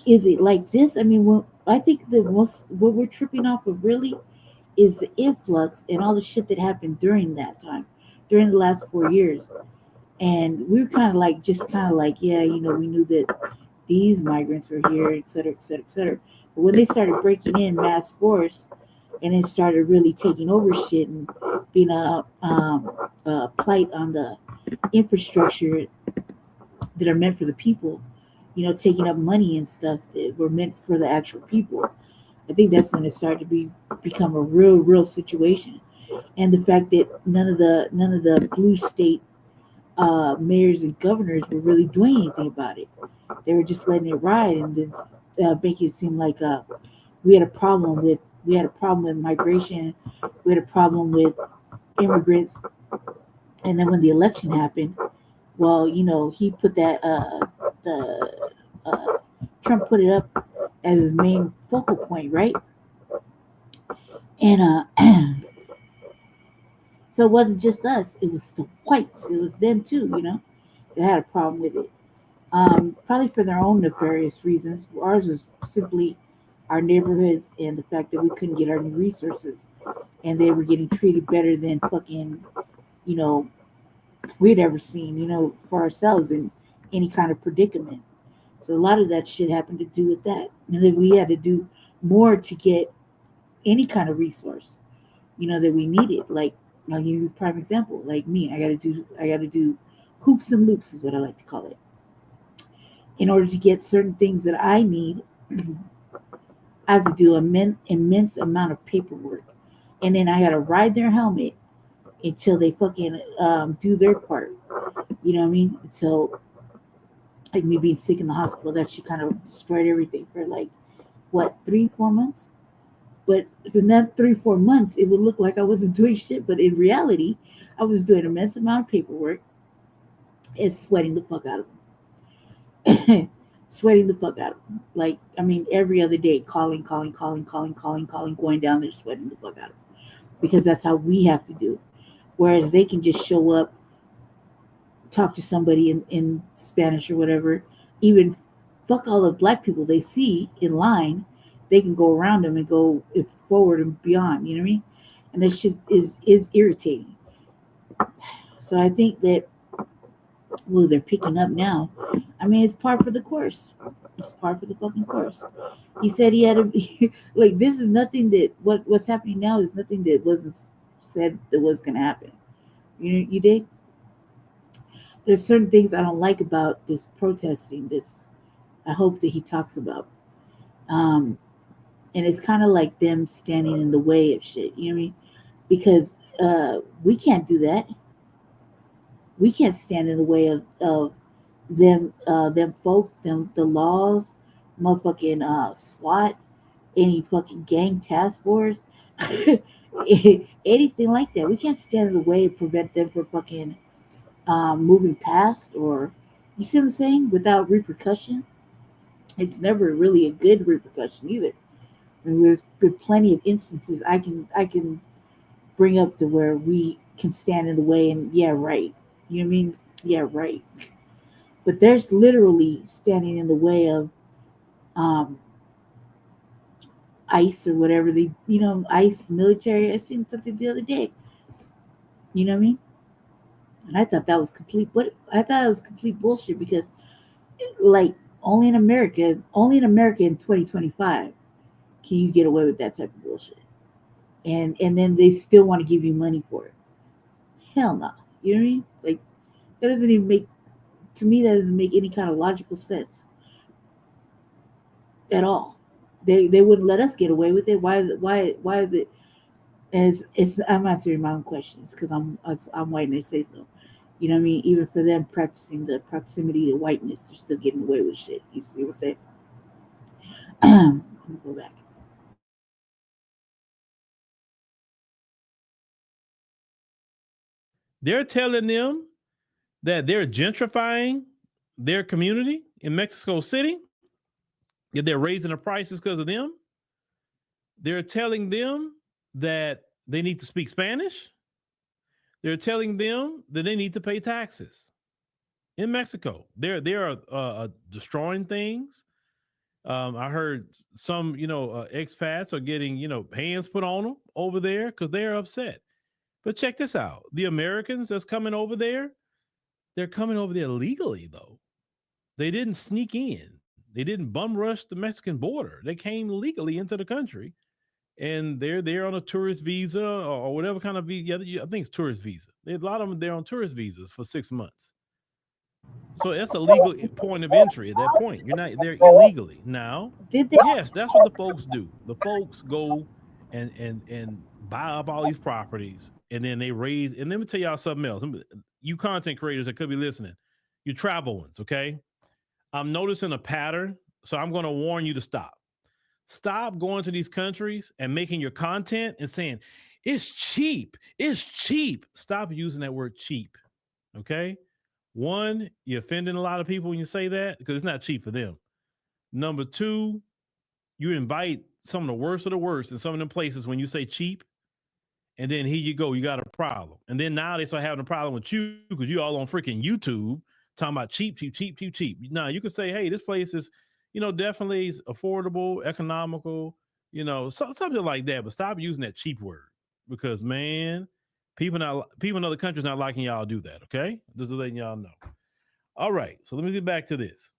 is it like this? I mean, I think the most what we're tripping off of really is the influx and all the shit that happened during that time, during the last 4 years. And we were kind of like, yeah, we knew that these migrants were here, et cetera, et cetera, et cetera. But when they started breaking in mass force and then started really taking over shit and being a plight on the infrastructure that are meant for the people, taking up money and stuff that were meant for the actual people. I think that's when it started to become a real situation. And the fact that none of the blue state mayors and governors were really doing anything about it. They were just letting it ride and then making it seem like we had a problem with migration, we had a problem with immigrants, and then when the election happened, well, he put that the Trump put it up as his main focal point, right? And so it wasn't just us; it was the whites. It was them too, that had a problem with it. Probably for their own nefarious reasons. Ours was simply our neighborhoods and the fact that we couldn't get our new resources, and they were getting treated better than fucking, you know, we'd ever seen, for ourselves in any kind of predicament. So a lot of that shit happened to do with that, and then we had to do more to get any kind of resource, that we needed. Like I'll give you a prime example. Like me, I got to do hoops and loops is what I like to call it. In order to get certain things that I need, I have to do an immense amount of paperwork, and then I got to ride their helmet until they fucking do their part. You know what I mean? Until like me being sick in the hospital, that she kind of destroyed everything for like what 3-4 months. But in that 3-4 months, it would look like I wasn't doing shit, but in reality, I was doing an immense amount of paperwork and sweating the fuck out of them. Sweating the fuck out of them. Like, I mean, every other day, calling, going down there, sweating the fuck out of them. Because that's how we have to do. Whereas they can just show up, talk to somebody in Spanish or whatever, even fuck all the black people they see in line, they can go around them and go forward and beyond, you know what I mean? And that shit is irritating. So I think that, well, they're picking up now. I mean, it's par for the course. It's par for the fucking course. He said he had to be, like, this is nothing that, what's happening now is nothing that wasn't said that was going to happen. You dig? There's certain things I don't like about this protesting that's I hope that he talks about. And it's kind of like them standing in the way of shit, you know what I mean? Because we can't do that. We can't stand in the way of them the laws, motherfucking SWAT, any fucking gang task force, anything like that. We can't stand in the way and prevent them from fucking moving past, or you see what I'm saying, without repercussion. It's never really a good repercussion either. And there's been plenty of instances I can bring up to where we can stand in the way and yeah, right. You know what I mean? Yeah, right. But there's literally standing in the way of ICE or whatever ICE military. I seen something the other day. You know what I mean? And I thought that was complete. But I thought it was complete bullshit because, like, only in America in 2025 can you get away with that type of bullshit. And then they still want to give you money for it. Hell no. You know what I mean? Like, that doesn't even make, to me, that doesn't make any kind of logical sense at all. They wouldn't let us get away with it. Why is it as it's I'm answering my own questions because I'm white and they say so. You know what I mean? Even for them practicing the proximity to whiteness, they're still getting away with shit. You see what I'm saying? I'm gonna go back. They're telling them that they're gentrifying their community in Mexico City. If they're raising the prices because of them, they're telling them that they need to speak Spanish. They're telling them that they need to pay taxes in Mexico. They're destroying things. I heard some, expats are getting, hands put on them over there because they're upset. But check this out. The Americans that's coming over there, they're coming over there legally, though. They didn't sneak in. They didn't bum rush the Mexican border. They came legally into the country, and they're there on a tourist visa or whatever kind of visa. Yeah, I think it's tourist visa. A lot of them, they're on tourist visas for 6 months. So that's a legal point of entry at that point. You're not there illegally. Now, yes, that's what the folks do. The folks go and buy up all these properties, and then they raise. And let me tell y'all something else. You content creators that could be listening, you travel ones, okay? I'm noticing a pattern, so I'm going to warn you to stop. Stop going to these countries and making your content and saying, it's cheap. It's cheap. Stop using that word cheap, okay? One, you're offending a lot of people when you say that because it's not cheap for them. Number two, you invite some of the worst of the worst in some of them places when you say cheap. And then here you go, you got a problem. And then now they start having a problem with you because you all on freaking YouTube talking about cheap. Now you can say, hey, this place is, definitely affordable, economical, something like that. But stop using that cheap word because, man, people in other countries not liking y'all do that, okay? Just letting y'all know. All right, so let me get back to this.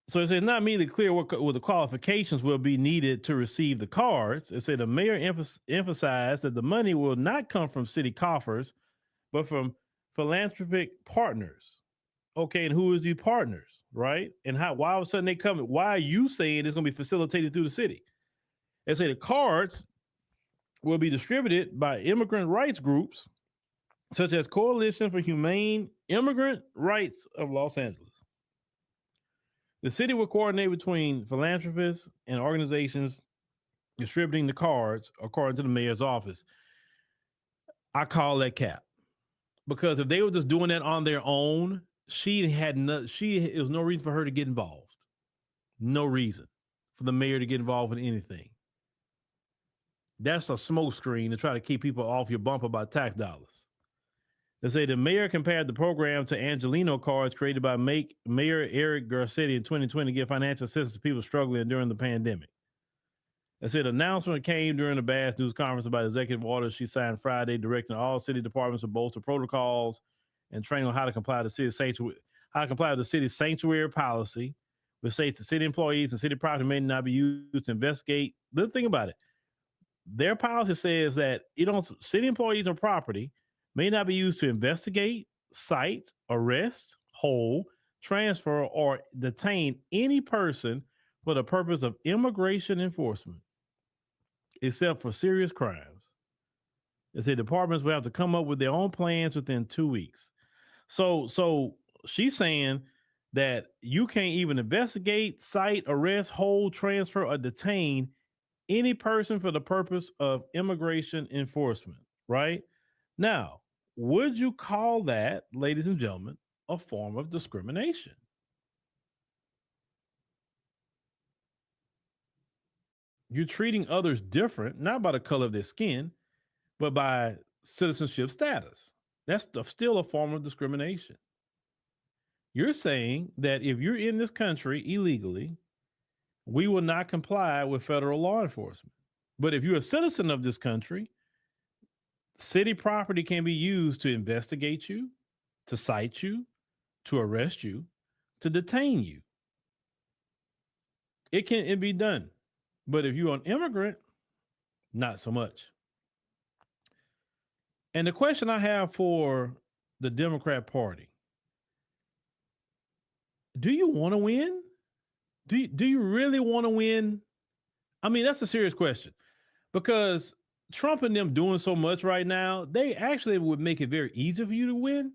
So it says not immediately clear what the qualifications will be needed to receive the cards. It said the mayor emphasized that the money will not come from city coffers, but from philanthropic partners. Okay, and who is the partners, right? And why all of a sudden they come? Why are you saying it's going to be facilitated through the city? They say the cards will be distributed by immigrant rights groups such as Coalition for Humane Immigrant Rights of Los Angeles. The city will coordinate between philanthropists and organizations distributing the cards according to the mayor's office. I call that cap. Because if they were just doing that on their own, it was no reason for her to get involved. No reason for the mayor to get involved in anything. That's a smokescreen to try to keep people off your bumper about tax dollars. They say the mayor compared the program to Angelino cards created by Mayor Eric Garcetti in 2020 to give financial assistance to people struggling during the pandemic. They said the announcement came during the BAS news conference about executive orders she signed Friday, directing all city departments to bolster protocols and training on how to comply to the city's sanctuary policy, which states that city employees and city property may not be used to investigate. The thing about it, their policy says that city employees or property may not be used to investigate, cite, arrest, hold, transfer, or detain any person for the purpose of immigration enforcement, except for serious crimes. They say departments will have to come up with their own plans within 2 weeks. So she's saying that you can't even investigate, cite, arrest, hold, transfer, or detain any person for the purpose of immigration enforcement, right? Now, would you call that, ladies and gentlemen, a form of discrimination? You're treating others different, not by the color of their skin, but by citizenship status. That's still a form of discrimination. You're saying that if you're in this country illegally, we will not comply with federal law enforcement. But if you're a citizen of this country, city property can be used to investigate you, to cite you, to arrest you, to detain you. It can be done. But if you're an immigrant, not so much. And the question I have for the Democrat Party, do you want to win? Do you really want to win? I mean, that's a serious question because Trump and them doing so much right now, they actually would make it very easy for you to win.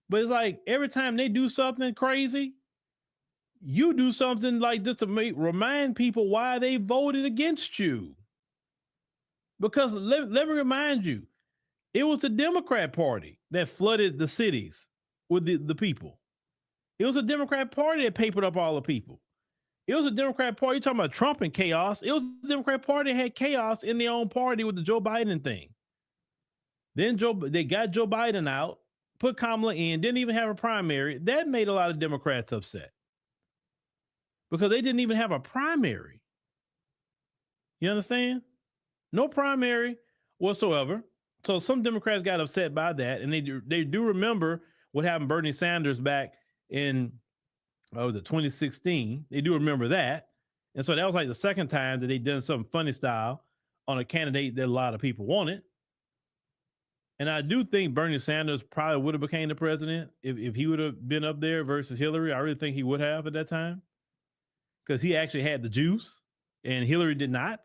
But it's like every time they do something crazy, you do something like this to remind people why they voted against you. Because let me remind you, it was the Democrat Party that flooded the cities with the people. It was a Democrat Party that papered up all the people. It was a Democrat Party. You're talking about Trump and chaos. It was a Democrat Party that had chaos in their own party with the Joe Biden thing. Then they got Joe Biden out, put Kamala in, didn't even have a primary. That made a lot of Democrats upset because they didn't even have a primary. You understand? No primary whatsoever. So some Democrats got upset by that, and they do remember what happened to Bernie Sanders back in 2016. They do remember that. And so that was like the second time that they done something funny style on a candidate that a lot of people wanted. And I do think Bernie Sanders probably would have became the president if he would have been up there versus Hillary. I really think he would have at that time because he actually had the juice and Hillary did not.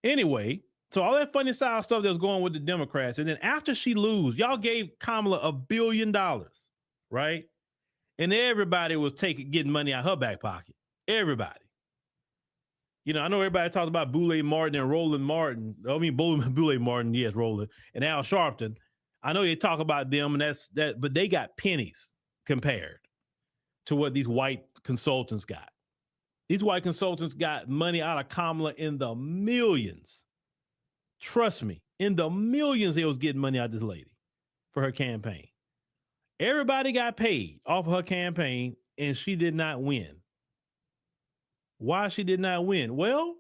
Anyway, so all that funny style stuff that was going with the Democrats. And then after she lose, y'all gave Kamala $1 billion, right? And everybody was getting money out of her back pocket. Everybody. You know, I know everybody talks about Boulay Martin and Roland Martin. I mean, Boulay Martin, yes, Roland, and Al Sharpton. I know they talk about them, and that's that, but they got pennies compared to what these white consultants got. These white consultants got money out of Kamala in the millions. Trust me, in the millions they was getting money out of this lady for her campaign. Everybody got paid off of her campaign, and she did not win. Why she did not win? Well,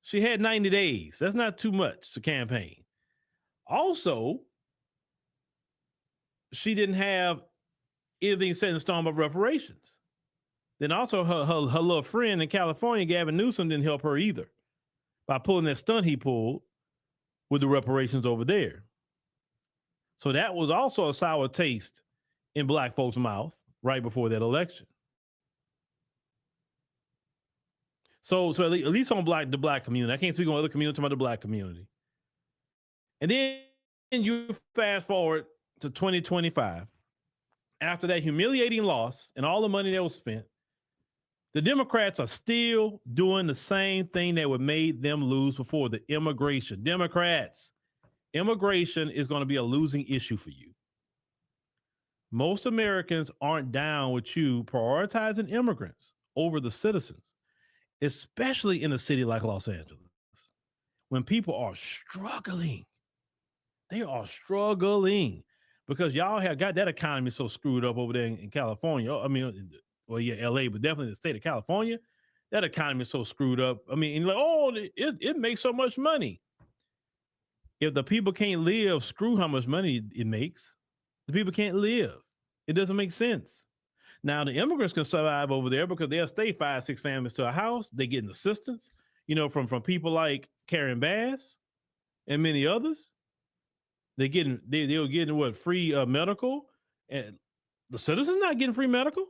she had 90 days. That's not too much to campaign. Also, she didn't have anything set in stone about reparations. Then also her little friend in California, Gavin Newsom, didn't help her either by pulling that stunt he pulled with the reparations over there. So that was also a sour taste in black folks' mouth right before that election. So at least on the black community, I can't speak on other communities, about the black community. And then you fast forward to 2025. After that humiliating loss and all the money that was spent, the Democrats are still doing the same thing that would made them lose before, the immigration. Democrats, immigration is going to be a losing issue for you. Most Americans aren't down with you prioritizing immigrants over the citizens, especially in a city like Los Angeles, when people are struggling. They are struggling because y'all have got that economy so screwed up over there in California. I mean, well, yeah, LA, but definitely the state of California, that economy is so screwed up. I mean, and like, oh, it makes so much money. If the people can't live, screw how much money it makes. The people can't live. It doesn't make sense. Now, the immigrants can survive over there because they'll stay 5-6 families to a house. They're getting assistance, from people like Karen Bass and many others. They're getting what, free medical, and the citizens not getting free medical.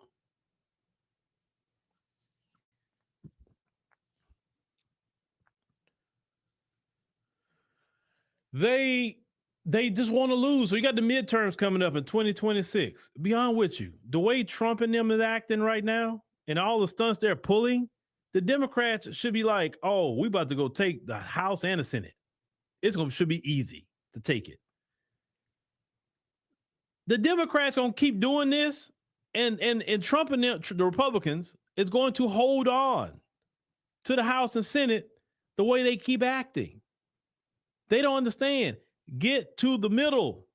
They just want to lose. So you got the midterms coming up in 2026. Beyond with you, the way Trump and them is acting right now, and all the stunts they're pulling, the Democrats should be like, "Oh, we about to go take the House and the Senate. Should be easy to take it." The Democrats gonna keep doing this, and Trump and the Republicans is going to hold on to the House and Senate the way they keep acting. They don't understand. Get to the middle.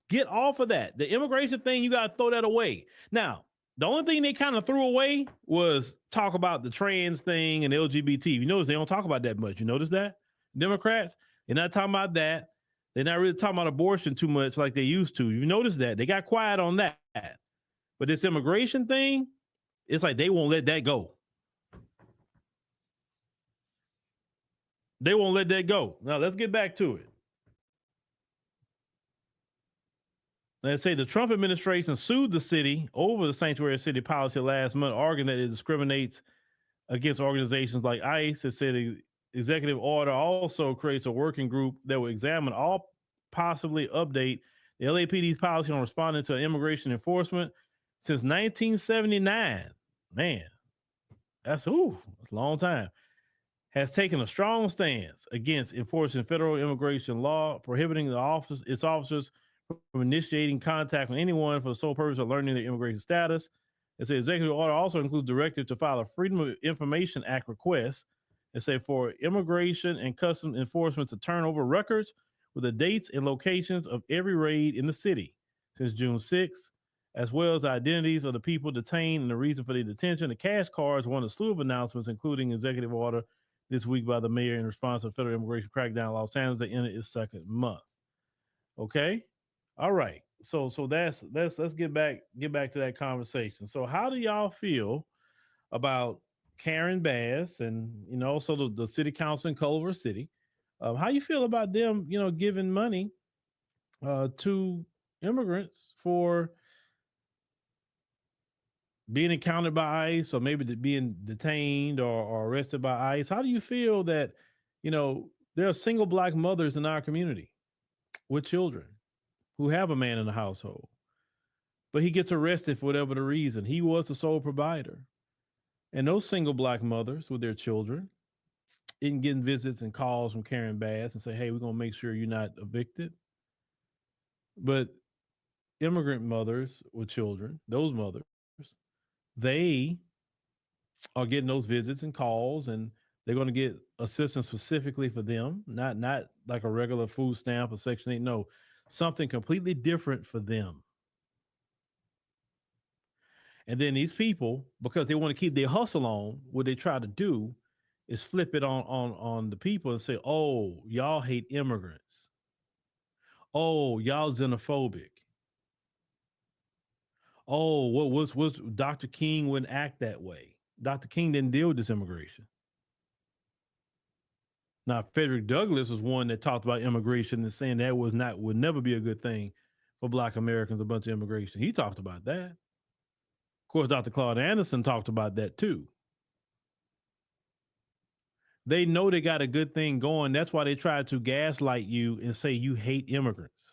Get off of that. The immigration thing, you got to throw that away. Now, the only thing they kind of threw away was talk about the trans thing and LGBT. You notice they don't talk about that much. You notice that? Democrats, they're not talking about that. They're not really talking about abortion too much like they used to. You notice that? They got quiet on that. But this immigration thing, it's like they won't let that go. They won't let that go. Now, let's get back to it. Let's say the Trump administration sued the city over the sanctuary city policy last month, arguing that it discriminates against organizations like ICE. It said the executive order also creates a working group that will examine all possibly update the LAPD's policy on responding to immigration enforcement since 1979. Man, that's a long time. Has taken a strong stance against enforcing federal immigration law, prohibiting its officers from initiating contact with anyone for the sole purpose of learning their immigration status. It says executive order also includes directive to file a Freedom of Information Act request. It says for immigration and customs enforcement to turn over records with the dates and locations of every raid in the city since June 6th, as well as the identities of the people detained and the reason for their detention. The cash cards won a slew of announcements, including executive order this week by the mayor in response to the federal immigration crackdown in Los Angeles that entered its second month. Okay, all right. So that's let's get back to that conversation. So how do y'all feel about Karen Bass and also the city council in Culver City? How you feel about them giving money to immigrants for being encountered by ICE or maybe being detained or arrested by ICE? How do you feel that there are single black mothers in our community with children who have a man in the household, but he gets arrested for whatever the reason? He was the sole provider. And those single black mothers with their children in getting visits and calls from Karen Bass and say, hey, we're going to make sure you're not evicted. But immigrant mothers with children, those mothers, they are getting those visits and calls, and they're going to get assistance specifically for them, not like a regular food stamp or Section 8. No, something completely different for them. And then these people, because they want to keep their hustle on, what they try to do is flip it on the people and say, oh, y'all hate immigrants. Oh, y'all xenophobic. Oh, what's Dr. King wouldn't act that way. Dr. King didn't deal with this immigration. Now, Frederick Douglass was one that talked about immigration and saying that would never be a good thing for Black Americans, a bunch of immigration. He talked about that. Of course, Dr. Claude Anderson talked about that too. They know they got a good thing going. That's why they try to gaslight you and say you hate immigrants.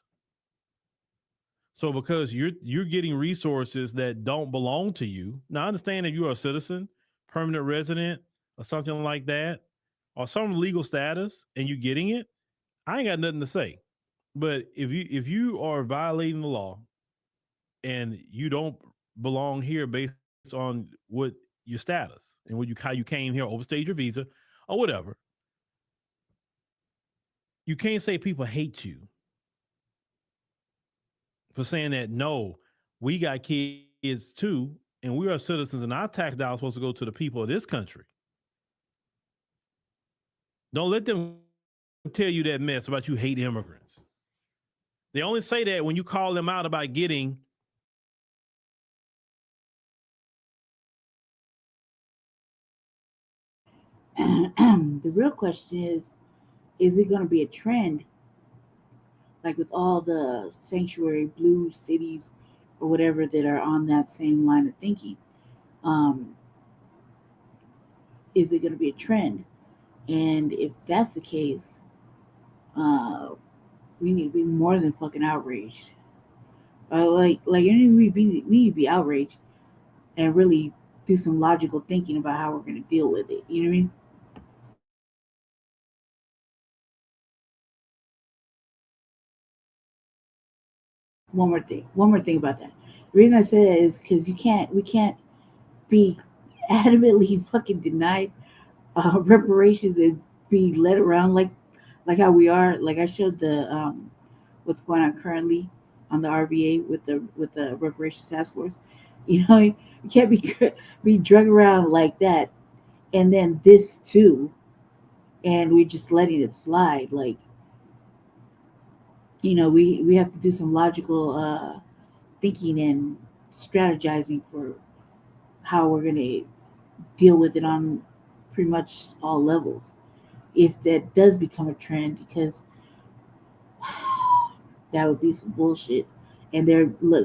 So because you're getting resources that don't belong to you. Now, I understand that you are a citizen, permanent resident, or something like that, or some legal status, and you're getting it. I ain't got nothing to say. But if you are violating the law and you don't belong here based on what your status and how you came here, overstayed your visa, or whatever, you can't say people hate you for saying that. No, we got kids too, and we are citizens, and our tax dollars supposed to go to the people of this country. Don't let them tell you that mess about you hate immigrants. They only say that when you call them out about getting the real question is it going to be a trend? Like with all the sanctuary blue cities or whatever that are on that same line of thinking, is it going to be a trend? And if that's the case, we need to be more than fucking outraged. We need to be outraged and really do some logical thinking about how we're going to deal with it. You know what I mean? One more thing about that. The reason I say that is because we can't be adamantly fucking denied reparations and be led around like how we are. Like I showed the what's going on currently on the RVA with the reparations task force. You know, you can't be drug around like that, and then this too, and we're just letting it slide. Like, we have to do some logical thinking and strategizing for how we're gonna deal with it on pretty much all levels. If that does become a trend, because that would be some bullshit. And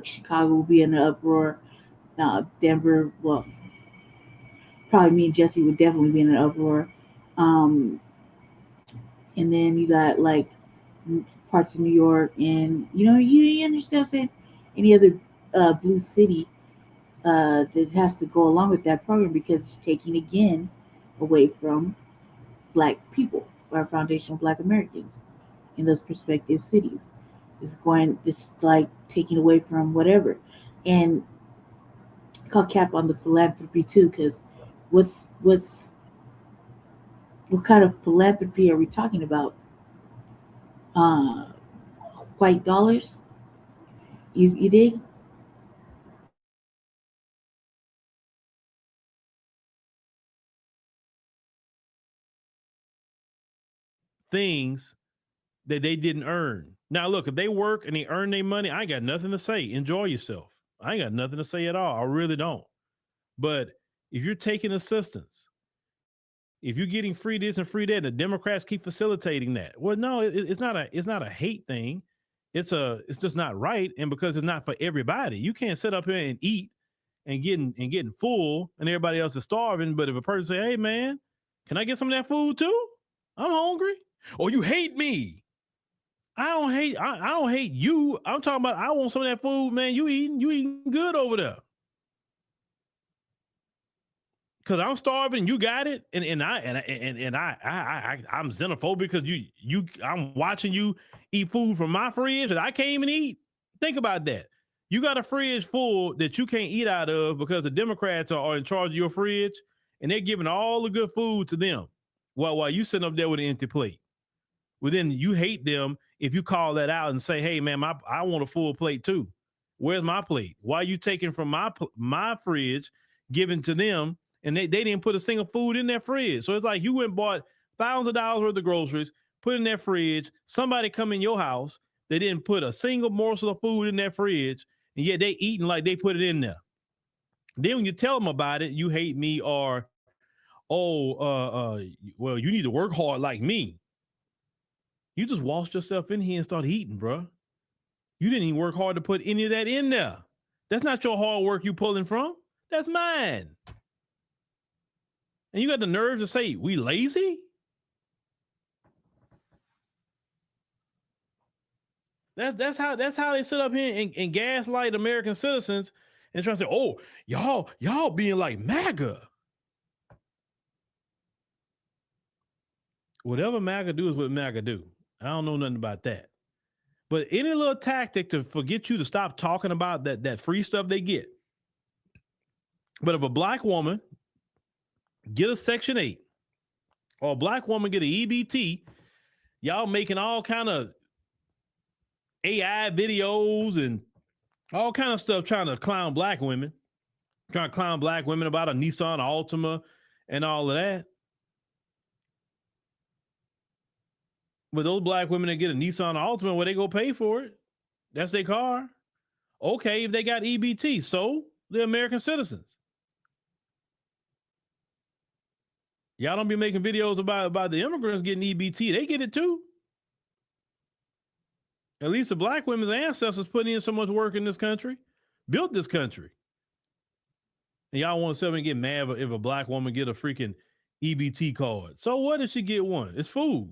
Chicago will be in an uproar. Denver, well, probably me and Jesse would definitely be in an uproar. And then you got like parts of New York, and you understand what I'm saying? Any other blue city that has to go along with that program, because it's taking again away from Black people, our foundational Black Americans in those prospective cities. it's like taking away from whatever. And call cap on the philanthropy too, because what's what kind of philanthropy are we talking about? Uh, White dollars? You dig? Things that they didn't earn. Now, look, if they work and they earn their money, I ain't got nothing to say. Enjoy yourself. I ain't got nothing to say at all. I really don't. But if you're taking assistance, if you're getting free this and free that, the Democrats keep facilitating that. Well, no, it's not a hate thing. It's just not right. And because it's not for everybody, you can't sit up here and eat and getting full and everybody else is starving. But if a person say, hey man, can I get some of that food too? I'm hungry. Or you hate me. I don't hate you. I'm talking about I want some of that food, man. You eating good over there. Cause I'm starving, you got it, and I'm xenophobic because I'm watching you eat food from my fridge that I can't even eat. Think about that. You got a fridge full that you can't eat out of because the Democrats are in charge of your fridge, and they're giving all the good food to them, while you sitting up there with an empty plate. Well, then you hate them if you call that out and say, "Hey, man, I want a full plate too. Where's my plate? Why are you taking from my fridge, giving to them?" And they didn't put a single food in their fridge. So it's like you went and bought thousands of dollars worth of groceries, put in their fridge. Somebody come in your house, they didn't put a single morsel of food in their fridge, and yet they eating like they put it in there. Then when you tell them about it, you hate me, or well, you need to work hard like me. You just washed yourself in here and started eating, bro. You didn't even work hard to put any of that in there. That's not your hard work you pulling from. That's mine. And you got the nerve to say we lazy? That's how they sit up here and gaslight American citizens and try to say, oh, y'all being like MAGA. Whatever MAGA do is what MAGA do. I don't know nothing about that. But any little tactic to forget you to stop talking about that free stuff they get. But if a black woman get a Section 8 or a black woman get an EBT, y'all making all kind of AI videos and all kind of stuff trying to clown black women, about a Nissan Altima and all of that. But those black women that get a Nissan Altima, where they go pay for it, that's their car. Okay, if they got EBT, so they're American citizens. Y'all don't be making videos about the immigrants getting EBT. They get it too. At least the black women's ancestors put in so much work in this country, built this country. And y'all want to sit and get mad if a black woman get a freaking EBT card. So what if she get one? It's food.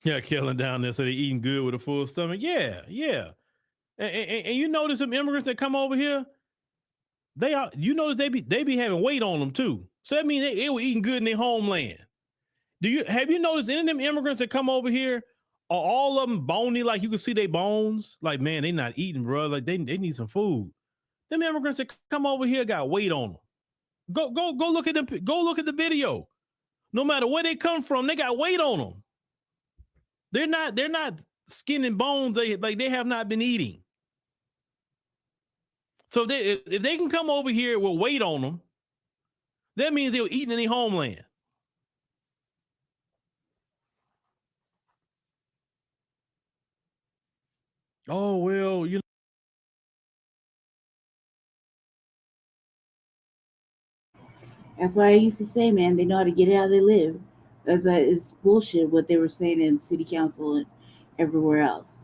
Yeah, killing down there so they eating good with a full stomach. Yeah. And you notice some immigrants that come over here, you notice they be having weight on them too. So that means they were eating good in their homeland. Have you noticed any of them immigrants that come over here, are all of them bony, like you can see their bones? Like, man, they not eating, bro. Like they need some food. Them immigrants that come over here got weight on them. Go look at them. Go look at the video. No matter where they come from, they got weight on them. They're not skin and bones. They have not been eating. So if they can come over here with weight on them, that means they were eating in their homeland. Oh, well, you know. That's why I used to say, man, they know how to get out. They live. It's bullshit what they were saying in city council and everywhere else.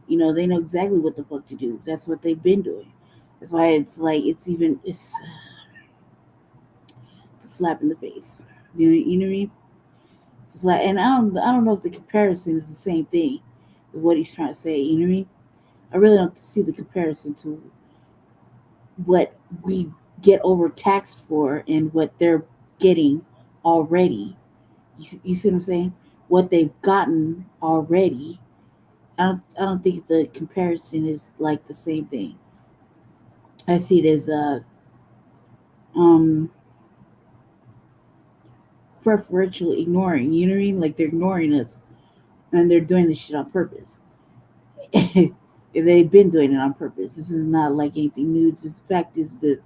They know exactly what the fuck to do. That's what they've been doing. That's why it's like it's a slap in the face. You know what I mean? It's like, and I don't know if the comparison is the same thing with what he's trying to say. You know what I mean? I really don't see the comparison to what we get overtaxed for and what they're getting already You see what I'm saying? What they've gotten already. I don't think the comparison is like the same thing. I see it as um preferential ignoring. You know what I mean? Like they're ignoring us and they're doing this shit on purpose. They've been doing it on purpose. This is not like anything new. Just the fact is that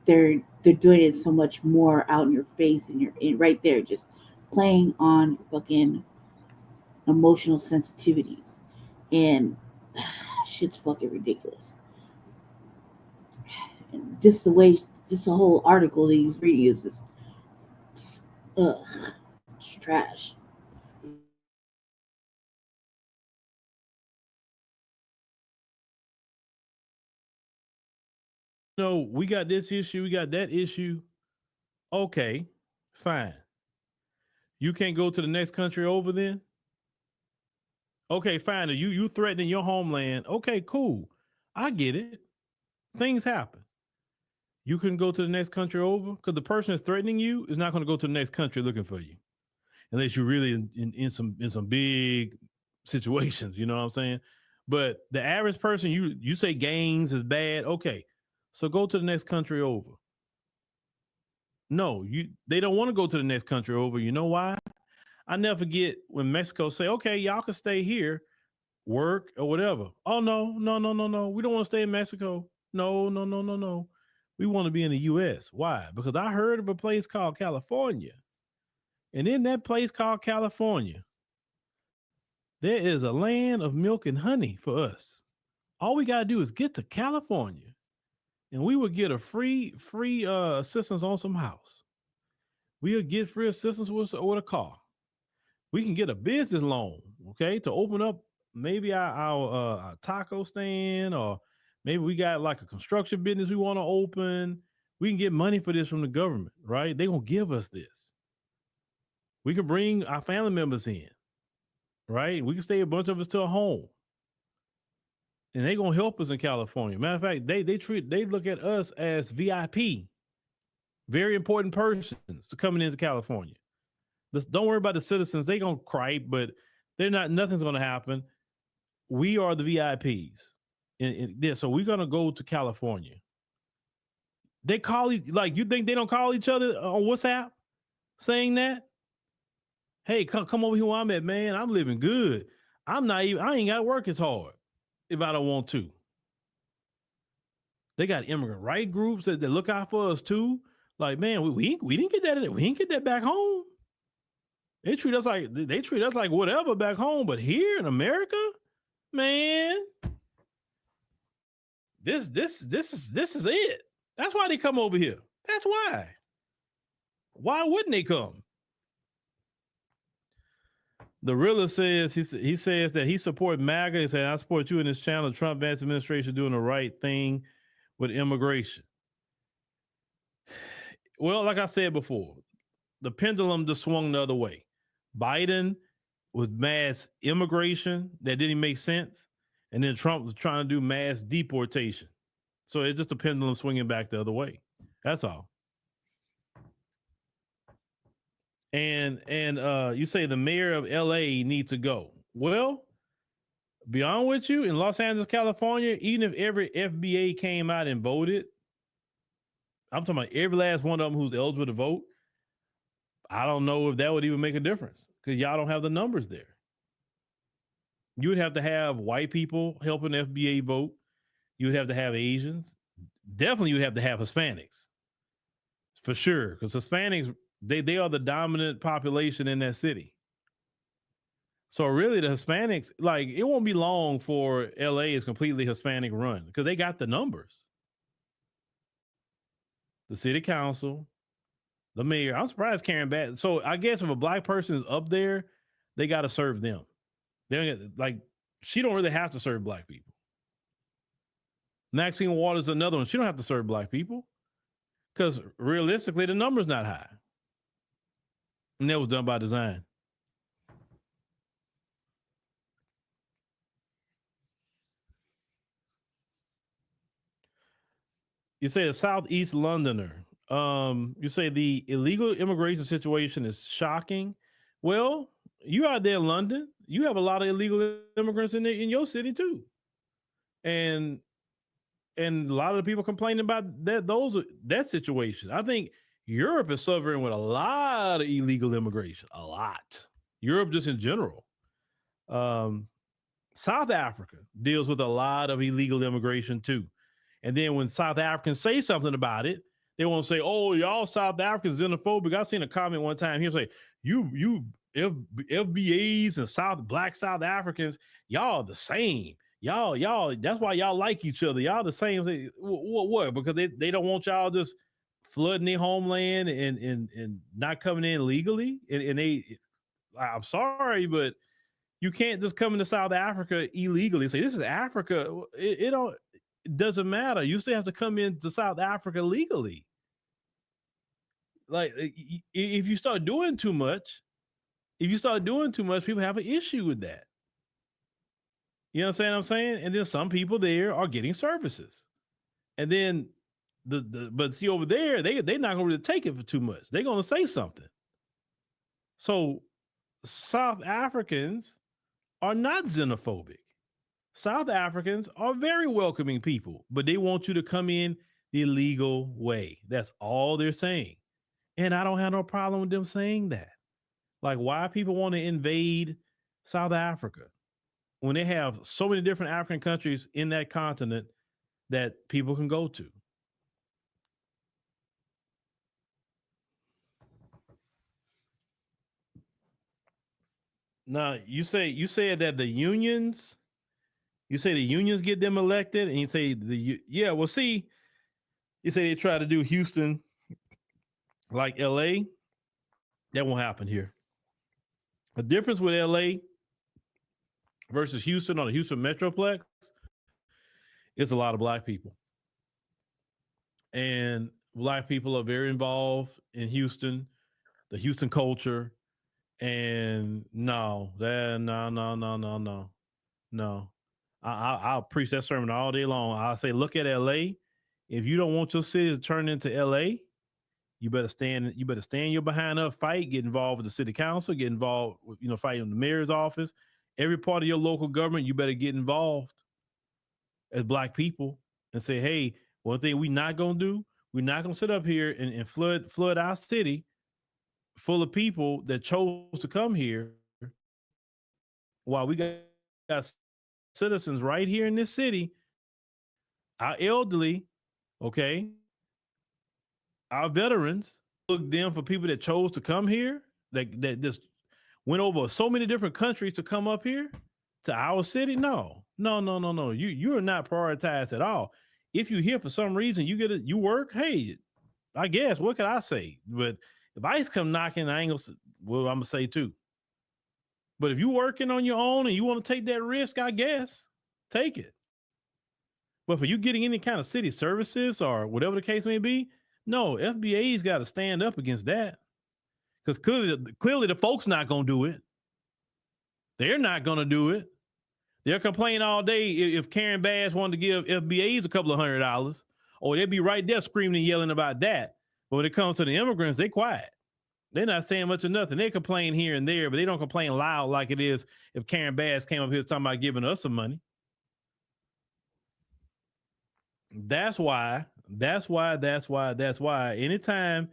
they're doing it so much more out in your face and you're in right there, just playing on fucking emotional sensitivities, and shit's fucking ridiculous. And just the way, just the whole article that he's reading is just, ugh, it's trash. No, we got this issue, we got that issue. Okay, fine. You can't go to the next country over then? Okay, fine. You threatening your homeland. Okay, cool. I get it. Things happen. You couldn't go to the next country over because the person that's threatening you is not going to go to the next country looking for you, unless you're really in some big situations. You know what I'm saying? But the average person, you say gangs is bad. Okay, so go to the next country over. No, they don't want to go to the next country over. You know why? I never forget when Mexico say, okay, y'all can stay here, work or whatever. Oh no, no, no, no, no. We don't want to stay in Mexico. No, no, no, no, no. We want to be in the US. Why? Because I heard of a place called California. And in that place called California, there is a land of milk and honey for us. All we gotta do is get to California and we will get a free assistance on some house. We'll get free assistance with a car. We can get a business loan, okay, to open up maybe our taco stand, or maybe we got like a construction business we want to open. We can get money for this from the government, right? They're gonna give us this. We can bring our family members in, right? We can stay a bunch of us to a home, and they're gonna help us in California. Matter of fact, they look at us as VIP, very important persons to coming into California. Don't worry about the citizens; they gonna cry, but they're not. Nothing's gonna happen. We are the VIPs. So we're gonna go to California. They call like, you think they don't call each other on WhatsApp saying that? Hey, come over here where I'm at, man. I'm living good. I ain't gotta work as hard if I don't want to. They got immigrant right groups that look out for us too. Like, man, we didn't get that. We didn't get that back home. They treat us like whatever back home, but here in America, man, this is it. That's why they come over here. That's why. Why wouldn't they come? The realist says he says that he supports MAGA. He said, I support you in this channel. The Trump administration doing the right thing with immigration. Well, like I said before, the pendulum just swung the other way. Biden was mass immigration that didn't make sense. And then Trump was trying to do mass deportation. So it's just a pendulum swinging back the other way. That's all. And you say the mayor of LA needs to go. Well, be honest with you, in Los Angeles, California, even if every FBA came out and voted, I'm talking about every last one of them who's eligible to vote, I don't know if that would even make a difference because y'all don't have the numbers there. You would have to have white people helping FBA vote. You would have to have Asians. Definitely you would have to have Hispanics. For sure, because Hispanics, they are the dominant population in that city. So really the Hispanics, like, it won't be long for LA is completely Hispanic run because they got the numbers. The city council, the mayor. I'm surprised Karen Bass. So I guess if a black person is up there, they got to serve them. They don't get, like, she don't really have to serve black people. Maxine Waters is another one. She don't have to serve black people because realistically the number's not high. And that was done by design. You say a Southeast Londoner. You say the illegal immigration situation is shocking Well, you out there in London, you have a lot of illegal immigrants in your city too, and a lot of the people complaining about that situation. I think Europe is suffering with a lot of illegal immigration, a lot. Europe just in general. South Africa deals with a lot of illegal immigration too. And then when South Africans say something about it, they won't say, "Oh, y'all South Africans xenophobic." I seen a comment one time here say, "You FBAs and black South Africans, y'all the same. Y'all. That's why y'all like each other. Y'all the same." What? Because they don't want y'all just flooding their homeland and not coming in legally. And I'm sorry, but you can't just come into South Africa illegally. Say this is Africa. It doesn't matter. You still have to come into South Africa legally. Like if you start doing too much, people have an issue with that. You understand what I'm saying? And then some people there are getting services. And then but see over there, they're not gonna really take it for too much. They're gonna say something. So South Africans are not xenophobic. South Africans are very welcoming people, but they want you to come in the legal way. That's all they're saying. And I don't have no problem with them saying that. Like, why people want to invade South Africa when they have so many different African countries in that continent that people can go to? Now, you said that the unions get them elected, and you say well, see, you say they try to do Houston like LA. That won't happen here. The difference with LA versus Houston on the Houston Metroplex is a lot of black people. And black people are very involved in Houston, the Houston culture. And no. I'll preach that sermon all day long. I'll say, look at LA. If you don't want your city to turn into LA, you better stand your behind up, fight, get involved with the city council, get involved with, fighting in the mayor's office. Every part of your local government, you better get involved as black people and say, hey, one thing we're not gonna do, we're not gonna sit up here and flood our city full of people that chose to come here while we got citizens right here in this city, our elderly, okay, our veterans, look them for people that chose to come here, that just went over so many different countries to come up here to our city. No. You are not prioritized at all. If you're here for some reason, you work. Hey, I guess, what can I say? But if ICE come knocking, I'm gonna say too. But if you're working on your own and you want to take that risk, I guess, take it. But for you getting any kind of city services or whatever the case may be, no, FBA's got to stand up against that. Because clearly the folks not going to do it. They're not going to do it. They'll complain all day if Karen Bass wanted to give FBAs a couple of $100, or they'd be right there screaming and yelling about that. But when it comes to the immigrants, they quiet. They're not saying much of nothing. They complain here and there, but they don't complain loud like it is if Karen Bass came up here talking about giving us some money. That's why anytime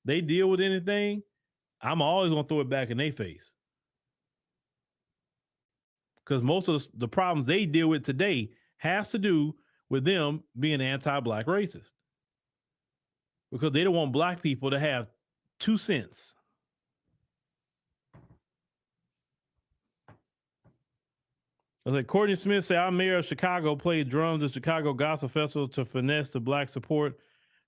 they deal with anything, I'm always going to throw it back in their face. Because most of the problems they deal with today has to do with them being anti-black racist. Because they don't want black people to have 2 cents. I was like, Courtney Smith said, our mayor of Chicago played drums at Chicago Gospel Festival to finesse the black support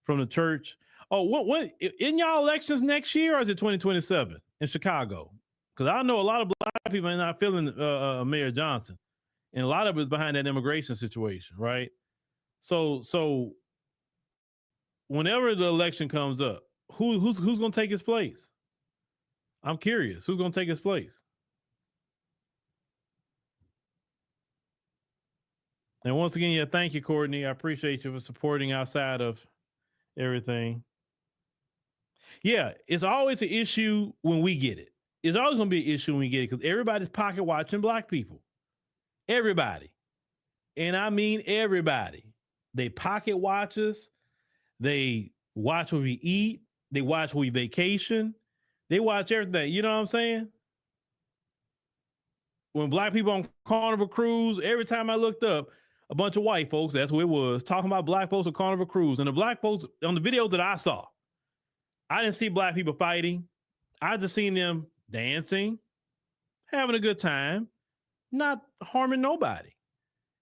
from the church. Oh, what in y'all elections next year, or is it 2027 in Chicago? Because I know a lot of black people are not feeling Mayor Johnson, and a lot of it is behind that immigration situation, right? So whenever the election comes up, who's going to take his place? I'm curious. Who's going to take his place? And once again, yeah, thank you, Courtney. I appreciate you for supporting outside of everything. Yeah, it's always an issue when we get it. It's always going to be an issue when we get it because everybody's pocket watching black people. Everybody. And I mean everybody. They pocket watch us. They watch what we eat. They watch when we vacation. They watch everything. You know what I'm saying? When black people on Carnival Cruise, every time I looked up, a bunch of white folks, that's what it was, talking about black folks on Carnival Cruise. And the black folks, on the videos that I saw, I didn't see black people fighting. I just seen them dancing, having a good time, not harming nobody.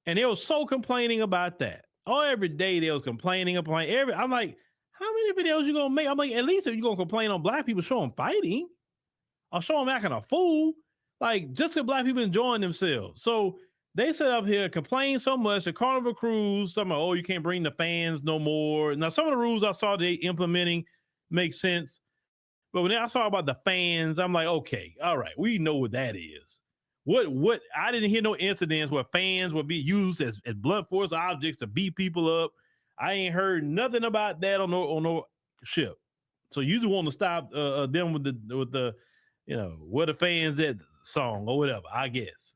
And they were so complaining about that. Oh, every day they was complaining. I'm like, how many videos you gonna make? I'm like, at least if you're gonna complain on black people, show them fighting or show them acting a fool. Like, just because black people enjoying themselves. So they sit up here, complain so much. The Carnival Cruise, talking about, oh, you can't bring the fans no more. Now, some of the rules I saw they implementing make sense. But when I saw about the fans, I'm like, okay, all right, we know what that is. What I didn't hear no incidents where fans would be used as blunt force objects to beat people up. I ain't heard nothing about that on no ship. So you just want to stop them with the where the fans at song or whatever, I guess,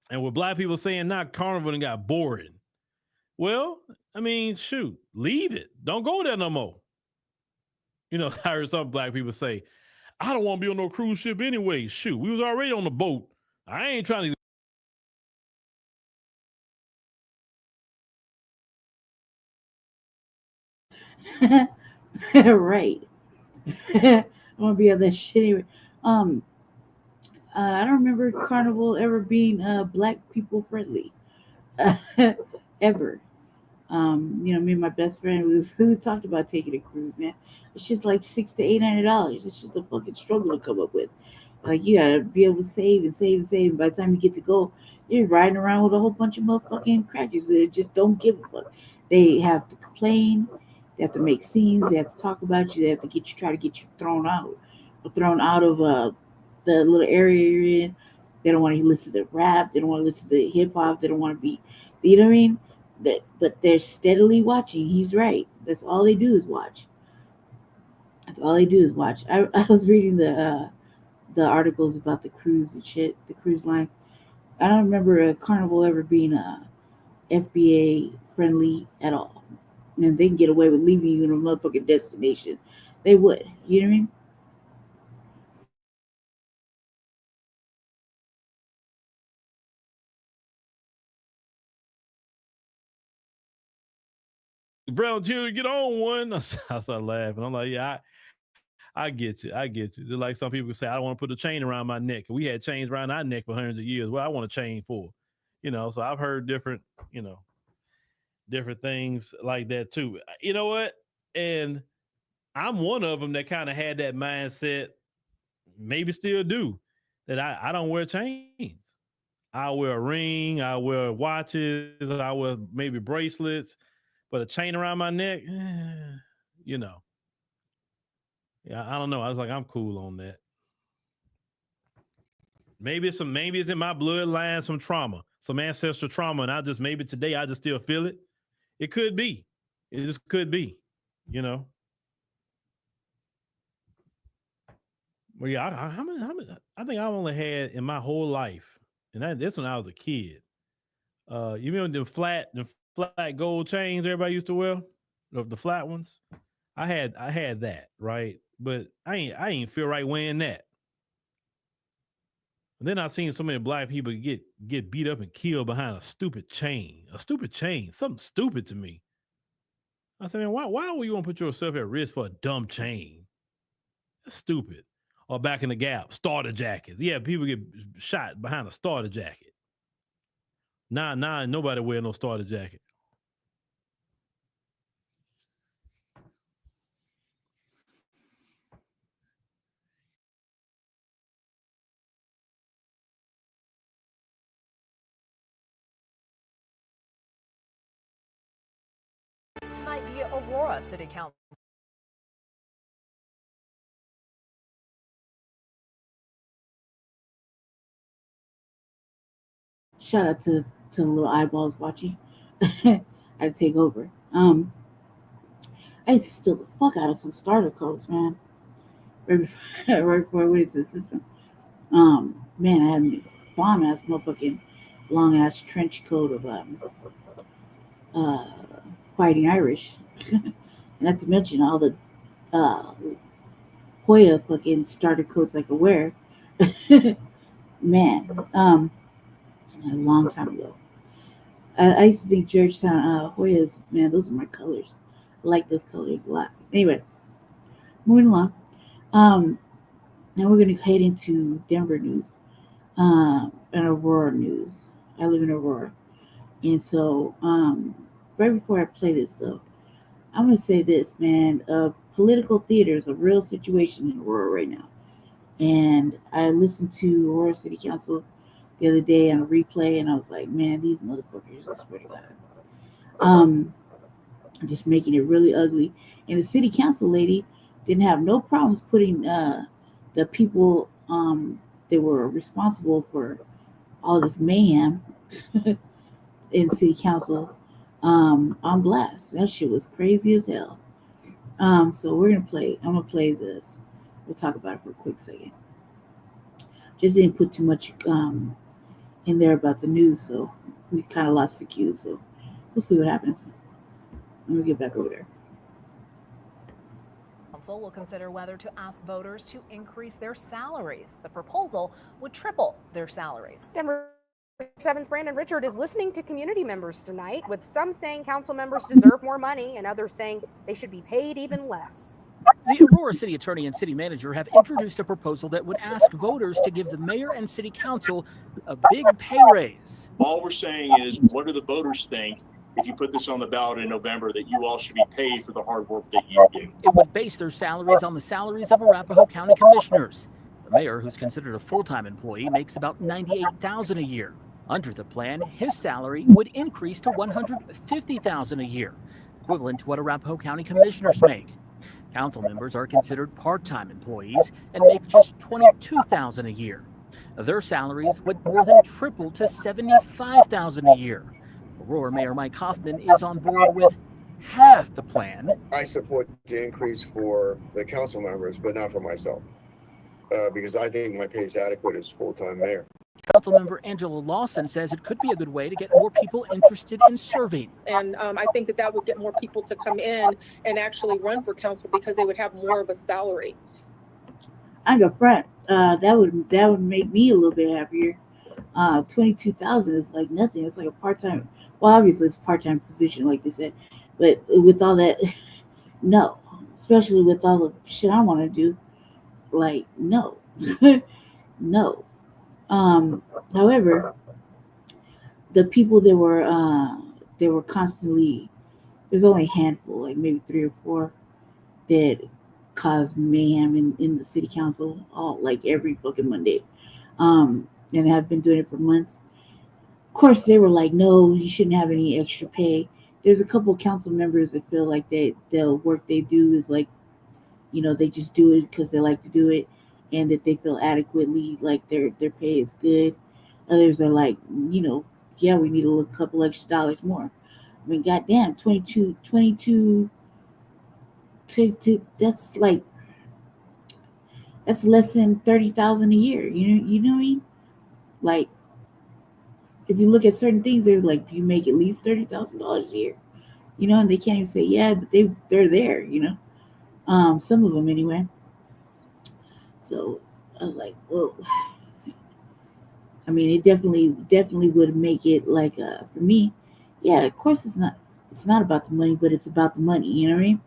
And with black people saying not Carnival and got boring. Well, I mean, shoot, leave it. Don't go there no more. I heard some black people say, I don't want to be on no cruise ship anyway. Shoot, we was already on the boat. I ain't trying to. Right. I want to be on that shit anyway. I don't remember Carnival ever being black people friendly. Ever. Me and my best friend who talked about taking a cruise, man. It's just like $600 to $800. It's just a fucking struggle to come up with. Like, you gotta be able to save and save and save. And by the time you get to go, you're riding around with a whole bunch of motherfucking crackers that just don't give a fuck. They have to complain. They have to make scenes. They have to talk about you. They have to try to get you thrown out of the little area you're in. They don't want to listen to rap. They don't want to listen to hip hop. They don't want to be, you know what I mean? But they're steadily watching. He's right. That's all they do is watch. That's all they do is watch. I was reading the articles about the cruise and shit, the cruise line. I don't remember a Carnival ever being FBA friendly at all. And they can get away with leaving you in a motherfucking destination. They would. You know what I mean? Brown Jr., get on one. I started laughing. I'm like, yeah, I get you. I get you. Just like some people say, I don't want to put a chain around my neck. We had chains around our neck for hundreds of years. Well, I want a chain for, so I've heard different things like that too. You know what? And I'm one of them that kind of had that mindset, maybe still do, that I don't wear chains. I wear a ring, I wear watches, I wear maybe bracelets, but a chain around my neck, Yeah, I don't know. I was like, I'm cool on that. Maybe it's in my bloodline, some trauma, some ancestral trauma, and maybe today I just still feel it. It could be. It just could be, Well, yeah, how many? I think I've only had in my whole life, and that's when I was a kid. You remember the flat gold chains everybody used to wear, the flat ones? I had that, right? But I ain't feel right wearing that. And then I've seen so many black people get beat up and killed behind a stupid chain. Something stupid to me. I said, man, why would you want to put yourself at risk for a dumb chain? That's stupid. Or back in the Gap, starter jackets. Yeah, people get shot behind a starter jacket. Nah, nobody wear no starter jacket. Tonight, the Aurora City Council. Shout out to the little eyeballs watching. I had to take over. I used to steal the fuck out of some starter coats, man. right before, right before I went into the system. Man, I had a bomb ass motherfucking long ass trench coat of uh, fighting Irish. Not to mention all the uh, Hoya fucking starter coats I could wear. Man, a long time ago. I used to think Georgetown Hoyas, man, those are my colors. I like those colors a lot. Anyway, moving along. Now we're going to head into Denver news and Aurora news. I live in Aurora. And so, right before I play this, though, I'm going to say this, man. Political theater is a real situation in Aurora right now. And I listened to Aurora City Council the other day on a replay, and I was like, man, these motherfuckers, I swear to God. Just making it really ugly. And the city council lady didn't have no problems putting the people that were responsible for all this mayhem in city council on blast. That shit was crazy as hell. So I'm gonna play this. We'll talk about it for a quick second. Just didn't put too much in there about the news, so we kind of lost the cue. So we'll see what happens. Let me get back over there. Council will consider whether to ask voters to increase their salaries. The proposal would triple their salaries. Denver 7's Brandon Richard is listening to community members tonight, with some saying council members deserve more money and others saying they should be paid even less. The Aurora City Attorney and City Manager have introduced a proposal that would ask voters to give the mayor and city council a big pay raise. All we're saying is, what do the voters think if you put this on the ballot in November, that you all should be paid for the hard work that you do? It would base their salaries on the salaries of Arapahoe County commissioners. The mayor, who's considered a full-time employee, makes about $98,000 a year. Under the plan, his salary would increase to $150,000 a year, equivalent to what Arapahoe County commissioners make. Council members are considered part-time employees and make just $22,000 a year. Their salaries would more than triple to $75,000 a year. Aurora Mayor Mike Hoffman is on board with half the plan. I support the increase for the council members, but not for myself, because I think my pay is adequate as full-time mayor. Councilmember Angela Lawson says it could be a good way to get more people interested in serving. And I think that would get more people to come in and actually run for council because they would have more of a salary. I got front. That would make me a little bit happier. $22,000 is like nothing. It's like a part-time. Well, obviously it's a part-time position, like they said, but with all that, no. Especially with all the shit I want to do, like no, no. However, the people that were constantly, there's only a handful, like maybe 3 or 4, that caused mayhem in the city council, all like every fucking Monday, and have been doing it for months. Of course, they were like, no, you shouldn't have any extra pay. There's a couple of council members that feel like the work they do is like, they just do it because they like to do it, and that they feel adequately like their pay is good. Others are like, yeah, we need a couple extra dollars more. I mean, goddamn, 22, that's less than $30,000 a year. You know what I mean? Like, if you look at certain things, they're like, do you make at least $30,000 a year? And they can't even say, yeah, but they're there, some of them anyway. So I was like, whoa. I mean, it definitely would make it like, for me, yeah, of course it's not about the money, but it's about the money, you know what I mean?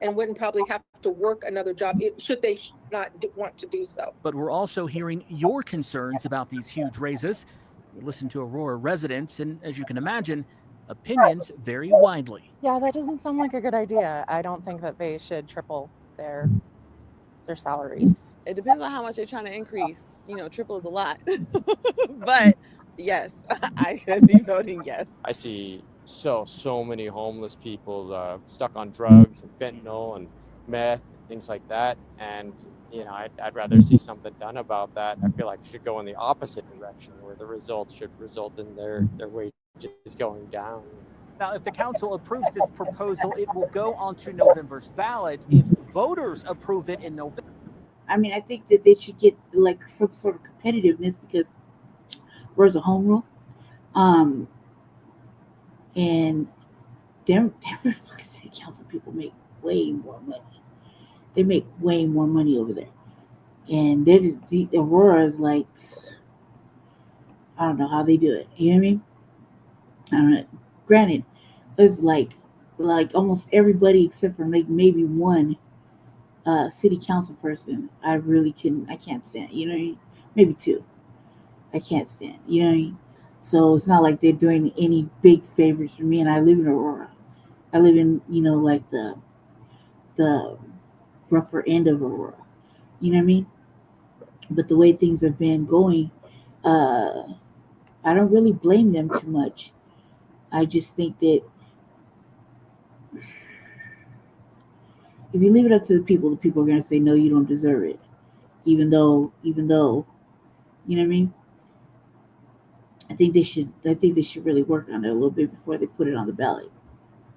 And wouldn't probably have to work another job should they not want to do so. But we're also hearing your concerns about these huge raises. We listen to Aurora residents, and as you can imagine, opinions vary widely. Yeah, that doesn't sound like a good idea. I don't think that they should triple their salaries. It depends on how much they're trying to increase. Triple is a lot. But yes, I could be voting yes. I see so many homeless people stuck on drugs and fentanyl and meth, things like that. And I'd rather see something done about that. I feel like it should go in the opposite direction, where the results should result in their wages going down. Now, if the council approves this proposal, it will go onto November's ballot. If voters approve it in November. I mean, I think that they should get like some sort of competitiveness because Aurora's a home rule. And Denver fucking city council people make way more money. They make way more money over there. And then the Aurora is like, I don't know how they do it. You know what I mean? I don't know. Granted, there's like almost everybody except for like maybe one city council person I can't stand. You know what I mean? Maybe two. I can't stand. You know what I mean? So it's not like they're doing any big favors for me. And I live in Aurora. I live in, like the rougher end of Aurora. You know what I mean? But the way things have been going, I don't really blame them too much. I just think that if you leave it up to the people are going to say, no, you don't deserve it. Even though, you know what I mean? I think they should really work on it a little bit before they put it on the ballot.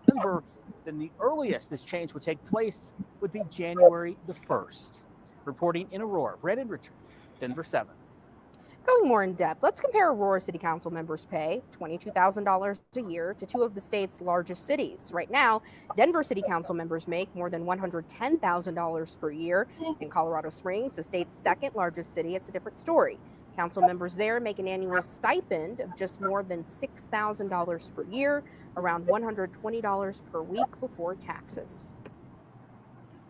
Denver, then the earliest this change would take place would be January the 1st. Reporting in Aurora, Brandon Richard, Denver 7. Going more in depth, let's compare Aurora City Council members' pay, $22,000 a year, to two of the state's largest cities. Right now, Denver City Council members make more than $110,000 per year. In Colorado Springs, the state's second largest city, it's a different story. Council members there make an annual stipend of just more than $6,000 per year, around $120 per week before taxes.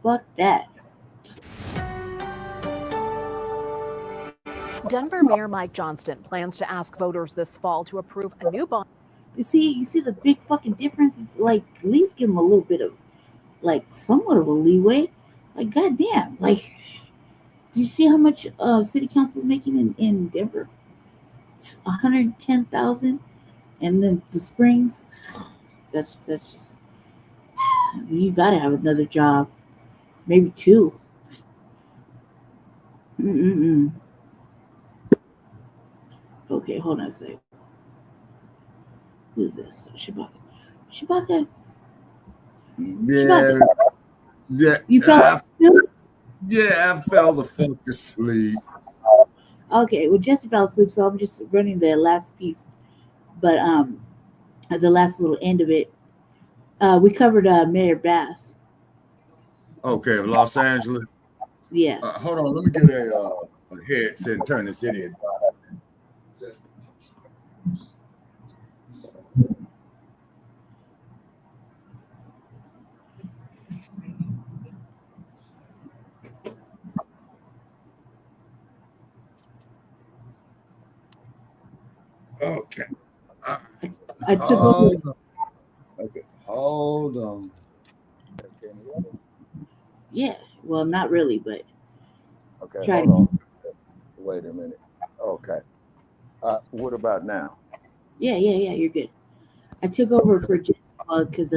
Fuck that. Denver Mayor Mike Johnston plans to ask voters this fall to approve a new bond. You see the big fucking difference is like at least give them a little bit of like somewhat of a leeway. Like goddamn, like do you see how much city council is making in Denver? $110,000, and then the Springs. That's just you gotta have another job, maybe two. Okay, hold on a second. Who's this? Shabaka. Yeah. Yeah. You fell asleep? Yeah, I fell the fuck asleep. Okay, well Jesse fell asleep, so I'm just running the last piece. But the last little end of it. We covered Mayor Bass. Okay, Los Angeles. Yeah. Hold on, let me get a headset and turn this idiot. Okay. I took over. Okay, hold on. Yeah, well, not really, but Okay, try hold to. on. Wait a minute. Okay. What about now? Yeah, you're good. I took over for Jessica because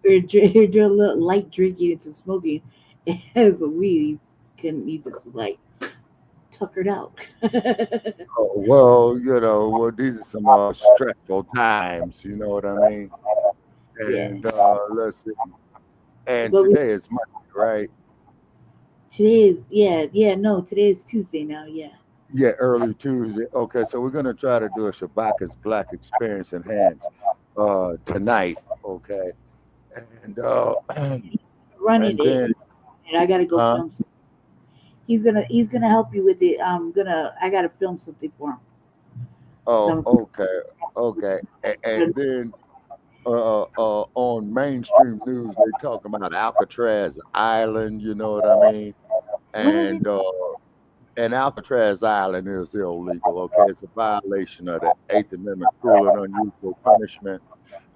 we're doing a little light drinking and some smoking and some weed. He just like tuckered out. Oh, well, these are some stressful times. You know what I mean? And let's see. And But today is Monday, right? today is Tuesday now. Yeah. Yeah, early Tuesday. Okay, so we're gonna try to do a Shabaka's Black Experience Enhanced tonight. Okay, and Running and it, then and I gotta go film. He's gonna help you with it. I gotta film something for him. okay, and then on mainstream news they talk about Alcatraz Island. You know what I mean? And Alcatraz Island is illegal. Okay, it's a violation of the 8th Amendment, cruel and unusual punishment.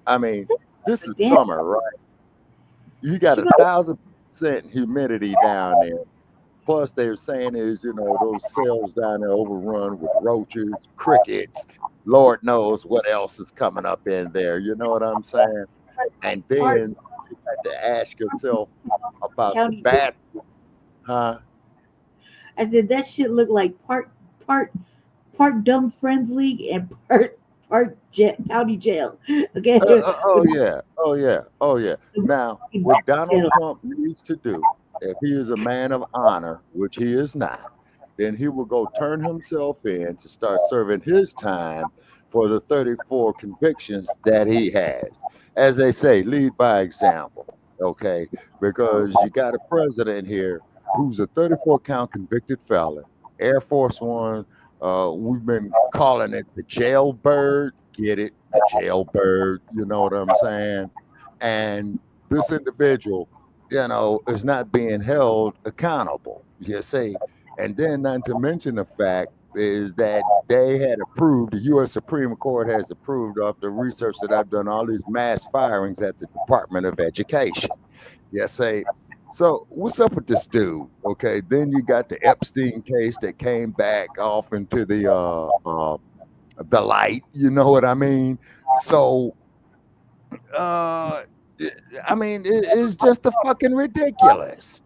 I mean, this is summer, right? You got 1,000% humidity down there. Plus, they're saying those cells down there overrun with roaches, crickets. Lord knows what else is coming up in there. You know what I'm saying? And then you have to ask yourself about the bats, huh? I said that shit looked like part Dumb Friends League and part county jail. Okay. Oh yeah. Now, what Donald Trump needs to do if he is a man of honor, which he is not, then he will go turn himself in to start serving his time for the 34 convictions that he has. As they say, lead by example, okay? Because you got a president here who's a 34 count convicted felon, Air Force One. We've been calling it the jailbird. Get it? The jailbird. You know what I'm saying? And this individual, is not being held accountable, you see. And then, not to mention the fact is that they had approved, the U.S. Supreme Court has approved of the research that I've done, all these mass firings at the Department of Education. You see. So what's up with this dude? Okay, then you got the Epstein case that came back off into the light. You know what I mean? So uh, I mean, it's just a fucking ridiculous.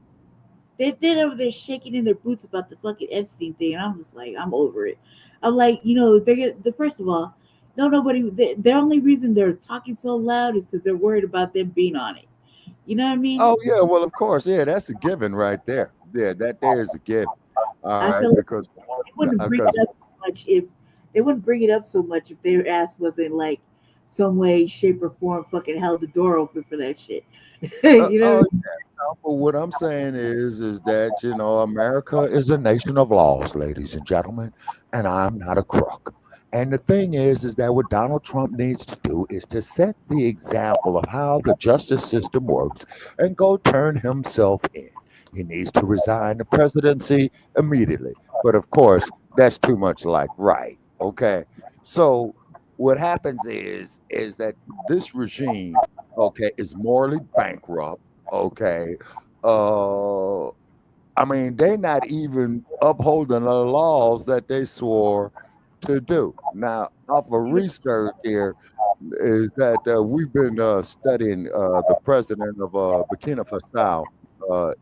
They're over there shaking in their boots about the fucking Epstein thing, and I'm just like, I'm over it. I'm like, the first of all, no, nobody. The only reason they're talking so loud is because they're worried about them being on it. You know what I mean? Oh yeah, well of course, yeah, that's a given right there. Yeah, that there is a given. All I right, feel like because they wouldn't bring it up so much if they wouldn't bring it up so much if their ass wasn't like some way, shape, or form fucking held the door open for that shit. You know? yeah, no, but what I'm saying is that America is a nation of laws, ladies and gentlemen, and I'm not a crook. And the thing is that what Donald Trump needs to do is to set the example of how the justice system works and go turn himself in. He needs to resign the presidency immediately. But of course, that's too much like right. Okay. So what happens is that this regime, okay, is morally bankrupt. Okay. Uh I mean, they're not even upholding the laws that they swore to do. Now, off of research here, is that we've been studying the president of Burkina Faso,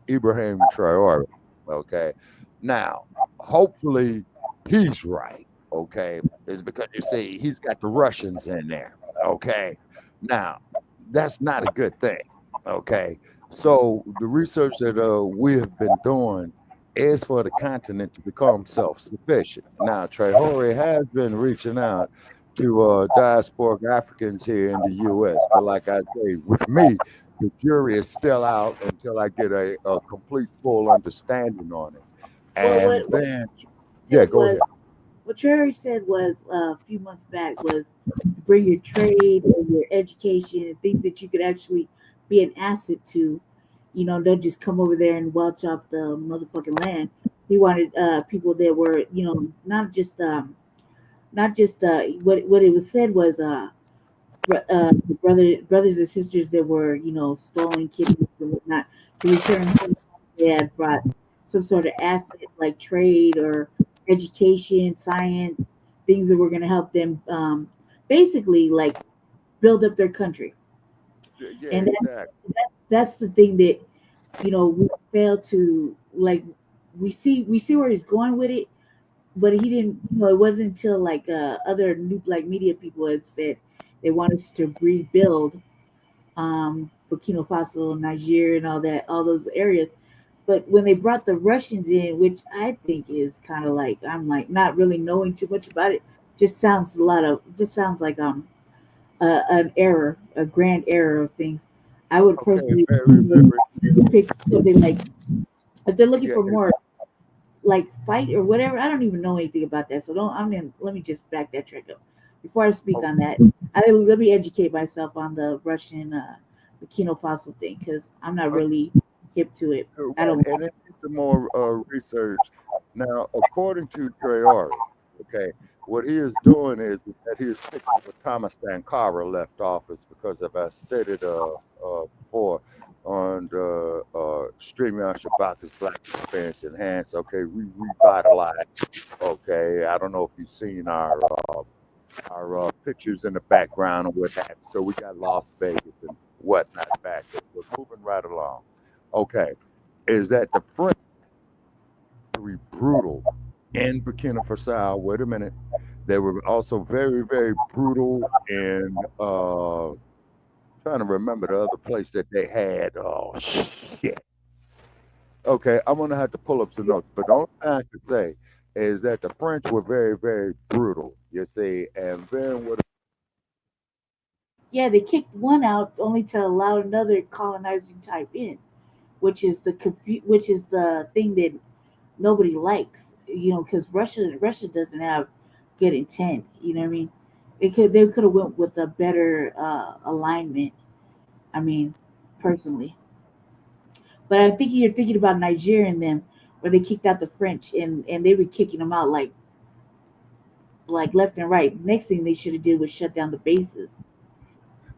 Ibrahim Traore. Okay. Now, hopefully he's right. Okay. Is because you see, he's got the Russians in there. Okay. Now, that's not a good thing. Okay. So the research that we have been doing is for the continent to become self-sufficient. Now, Traore has been reaching out to diasporic Africans here in the U.S., but like I say, with me, the jury is still out until I get a complete, full understanding on it. Well, And what then, yeah, said go was ahead. what Terry said was a few months back was to bring your trade and your education and things that you could actually be an asset to. Don't just come over there and welch off the motherfucking land. He wanted people that were, not just what it was said was brothers and sisters that were stolen, kidnapped and whatnot to return home. They had brought some sort of asset like trade or education, science, things that were going to help them basically like build up their country. Yeah, And exactly. that's the thing that we fail to like. We see where he's going with it, but he didn't. It wasn't until like other new black media people had said they wanted to rebuild Burkina Faso, Niger, and all those areas. But when they brought the Russians in, which I think is kind of like I'm like not really knowing too much about it, just sounds like an error, a grand error of things. I would Okay, personally very, very. pick something like if they're looking Yeah, for more like fight or whatever. I don't even know anything about that, so don't. Let me just back that track up before I speak on that. Let me educate myself on the Russian Burkina Faso thing because I'm not really hip to it. I Right, don't. and then some more research. Now, according to Traore, okay, what he is doing is that he is picking up where Thomas Sankara left office because, as I stated before on the StreamYARD Shabbat is Black Experience Enhanced. Okay, we revitalized. Okay, I don't know if you've seen our pictures in the background and what have you. So we got Las Vegas and whatnot back there. We're moving right along. Okay, is that the French very brutal in Burkina Faso? Wait a minute. They were also very, very brutal in trying to remember the other place that they had. Oh shit. Okay, I'm gonna have to pull up some notes, but the only thing I can say is that the French were very, very brutal. You see, and then what? Yeah, they kicked one out only to allow another colonizing type in, which is the thing that nobody likes. Because Russia doesn't have good intent. You know what I mean? They could have went with a better alignment. I mean, personally, but I think you're thinking about Nigeria and them, where they kicked out the French and they were kicking them out like left and right. Next thing they should have did was shut down the bases.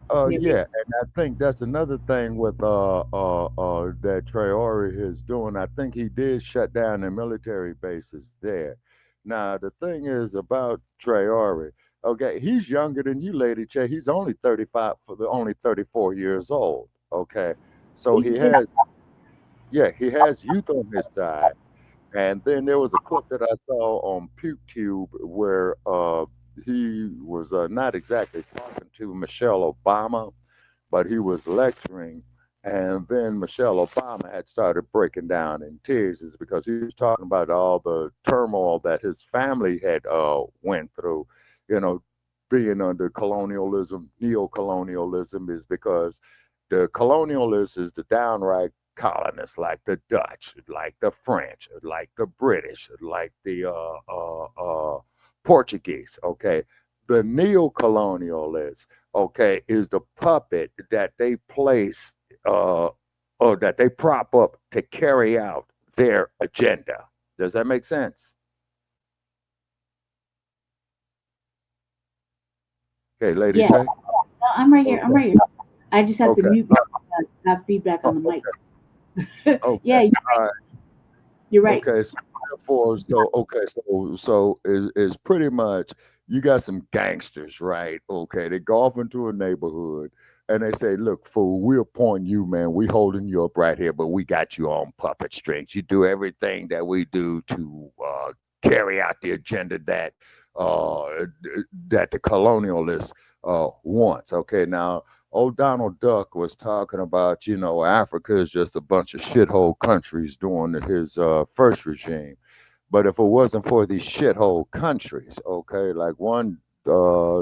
They Yeah, were- and I think that's another thing with that Traore is doing. I think he did shut down the military bases there. Now the thing is about Traore. Okay, he's younger than you, Lady Che. He's only 35 for the only 34 years old. Okay, so He's he a good. has he has youth on his side. And then there was a clip that I saw on PewTube where he was not exactly talking to Michelle Obama, but he was lecturing. And then Michelle Obama had started breaking down in tears is because he was talking about all the turmoil that his family had went through, you know, being under colonialism, neo-colonialism is because the colonialists is the downright colonists like the Dutch, like the French, like the British, like the Portuguese. Okay, the neo-colonialists, okay, is the puppet that they place or that they prop up to carry out their agenda. Does that make sense? Okay, Lady Yeah, J. no, I'm right here. I'm Okay. right here. I just have to Okay. mute myself. I have feedback on the mic. Okay. Yeah, All right. you're right. Okay, so therefore, so is pretty much you got some gangsters, right? Okay, they go off into a neighborhood and they say, "Look, fool, we're appointing you, man. We holding you up right here, but we got you on puppet strings. You do everything that we do to carry out the agenda that the colonialists wants." Okay, now old Donald Duck was talking about, Africa is just a bunch of shithole countries during his first regime. But if it wasn't for these shithole countries, okay, like one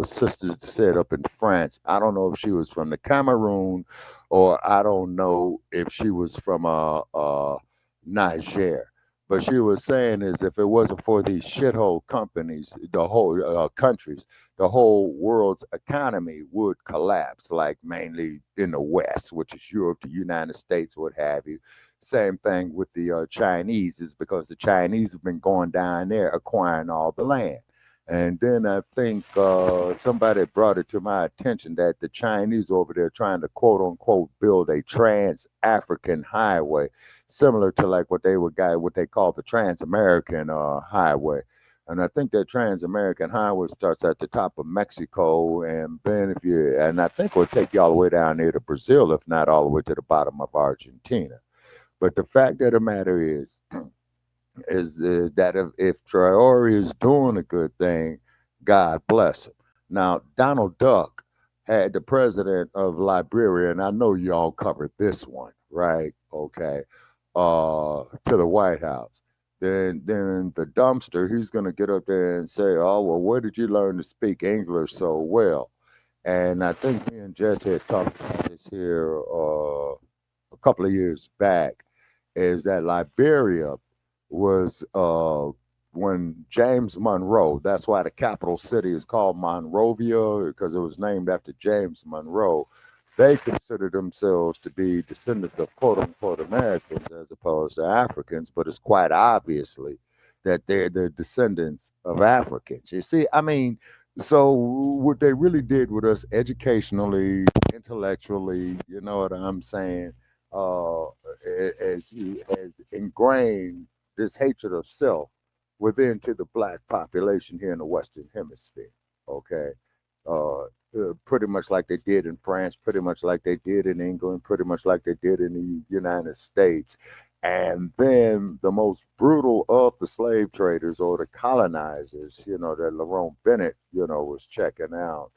sister said up in France, I don't know if she was from the Cameroon or I don't know if she was from Niger. But she was saying is if it wasn't for these shithole companies, the whole countries, the whole world's economy would collapse, like mainly in the West, which is Europe, the United States, what have you. Same thing with the Chinese, is because the Chinese have been going down there acquiring all the land. And then I think somebody brought it to my attention that the Chinese over there trying to quote unquote build a trans African highway, similar to like what they call the Trans American highway. And I think that Trans American highway starts at the top of Mexico, and then and I think will take you all the way down there to Brazil, if not all the way to the bottom of Argentina. But the fact of the matter is that if Traore is doing a good thing, God bless him. Now, Donald Duck had the president of Liberia, and I know y'all covered this one, right? Okay, to the White House. Then the dumpster, he's gonna get up there and say, "Oh well, where did you learn to speak English so well?" And I think me and Jess had talked about this here a couple of years back, is that Liberia was when James Monroe, that's why the capital city is called Monrovia, because it was named after James Monroe. They consider themselves to be descendants of quote unquote Americans as opposed to Africans, but it's quite obviously that they're the descendants of Africans. You see, I mean, so what they really did with us educationally, intellectually, you know what I'm saying, as ingrained this hatred of self within to the black population here in the Western Hemisphere. Okay, pretty much like they did in France, pretty much like they did in England, pretty much like they did in the United States. And then the most brutal of the slave traders or the colonizers, that Lerone Bennett, was checking out,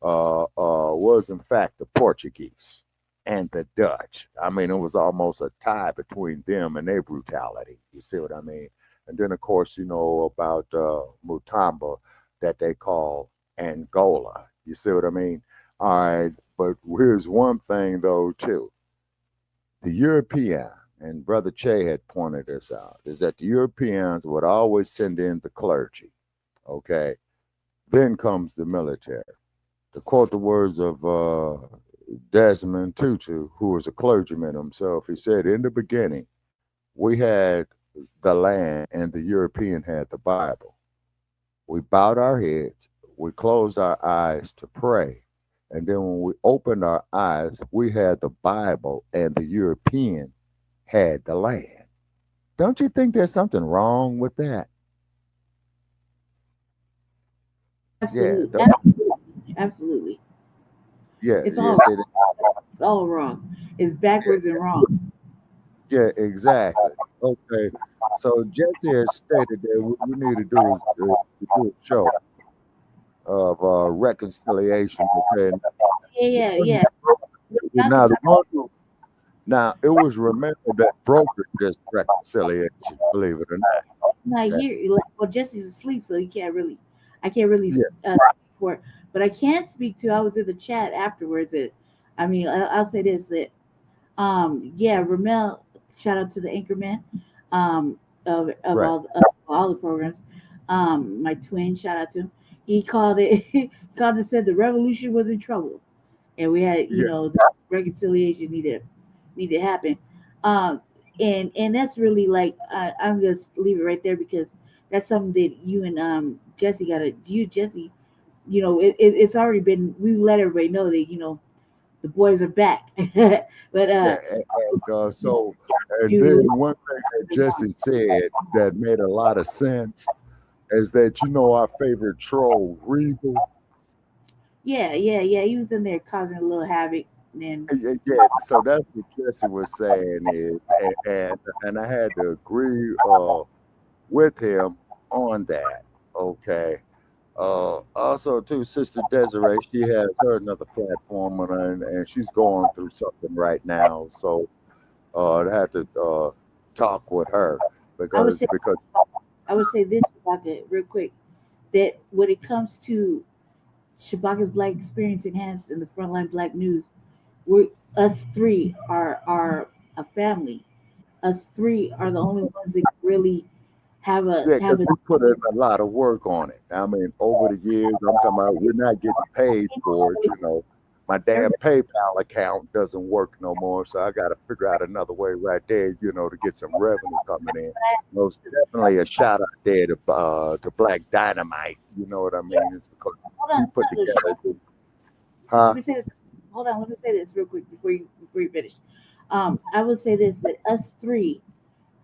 was in fact the Portuguese. and the Dutch. I mean, it was almost a tie between them and their brutality. You see what I mean? And then, of course, you know about Mutamba that they call Angola. You see what I mean? All right, but here's one thing though too. The European, and Brother Che had pointed this out, is that the Europeans would always send in the clergy. Okay, then comes the military. To quote the words of Desmond Tutu, who was a clergyman himself, he said, "In the beginning, we had the land, and the European had the Bible. We bowed our heads, we closed our eyes to pray, and then when we opened our eyes, we had the Bible, and the European had the land." Don't you think there's something wrong with that? Absolutely. Yeah, Absolutely. yeah, It's yes, it's all wrong. It's backwards and wrong. yeah, exactly. Okay, so Jesse has stated that what we need to do is to do a show of reconciliation. Okay, Yeah. now the one who, now it was remembered that brokered this reconciliation. Believe it or not. Not Okay. here. Like, well, Jesse's asleep, so I can't really Yeah. speak for it. But I can speak to. I was in the chat afterwards. I'll say this that yeah, Ramel, shout out to the anchorman of Right. all the programs. My twin, shout out to him. He called it he called and said the revolution was in trouble. And we had, Yeah. the reconciliation needed to happen. And that's really like I'm just leave it right there because that's something that you and Jesse Jesse, it's already been we let everybody know that the boys are back. But Yeah, so and then one thing that Jesse said that made a lot of sense is that our favorite troll, Regal. yeah, he was in there causing a little havoc. And Yeah, so that's what Jesse was saying is, and I had to agree with him on that. Okay. Also, too, Sister Desiree, she has her another platform, and she's going through something right now. So I had to talk with her I would because say this about that real quick that when it comes to Shabaka's Black Experience Enhanced and the Frontline Black News, us three are a family. Us three are the only ones that really have yeah, a because we put in a lot of work on it. I mean, over the years, I'm talking about we're not getting paid for it. My damn PayPal account doesn't work no more, so I got to figure out another way right there, to get some revenue coming in. Most definitely a shout out there to Black Dynamite. You know what I mean? It's because we put together. Let me say this. Hold on. Let me say this real quick before you finish. I would say this that us three,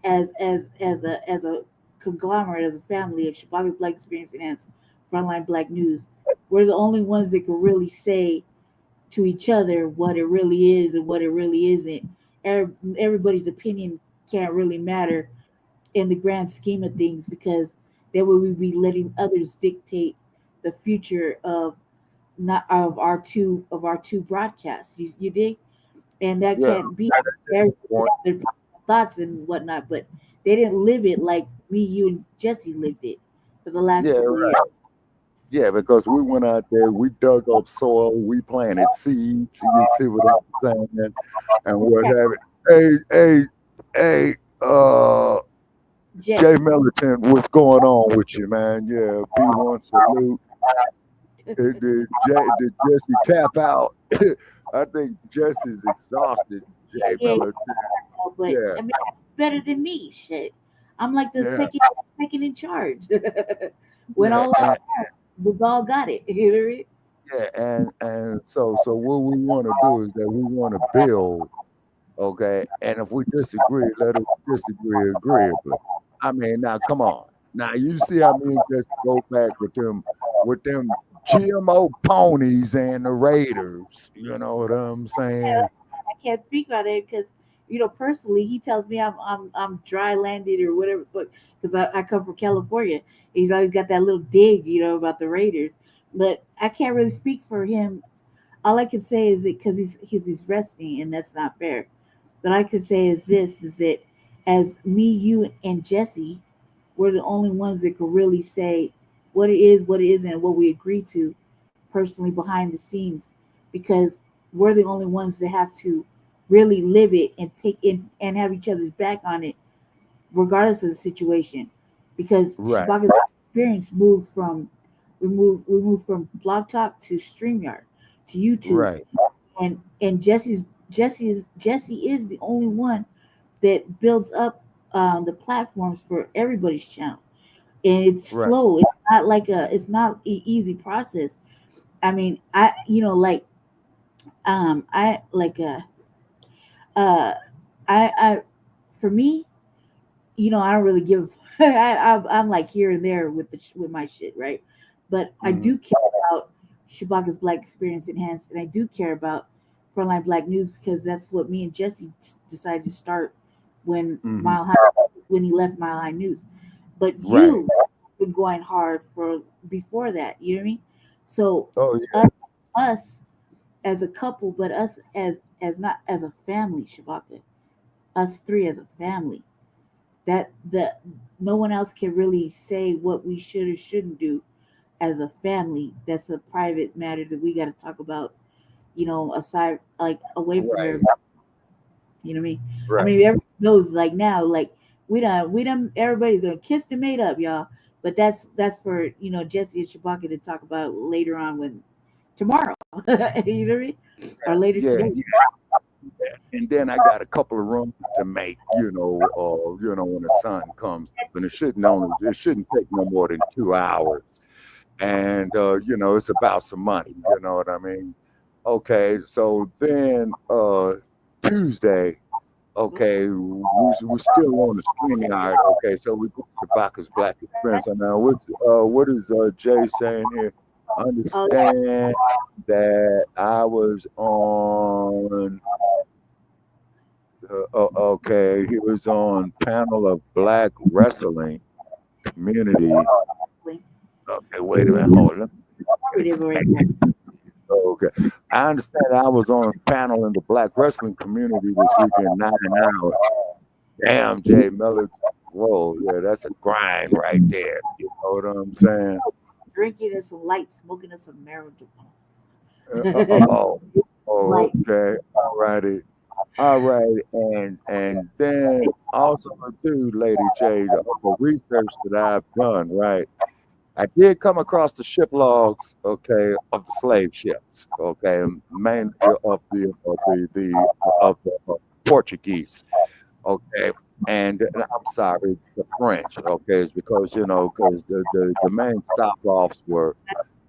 as a conglomerate, as a family of Chicago Black Experience Enhanced, Frontline Black News, we're the only ones that can really say to each other what it really is and what it really isn't. Everybody's opinion can't really matter in the grand scheme of things because then we would be letting others dictate the future of not of our two broadcasts. You dig? And that Yeah. can't be their thoughts and whatnot, but they didn't live it like me, you, and Jesse lived it for the last Yeah, couple of years. right. Yeah, because we went out there, we dug up soil, we planted seeds. You see what I'm saying, and what have it. Hey, Jay Militant, what's going on with you, man? Yeah, B1 salute. Did Jesse tap out? I think Jesse's exhausted, Jay Militant. But Yeah. I mean, it's better than me. Shit, I'm like the Yeah. second in charge. When Yeah, all we've all got it. You know what I mean? Yeah, and so what we want to do is that we want to build, okay? And if we disagree, let us disagree agreeably. I mean, now come on. Now you see how many just go back with them GMO ponies and the Raiders. You know what I'm saying? I can't speak on it because personally he tells me I'm dry landed or whatever, but because I come from California, he's always got that little dig, about the Raiders. But I can't really speak for him all I can say is that because he's resting, and that's not fair. But I could say is this: is that as me, you, and Jesse, we're the only ones that could really say what it is, what it isn't, and what we agree to personally behind the scenes, because we're the only ones that have to really live it and take it and have each other's back on it, regardless of the situation. Because Right. Shabaka's experience moved from we moved from Blog Talk to StreamYard to YouTube, Right. and Jesse is the only one that builds up the platforms for everybody's channel, and it's Right. slow. It's not an easy process. I mean, I like uh I for me, I don't really give. I'm like here and there with with my shit, right? But I Mhm. do care about Shabaka's Black Experience Enhanced, and I do care about Frontline Black News because that's what me and Jesse decided to start when Mhm. when he left Mile High News. But Right. you been going hard for before that. You know what I mean? So Oh yeah. us as a couple, but us as not as a family, Shabaka. Us three as a family. That no one else can really say what we should or shouldn't do as a family. That's a private matter that we got to talk about. Aside like away from Right. everybody. You know what I mean? I Right. mean, everybody knows like now, like we done everybody's gonna kiss and made up, y'all. But that's for Jesse and Shabaka to talk about later on when tomorrow. You know what I mean? Or later Yeah. today. And then I got a couple of runs to make, when the sun comes up, and it shouldn't take no more than 2 hours. And it's about some money, you know what I mean? Okay, so then Tuesday, okay, we're still on the StreamYard. Okay, so we put Shabaka's Black Experience. And now what is Jay saying here? Understand that I was on. Okay, he was on panel of Black wrestling community. Okay, wait a minute, hold on. Okay, I understand I was on a panel in the Black wrestling community this weekend, 9 hours. Damn, Jay Miller. Whoa, yeah, that's a grind right there. You know what I'm saying? Drinking and some light, smoking and some marijuana. Okay, all righty. All right, and then also too, Lady J, the other research that I've done, right? I did come across the ship logs, okay, of the slave ships, okay, mainly of the Portuguese, okay, and I'm sorry, the French, okay, it's because because the main stop offs were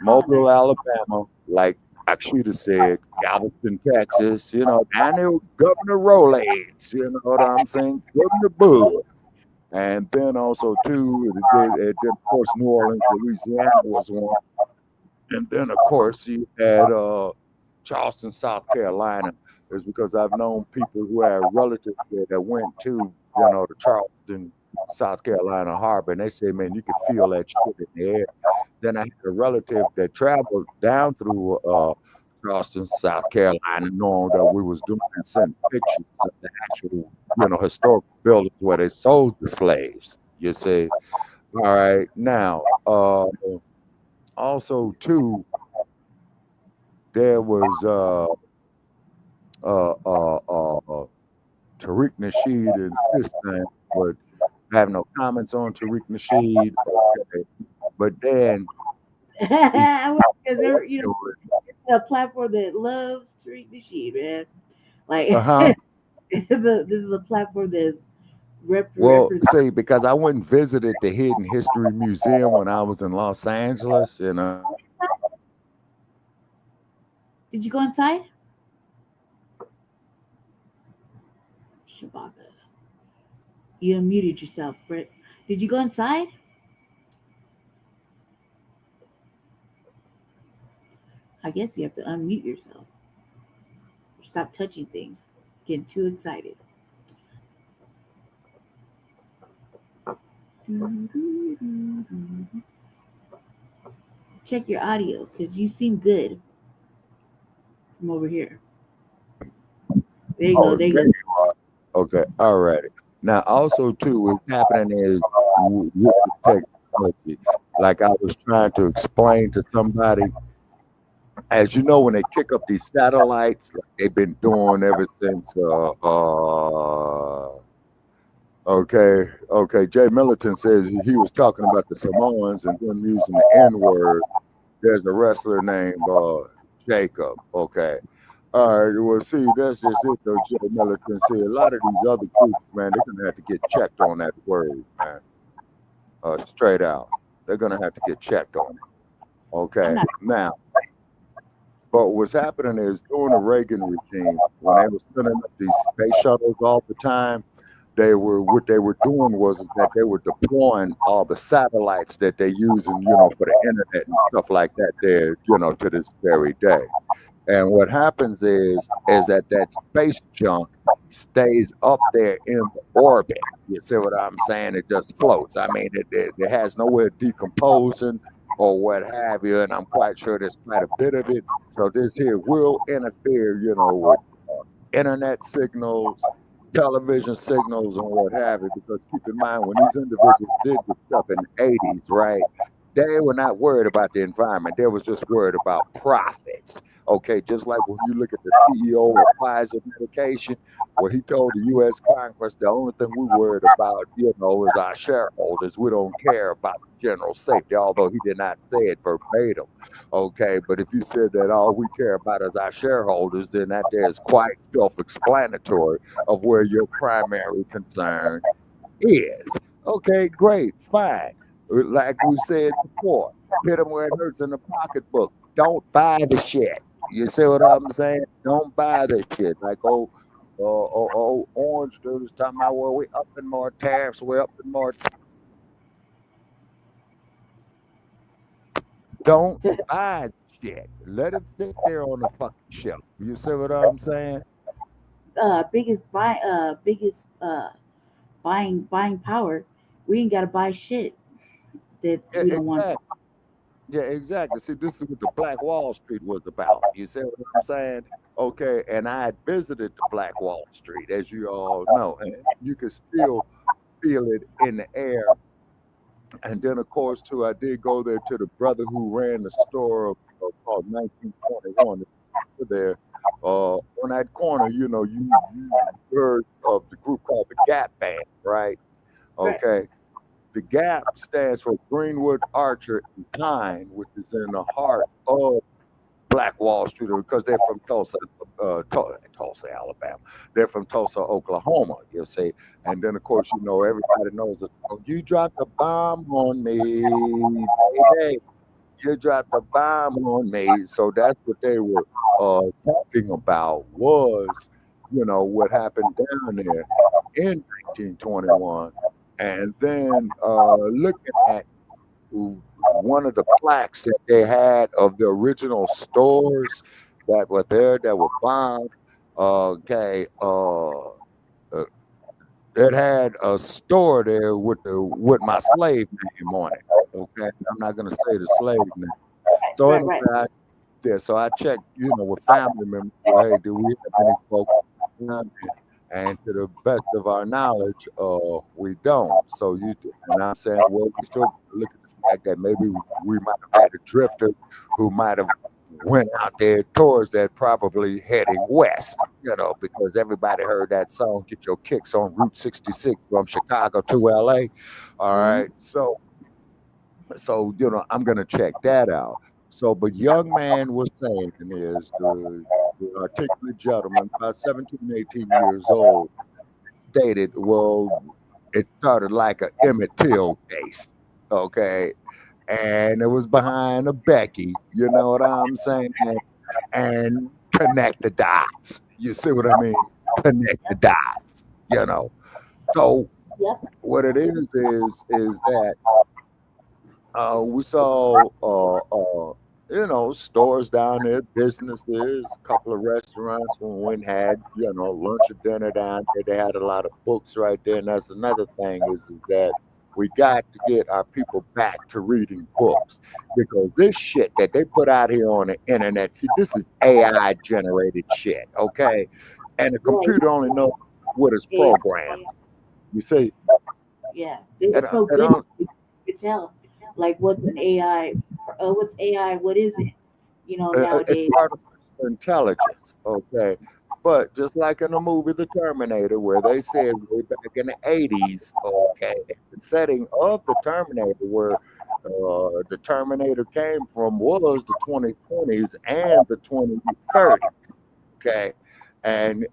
Mobile, Alabama, like Akshita said, Galveston, Texas, down there with Governor Rolaids, you know what I'm saying? Governor Bud. And then also, too, then of course, New Orleans, Louisiana was one. And then, of course, you had Charleston, South Carolina, is because I've known people who had relatives there that went to, the Charleston, South Carolina harbor, and they say, man, you could feel that shit in the air. Then I had a relative that traveled down through Charleston, South Carolina, knowing that we was doing and sending pictures of the actual, historical buildings where they sold the slaves. You see, all right. Now, also too, there was Tariq Nasheed and this thing, but I have no comments on Tariq Nasheed. Okay, but then Because a platform that loves to read the shit, man. Like uh-huh. this is a platform that's Well, represents. see, because I went and visited the Hidden History Museum when I was in Los Angeles, Did you go inside? Shabaka. You unmuted yourself, Britt. Did you go inside? I guess you have to unmute yourself. Stop touching things. Getting too excited. Check your audio because you seem good. I'm over here. There you go. There you there go. you are. Okay, all righty. Now, also too, what's happening is with the technology, like I was trying to explain to somebody, as you know, when they kick up these satellites, like they've been doing ever since. Okay. Jay Militant says he was talking about the Samoans and them using the N word. There's a wrestler named Jacob. Okay. All right. Well, see, that's just it, though, Jay Militant. See, a lot of these other groups, man, they're gonna have to get checked on that word, man. Straight out, they're gonna have to get checked on it. Okay. Now, but what's happening is during the Reagan regime, when they were sending up these space shuttles all the time, what they were doing was that they were deploying all the satellites that they using, for the internet and stuff like that there, to this very day. And what happens is that space junk stays up there in the orbit. You see what I'm saying? It just floats. I mean, it has nowhere decomposing or what have you, and I'm quite sure there's quite a bit of it. So this here will interfere, with internet signals, television signals, and what have you. Because keep in mind, when these individuals did this stuff in the 80s, right, they were not worried about the environment. They was just worried about profits. Okay, just like when you look at the CEO of Pfizer medication, where he told the U.S. Congress the only thing we worried about, is our shareholders. We don't care about the general safety, although he did not say it verbatim. Okay, but if you said that all we care about is our shareholders, then that there is quite self-explanatory of where your primary concern is. Okay, great, fine. Like we said before, hit them where it hurts in the pocketbook. Don't buy the shit. You see what I'm saying? Don't buy this shit. Like Orange dude was talking about, well, we upping more tariffs, we're upping more. Don't buy shit. Let it sit there on the fucking shelf. You see what I'm saying? Biggest buying power. We ain't gotta buy shit that we don't want. Yeah, exactly. See, this is what the Black Wall Street was about. You see what I'm saying? Okay, and I had visited the Black Wall Street, as you all know, and you could still feel it in the air. And then, of course, too, I did go there to the brother who ran the store called 1921 there. On that corner, you heard of the group called the Gap Band, right? Okay. Right. The Gap stands for Greenwood, Archer, and Pine, which is in the heart of Black Wall Street, because they're from Tulsa, Alabama. They're from Tulsa, Oklahoma, you see. And then, of course, everybody knows that you dropped a bomb on me, baby. You dropped a bomb on me. So that's what they were talking about was, what happened down there in 1921. And then looking at one of the plaques that they had of the original stores that were there that were bombed. Okay, it had a store there with my slave name on it. Okay, I'm not gonna say the slave name. So anyway, so I checked, with family members. Hey, do we have any folks? And to the best of our knowledge, we don't. So and I'm saying, well, we still look at the fact that maybe we might have had a drifter who might have went out there towards that, probably heading west, because everybody heard that song, Get Your Kicks on Route 66 from Chicago to LA. All right. So, I'm going to check that out. So, but young man was saying is the articulate gentleman, about 17, 18 years old, stated, well, it started like an Emmett Till case, okay? And it was behind a Becky, you know what I'm saying? And connect the dots. You see what I mean? Connect the dots, So what it is that we saw stores down there, businesses, a couple of restaurants when we went and had, lunch or dinner down there. They had a lot of books right there. And that's another thing is that We got to get our people back to reading books because this shit that they put out here on the internet, see, this is AI generated shit, okay? And the computer only knows what is programmed. You see? Yeah, it's so good. You can tell, like, what's an AI? What's AI? What is it? You know, nowadays. It's artificial intelligence, okay? But just like in the movie The Terminator, where they said way back in the 80s, okay, the setting of the Terminator, where the Terminator came from, was the 2020s and the 2030s, okay? And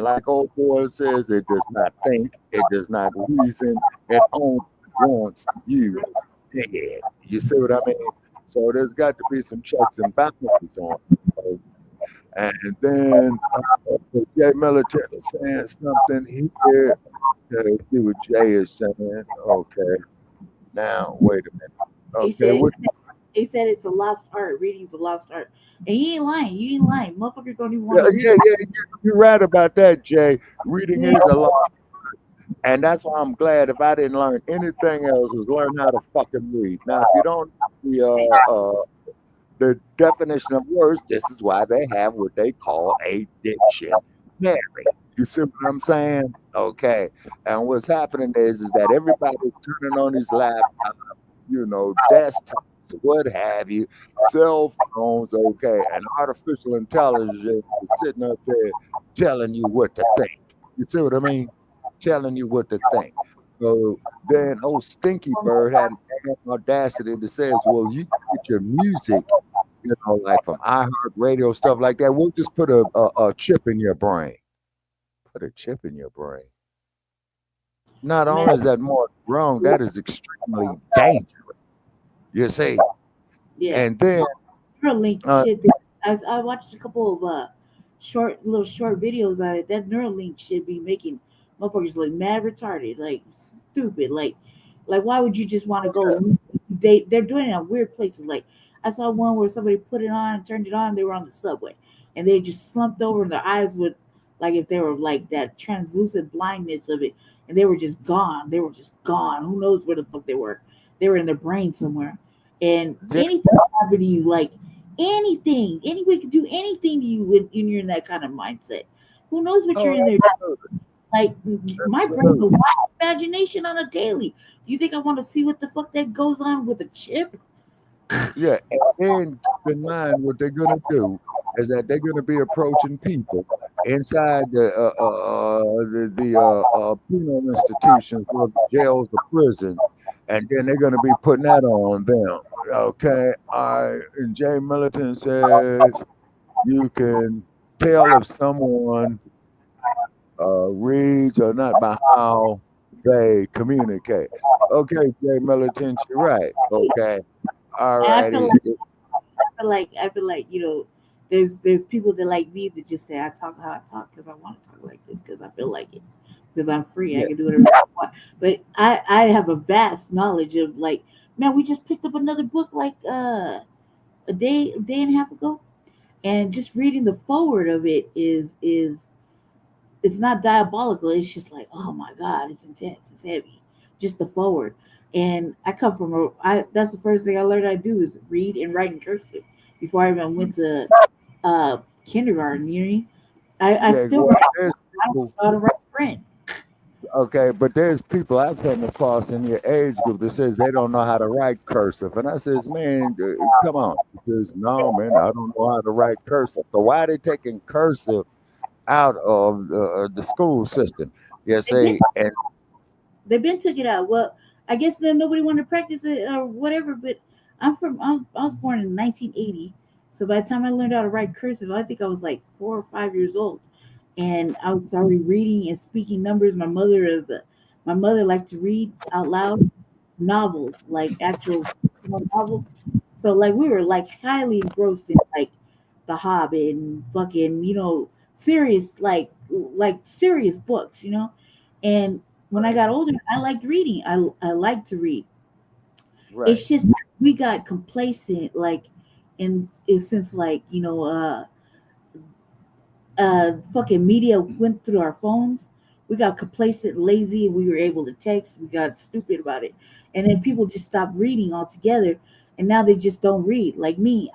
like old boy says, it does not think, it does not reason, it only wants you dead. You see what I mean? So there's got to be some checks and balances on it. And then Jay Militant is saying something here. See what Jay is saying. Okay. Now, wait a minute. Okay. He said it's a lost art. Reading's a lost art. And he ain't lying. You ain't lying. Motherfuckers don't even want to read. Yeah, you're right about that, Jay. Reading is a lost art. And that's why I'm glad if I didn't learn anything else was learn how to fucking read. Now, if you don't the definition of words, this is why they have what they call a dictionary. You see what I'm saying? Okay. And what's happening is that everybody's turning on these laptops, desktops, what have you, cell phones, okay, and artificial intelligence is sitting up there telling you what to think. You see what I mean? Telling you what to think. So then old Stinky Bird had an audacity that says, well, you get your music, like from iHeartRadio, stuff like that. We'll just put a chip in your brain. Put a chip in your brain. Not only is that more wrong, that is extremely dangerous. You see? Yeah. And then Neuralink shit. I watched a couple of short videos on it. That Neuralink shit be making motherfuckers like mad retarded, like stupid, like why would you just want to go? They're doing it on weird places. Like I saw one where somebody put it on and turned it on. They were on the subway and they just slumped over and their eyes would, like if they were like that translucent blindness of it, and they were just gone. They were just gone. Who knows where the fuck they were? They were in their brain somewhere. And anything happened to you, like anything, anybody could do anything to you when you're in that kind of mindset. Who knows what you're in there? Like my brain, a wild imagination on a daily. You think I want to see what the fuck that goes on with a chip? Yeah, and then keep in mind what they're gonna do is that they're gonna be approaching people inside the penal institutions, or the jails, the prisons, and then they're gonna be putting that on them. Okay, and Jay Militant says you can tell if someone reads or not by how they communicate. Okay, Jay Militant, you're right. Okay, all right. I feel like there's people that like me that just say I talk how I talk because I want to talk like this because I feel like it because I'm free. I can do whatever I want. But I have a vast knowledge of like, man, we just picked up another book like a day and a half ago, and just reading the forward of it is it's not diabolical. It's just like, oh my God, it's intense. It's heavy. Just the forward. And I come from that's the first thing I learned I do is read and write in cursive before I even went to kindergarten. You know what I mean? I still write. I don't know how to write print. Okay, but there's people I've come across in your age group that says they don't know how to write cursive. And I says, man, come on. He says, no, man, I don't know how to write cursive. So why are they taking cursive out of the school system? You see, and they've been took it out. Well, I guess then nobody wanted to practice it or whatever. But I was born in 1980, so by the time I learned how to write cursive, I think I was like 4 or 5 years old, and I was already reading and speaking numbers. My mother liked to read out loud novels, like actual novels. So like we were like highly engrossed in like The Hobbit and fucking serious like serious books, and when I got older, I liked reading. I like to read. Right. It's just we got complacent, like, since like fucking media went through our phones. we got complacent, lazy, and we were able to text. We got stupid about it, and then people just stopped reading altogether, and now they just don't read. Like me,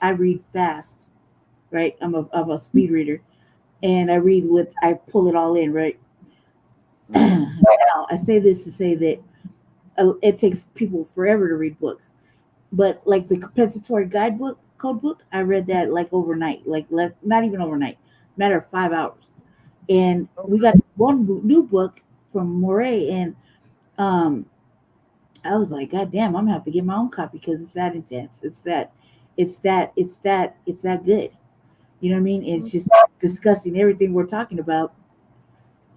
I read fast, right? I'm a speed reader, and I pull it all in, right? Now, I say this to say that it takes people forever to read books, but like the compensatory guidebook, code book, I read that like overnight, not even overnight, matter of 5 hours. And we got one new book from Moray, and um, I was like, God damn, I'm gonna have to get my own copy because it's that intense. It's that good. You know what I mean? It's just discussing everything we're talking about.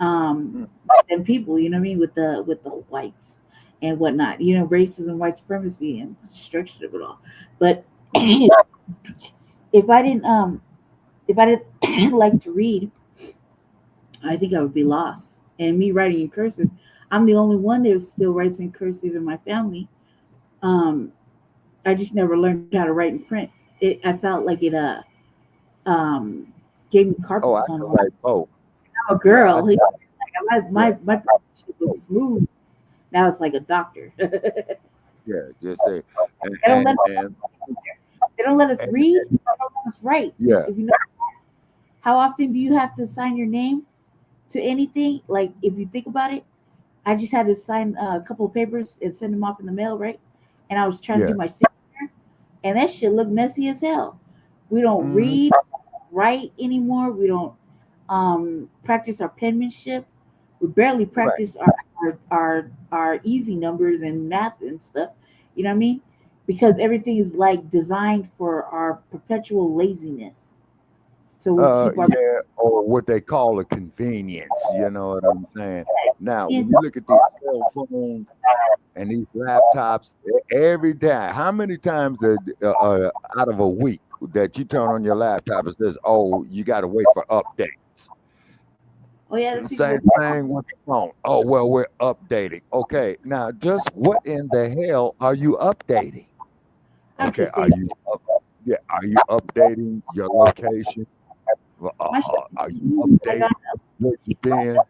And people, you know what I mean, with the whites and whatnot. You know, racism, white supremacy, and destruction of it all. But if I didn't like to read, I think I would be lost. And me writing in cursive, I'm the only one that still writes in cursive in my family. Um, I just never learned how to write in print. I felt like it um gave me carpal Oh, I tunnel. can write both. I'm a Yeah, girl. I, My penmanship was smooth. Now it's like a doctor. They yeah, just say, and don't let and they don't let us and, read. They don't let us write. yeah, If you know, how often do you have to sign your name to anything? Like if you think about it, I just had to sign a couple of papers and send them off in the mail, right? And I was trying to yeah. do my signature, and that shit looked messy as hell. We don't Mm-hmm. read, write anymore. We don't practice our penmanship. We barely Right. practice our easy numbers and math and stuff. You know what I mean? Because everything is like designed for our perpetual laziness. So we keep our Yeah, or what they call a convenience. You know what I'm saying? Now, when you look at these cell phones and these laptops, every day, how many times out of a week that you turn on your laptop, it says, "Oh, you got to wait for updates." Oh yeah, that's Same thing with the phone. Oh, well, we're updating. Okay, now just what in the hell are you updating? I'm Okay, just are saying. you are you updating your location? My shit, Are you I got updating where you've been?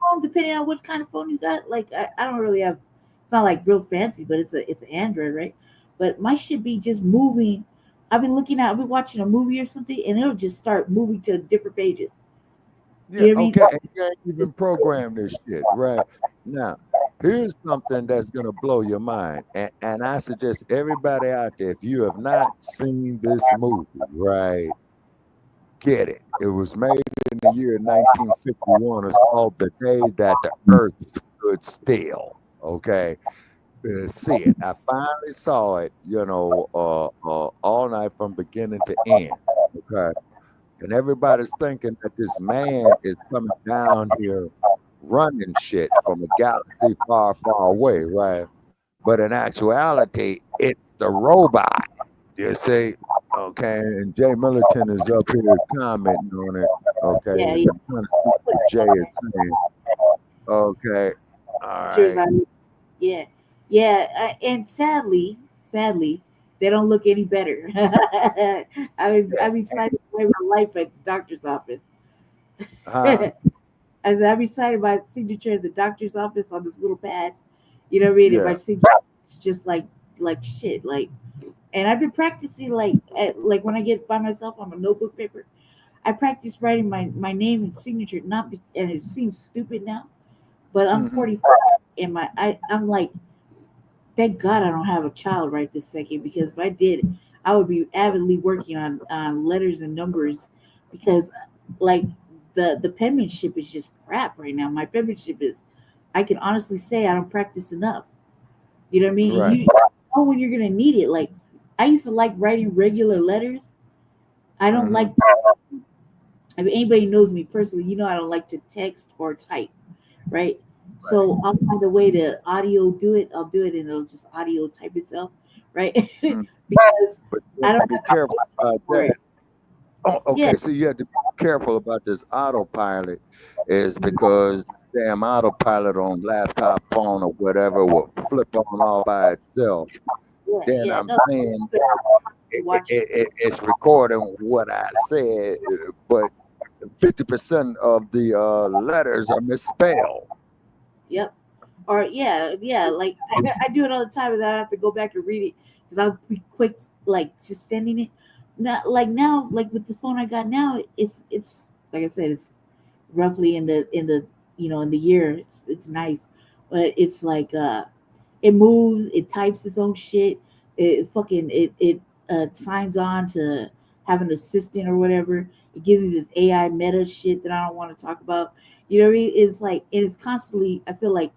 phone, depending on what kind of phone you got. Like I don't really have. It's not like real fancy, but it's an Android, right? But my shit be just moving. I'll be watching a movie or something, and it'll just start moving to different pages. Yeah, You know what okay, and you can't even program this shit, right? Now, here's something that's gonna blow your mind, and I suggest everybody out there, if you have not seen this movie, right, get it. It was made in the year 1951. It's called The Day That the Earth Stood Still. Okay, see it. I finally saw it, all night from beginning to end. Okay. And everybody's thinking that this man is coming down here running shit from a galaxy far, far away, right? But in actuality, it's the robot. You see? Okay. And Jay Militant is up here commenting on it. Okay. Yeah, And yeah. I'm trying to see what Jay is saying. Okay. All Pictures right. yeah, yeah, and sadly, they don't look any better. I've been signing away my life at the doctor's office. Huh? I've been signing my signature at the doctor's office on this little pad. You know what I mean? And my Yeah. signature is just like shit. Like, and I've been practicing like when I get by myself on my notebook paper. I practice writing my name and signature, and it seems stupid now, but I'm Mm-hmm. 45, and I'm like, thank God I don't have a child right this second, because if I did, I would be avidly working on letters and numbers, because like the penmanship is just crap right now. My penmanship is, I can honestly say I don't practice enough. You know what I mean? And Right. you know when you're gonna need it. Like I used to like writing regular letters. I don't Mm-hmm. like. If anybody knows me personally, you know I don't like to text or type, right? So I'll find a way to audio do it. I'll do it, and it'll just audio type itself, right? Mm. Because But you I have to don't be have careful about for that. it. Oh, Yeah, okay. So you have to be careful about this autopilot, is because this damn autopilot on laptop, phone, or whatever will flip on all by itself. Then yeah. I'm No, saying watch it. it's recording what I said, but 50% of the letters are misspelled. Yep. Or yeah. Like I do it all the time, and I have to go back and read it because I'll be quick, like just sending it. Not like now, like with the phone I got now, it's like I said, it's roughly in the in the year. It's nice, but it's like it moves, it types its own shit. It signs on to have an assistant or whatever. It gives me this AI meta shit that I don't want to talk about. You know what I mean? It's like it's constantly. I feel like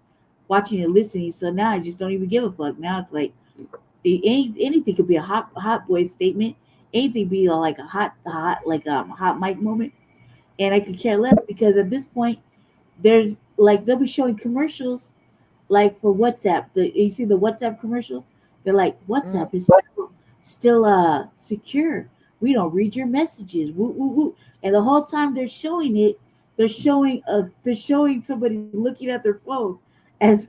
watching and listening. So now I just don't even give a fuck. Now it's like anything could be a hot boy statement. Anything be like a hot mic moment, and I could care less because at this point there's like they'll be showing commercials like for WhatsApp. You see the WhatsApp commercial? They're like, WhatsApp is still secure. We don't read your messages. Woo woo woo. And the whole time they're showing it, they're showing somebody looking at their phone as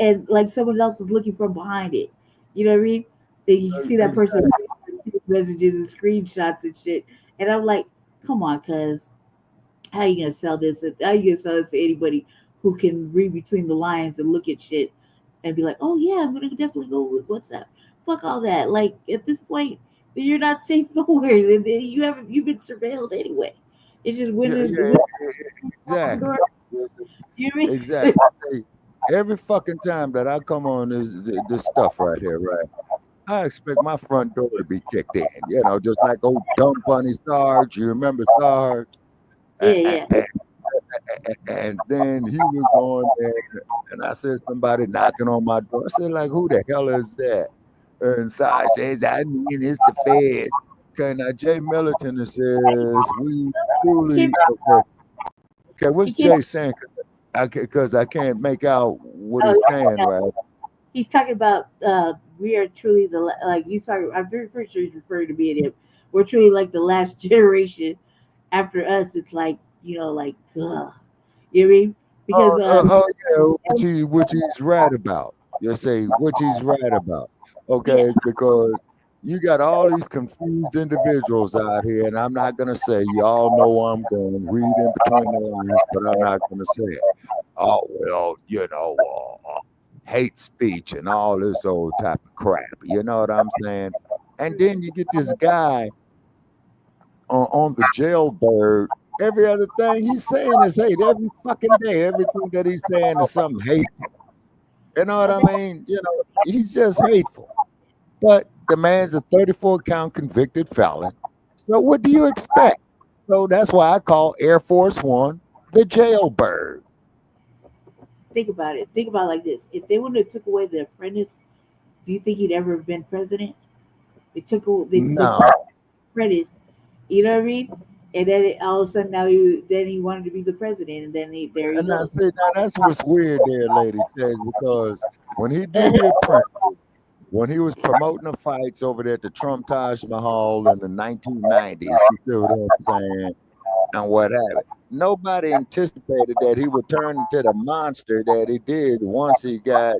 and like someone else is looking from behind it. You know what I mean? Then you see that person messages and screenshots and shit. And I'm like, come on, cuz how you gonna sell this? How you gonna sell this to anybody who can read between the lines and look at shit and be like, oh yeah, I'm gonna definitely go with WhatsApp. Fuck all that. Like at this point, you're not safe nowhere. You've been surveilled anyway. It's just when Exactly. you know what I mean? Exactly. Hey, every fucking time that I come on this stuff right here, right? I expect my front door to be kicked in. You know, just like old dumb bunny Sarge. You remember Sarge? Yeah. And then he was on there, and I said somebody knocking on my door. I said, like, who the hell is that? And Sarge says, I mean, it's the Fed. Okay, now Jay Militant says, we truly, okay, what's Jay saying? Because I can't make out what he's saying, right? He's talking about we are truly I'm very pretty sure he's referring to me and him. We're truly like the last generation. After us, it's like like ugh. You know what I mean? Because yeah, which he's right about. You say which he's right about. Okay, it's because you got all these confused individuals out here, and I'm not gonna say y'all know where I'm going. Read in between the lines, but I'm not gonna say it. Oh well, hate speech and all this old type of crap. You know what I'm saying? And then you get this guy on the jailbird. Every other thing he's saying is hate. Every fucking day, everything that he's saying is something hateful. You know what I mean? He's just hateful. But the man's a 34 count convicted felon. So what do you expect? So that's why I call Air Force One the jailbird. Think about it. Think about it like this. If they wouldn't have took away the apprentice, do you think he'd ever have been president? They took away the apprentice. You know what I mean? And then all of a sudden now he wanted to be the president, and then there he goes. Now that's what's weird there, Lady Chase, because when he did the apprentice, when he was promoting the fights over there at the Trump Taj Mahal in the 1990s, you see what I'm saying, and what have it. Nobody anticipated that he would turn into the monster that he did once he got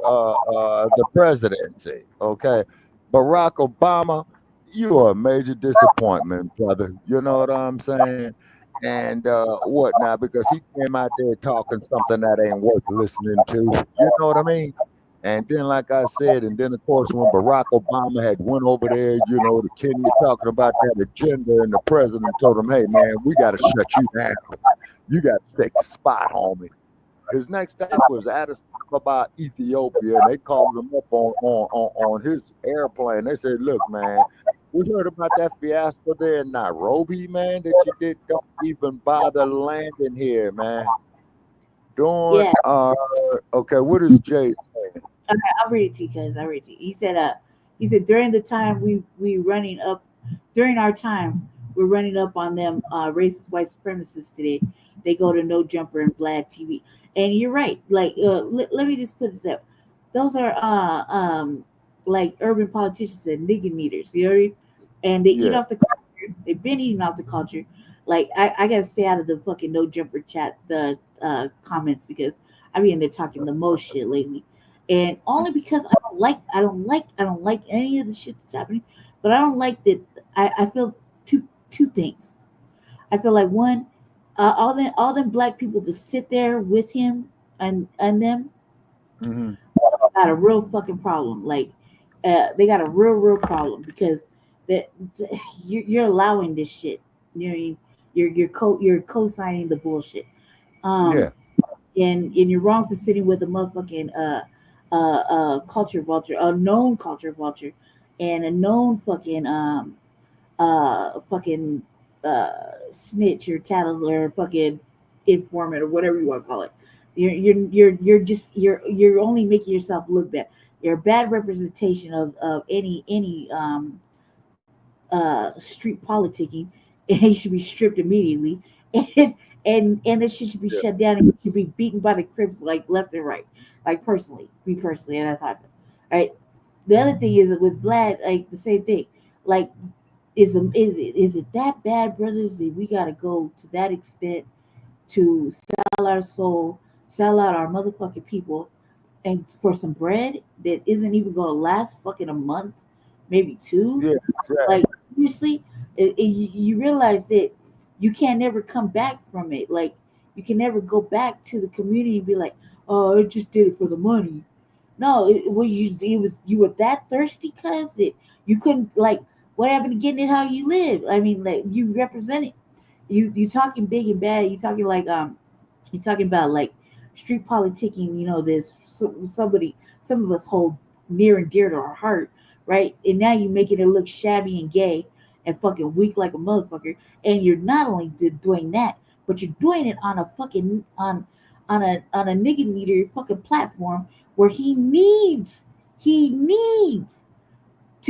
the presidency. Okay, Barack Obama, you are a major disappointment, brother. You know what I'm saying? And whatnot, because he came out there talking something that ain't worth listening to. You know what I mean? And then, like I said, and then of course when Barack Obama had went over there, to Kenya talking about that agenda, and the president told him, "Hey man, we got to shut you down. You got to take the spot, homie." His next stop was Addis Ababa, Ethiopia, and they called him up on his airplane. They said, "Look, man, we heard about that fiasco there in Nairobi, man. That you don't even bother landing here, man." Okay, what is Jay saying? I'll read it to you, cuz I'll read it to you. He said during the time during our time we're running up on them racist white supremacists today. They go to No Jumper and Blacc TV. And you're right. Like let me just put it that those are like urban politicians and nigga meters, you know what I mean? And they eat off the culture. They've been eating off the culture. Like I gotta stay out of the fucking No Jumper chat comments because I mean they're talking the most shit lately. And only because I don't like any of the shit that's happening, but I don't like that I feel two things. I feel like one, all them black people to sit there with him and them Hmm. got a real fucking problem. Like, they got a real problem because that you're allowing this shit. You know, you're co-signing the bullshit. Yeah. Um, and you're wrong for sitting with a motherfucking culture vulture, a known culture vulture, and a known fucking snitch or tattle or fucking informant or whatever you want to call it. You're only making yourself look bad. You're a bad representation of any street politicking, and he should be stripped immediately. And this shit should be Yeah. shut down, and he should be beaten by the Crips like left and right. Like personally, me personally, and that's how I feel. Right. The other thing is that with Vlad, like the same thing. Like, is it that bad, brothers, that we gotta go to that extent to sell our soul, sell out our motherfucking people, and for some bread that isn't even gonna last fucking a month, maybe two? Yeah. Like, Exactly. seriously, you realize that you can't never come back from it. Like, you can never go back to the community and be like, "Oh, I just did it for the money." No, you were that thirsty, cuz it you couldn't, like, what happened to getting it how you live? I mean, like, you represent it. You talking big and bad. You talking like you're talking about like street politicking. There's some of us hold near and dear to our heart, right? And now you're making it look shabby and gay and fucking weak like a motherfucker. And you're not only doing that, but you're doing it on a fucking on a nigga meter fucking platform where he needs to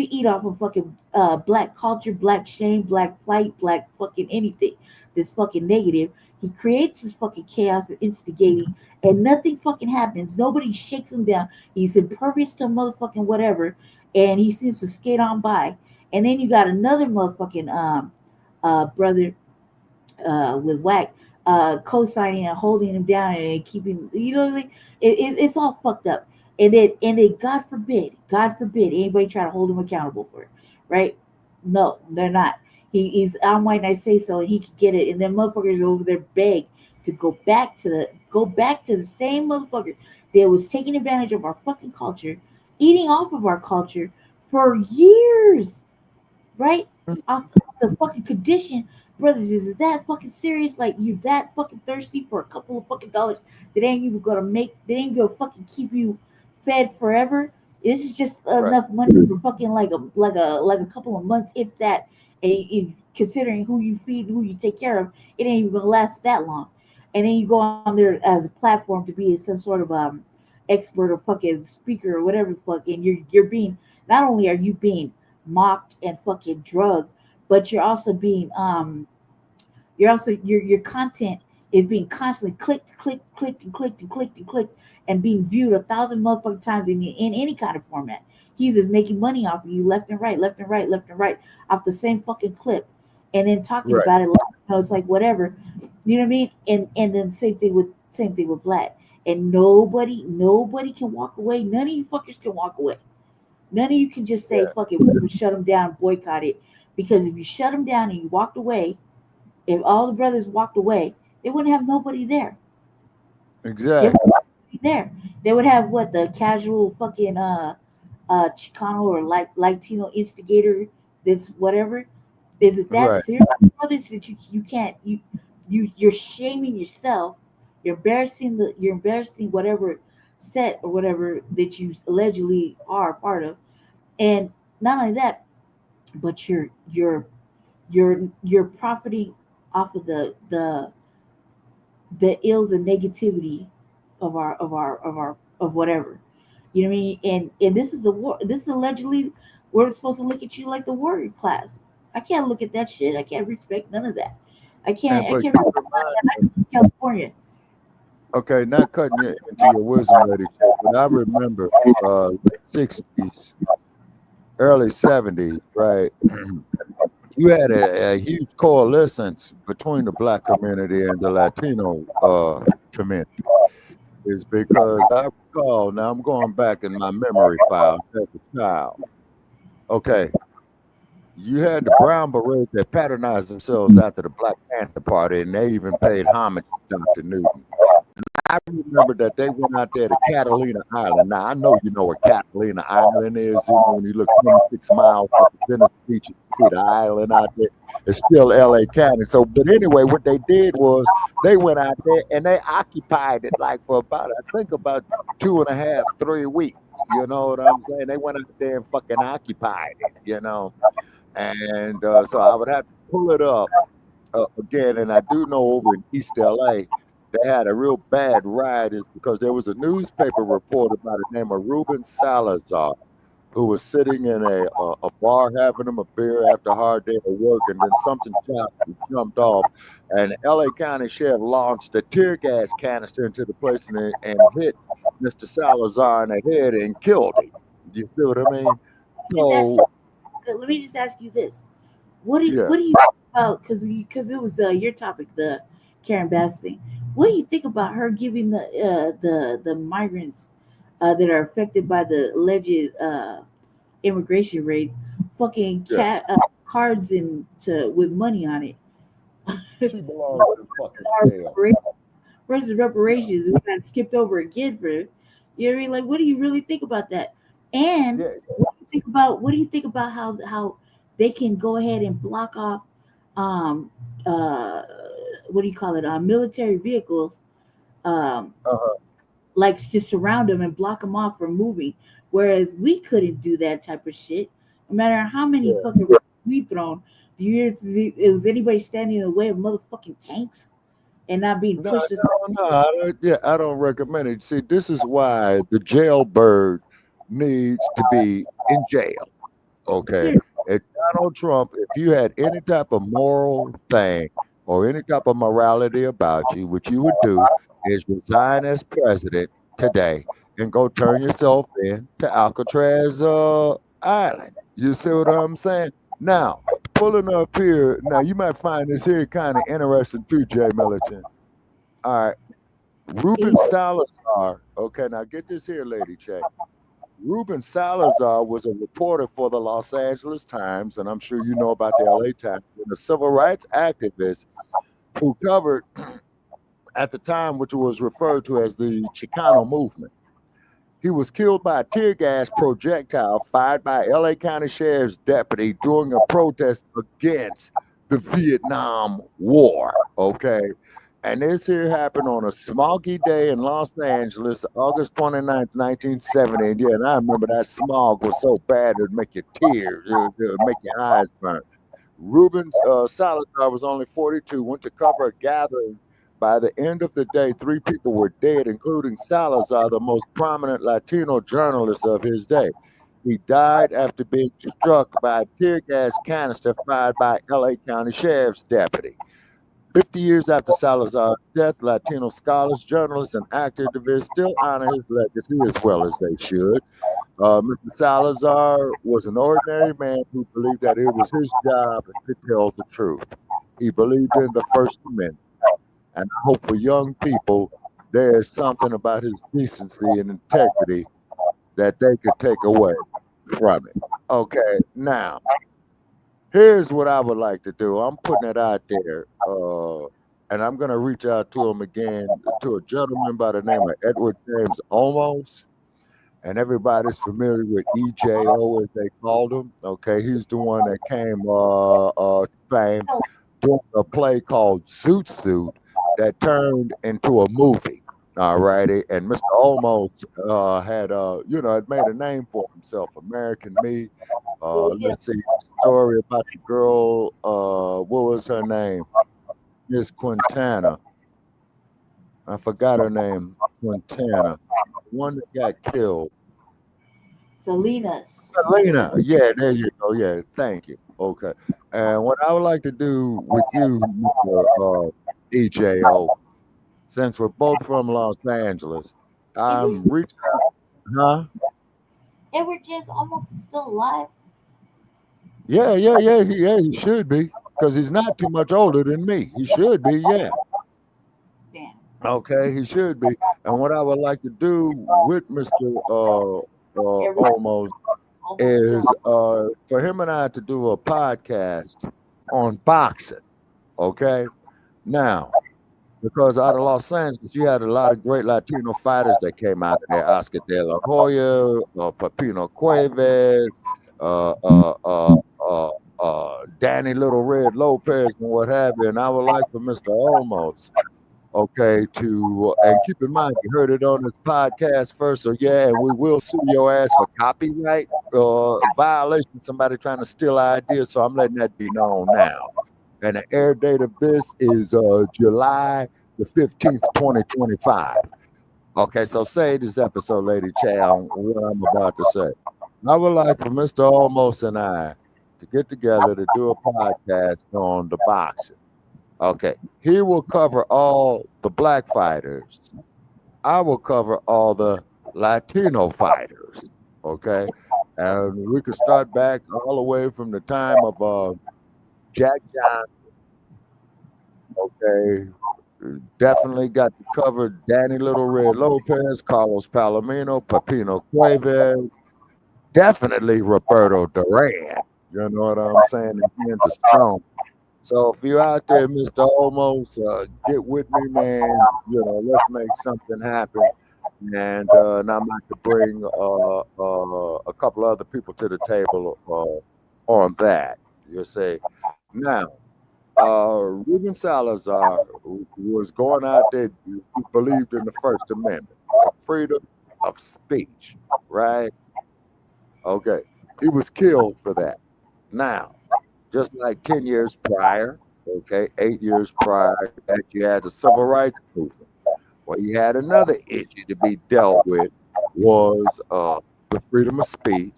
eat off of fucking black culture, black shame, black plight, black fucking anything that's fucking negative. He creates this fucking chaos and instigating, and nothing fucking happens. Nobody shakes him down. He's impervious to motherfucking whatever, and he seems to skate on by. And then you got another motherfucking brother with Whack, co-signing and holding him down and keeping, like, it's all fucked up. And then God forbid anybody try to hold him accountable for it, right? No, they're not. He's on White Night Say So, and he could get it, and then motherfuckers over there beg to go back to the same motherfucker that was taking advantage of our fucking culture, eating off of our culture for years, right? Off the fucking condition, brothers. Is that fucking serious? Like, you that fucking thirsty for a couple of fucking dollars that ain't even gonna make, that ain't gonna fucking keep you fed forever? This is just Right. enough money for fucking like a couple of months, if that. And considering who you feed and who you take care of, it ain't even gonna last that long. And then you go on there as a platform to be some sort of expert or fucking speaker or whatever the fuck, and you're being, not only are you being mocked and fucking drugged, but you're also being your content is being constantly clicked and clicked and clicked and clicked and being viewed 1,000 motherfucking times in any kind of format. He's just making money off of you left and right, left and right, left and right, off the same fucking clip, and then talking Right. about it like, it's like whatever. You know what I mean? And then same thing with Black. And nobody can walk away. None of you fuckers can walk away. None of you can just say, Yeah. fuck it, we're going to shut them down, boycott it. Because if you shut them down and you walked away, if all the brothers walked away, they wouldn't have nobody there. They Exactly. wouldn't have nobody there. They would have what, the casual fucking Chicano or like Latino instigator that's whatever. Is it that Right. serious, brothers, that you can't, you're shaming yourself, you're embarrassing whatever set or whatever that you allegedly are a part of. And not only that, but you're profiting off of the ills and negativity of whatever. You know what I mean? And this is the war. This is allegedly, we're supposed to look at you like the warrior class. I can't look at that shit. I can't respect none of that. I can't. And I but can't keep respect in none of that. mind, I'm from California. okay, not cutting you into your wisdom lady, but I remember late 60s, early 70s, right? You had a huge coalescence between the Black community and the Latino community. Is because I recall, now I'm going back in my memory files as a child. Okay, you had the Brown Berets that patronized themselves after the Black Panther Party, and they even paid homage to Dr. Newton. I remember that they went out there to Catalina Island. Now, I know you know where Catalina Island is. You know, when you look 26 miles up to Venice Beach, you see the island out there. It's still LA County. So, but anyway, what they did was they went out there and they occupied it like for about, I think about 2.5, 3 weeks. You know what I'm saying? They went out there and fucking occupied it, you know. And so I would have to pull it up again. And I do know over in East LA, they had a real bad riot is because there was a newspaper reporter by the name of Ruben Salazar who was sitting in a bar having him a beer after a hard day of work, and then something jumped off, and LA County Sheriff launched a tear gas canister into the place and hit Mr. Salazar in the head and killed him. You see what I mean? So let me just ask you this: what do you think about? Because it was your topic, the Karen Bass thing. What do you think about her giving the migrants that are affected by the alleged immigration raids fucking cards with money on it? She belongs to fucking jail. Versus reparations, we got skipped over again for, you know what I mean? Like, what do you really think about that? And what do you think about how they can go ahead and block off what do you call it? Military vehicles, like just surround them and block them off from moving. Whereas we couldn't do that type of shit. No matter how many fucking we thrown, was anybody standing in the way of motherfucking tanks and not being pushed? I don't recommend it. See, this is why the jailbird needs to be in jail. Okay. If Donald Trump, if you had any type of moral thing or any type of morality about you, what you would do is resign as president today and go turn yourself in to Alcatraz Island. You see what I'm saying? Now, pulling up here, now you might find this here kind of interesting too, Jay Millican. All right. Ruben Salazar. Okay, now get this here, lady check. Ruben Salazar was a reporter for the Los Angeles Times, and I'm sure you know about the LA Times, and a civil rights activist who covered at the time, which was referred to as the Chicano movement. He was killed by a tear gas projectile fired by LA County Sheriff's deputy during a protest against the Vietnam War. Okay. And this here happened on a smoggy day in Los Angeles, August 29th, 1970. And yeah, and I remember that smog was so bad it would make your tears, it would make your eyes burn. Ruben Salazar was only 42, went to cover a gathering. By the end of the day, 3 people were dead, including Salazar, the most prominent Latino journalist of his day. He died after being struck by a tear gas canister fired by LA County Sheriff's deputy. 50 years after Salazar's death, Latino scholars, journalists, and activists still honor his legacy as well as they should. Mr. Salazar was an ordinary man who believed that it was his job to tell the truth. He believed in the First Amendment. And I hope for young people, there's something about his decency and integrity that they could take away from it. Okay, now, here's what I would like to do. I'm putting it out there, and I'm going to reach out to him again, to a gentleman by the name of Edward James Olmos. And everybody's familiar with EJO, as they called him. Okay, he's the one that came to fame doing a play called Zoot Suit that turned into a movie. All righty. And Mr. Olmos had, had made a name for himself, American Me. Let's see, story about the girl, what was her name? Miss Quintana. I forgot her name, Quintana. The one that got killed. Selena. Yeah, there you go. Yeah, thank you. Okay. And what I would like to do with you, Mr. EJO, since we're both from Los Angeles, I'm reaching out. Huh? Edward James almost is still alive. Yeah, he should be, because he's not too much older than me. He should be, yeah. Damn. Okay, he should be. And what I would like to do with Mr. Olmos is for him and I to do a podcast on boxing. Okay, now because out of Los Angeles, you had a lot of great Latino fighters that came out of there: Oscar De La Hoya, Pepino Cuevas, uh, uh, uh, uh, Danny Little Red Lopez, and what have you. And I would like for Mr. Olmos, okay, to and keep in mind you heard it on this podcast first, so yeah, and we will sue your ass for copyright violation. Somebody trying to steal ideas, so I'm letting that be known now. And the air date of this is July the 15th, 2025. Okay, so say this episode, Lady Chow, what I'm about to say. I would like for Mr. Olmos and I to get together to do a podcast on the boxing. Okay, he will cover all the black fighters. I will cover all the Latino fighters. Okay, and we could start back all the way from the time of Jack Johnson. Okay, definitely got to cover Danny Little Red Lopez, Carlos Palomino, Pepino Cuevas, definitely Roberto Duran. You know what I'm saying? And Hands of Stone. So if you're out there, Mr. Olmos, get with me, man. You know, let's make something happen. And I might to bring a couple other people to the table on that. You see. Now, Ruben Salazar was going out there, he believed in the First Amendment, freedom of speech, right? Okay. He was killed for that. Now, just like 10 years prior, okay, 8 years prior, that you had the civil rights movement. Well, you had another issue to be dealt with was the freedom of speech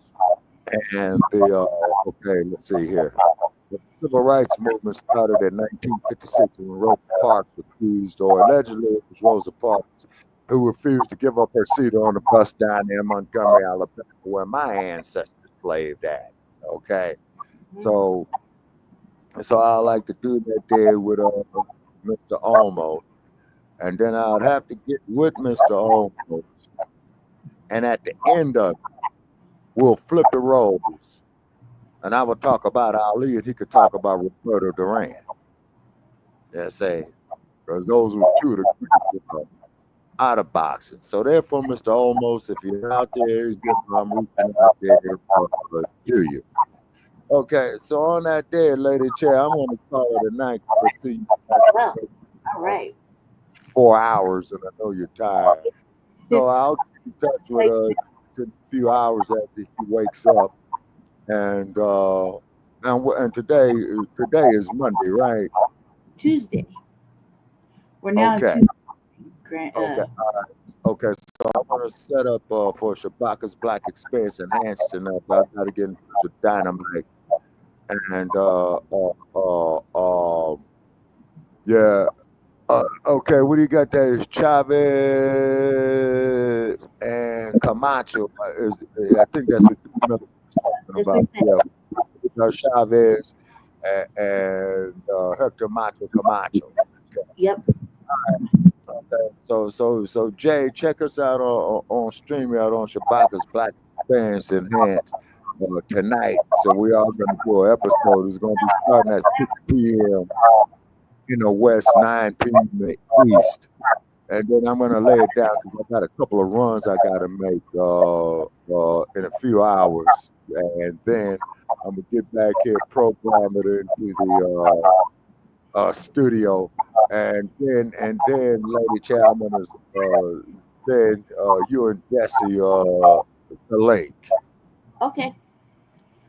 and the, okay, let's see here. The civil rights movement started in 1956 when Rosa Parks was accused, or allegedly it was Rosa Parks, who refused to give up her seat on the bus down there in Montgomery, Alabama, where my ancestors slaved at. Okay, so I like to do that there with Mr. Olmos, and then I'd have to get with Mr. Olmos, and at the end of it, we'll flip the roles. And I would talk about Ali, and he could talk about Roberto Duran. Yeah, say, because those were two of the greats out of boxing. So therefore, Mr. Olmos, if you're out there, I'm reaching out there to you. Okay, so on that day, Lady Chair, I'm going to call it a night. See you. Well, all right. 4 hours, and I know you're tired. So I'll get in touch with us in a few hours after he wakes up. And today is Monday, right? Tuesday. We're now okay. Tuesday. Okay, so I want to set up for Shabaka's Black Experience Enhanced enough. I got to get into Dynamite. And yeah. Okay, what do you got there? Is Chavez and Camacho. I think that's what you're talking about. Yeah, Chavez and Hector Macho Camacho. Okay. Yep. All right. Okay. So Jay, check us out on StreamYard on Shabaka's Black Experience Enhanced tonight. So we are going to do an episode. It's going to be starting at 6 p.m. in the West, 9 p.m. in the East. And then I'm going to lay it down because I got a couple of runs I got to make in a few hours. And then I'm going to get back here, program it into the studio. And then Lady Chow, I'm going to send you and Jesse the link. Okay.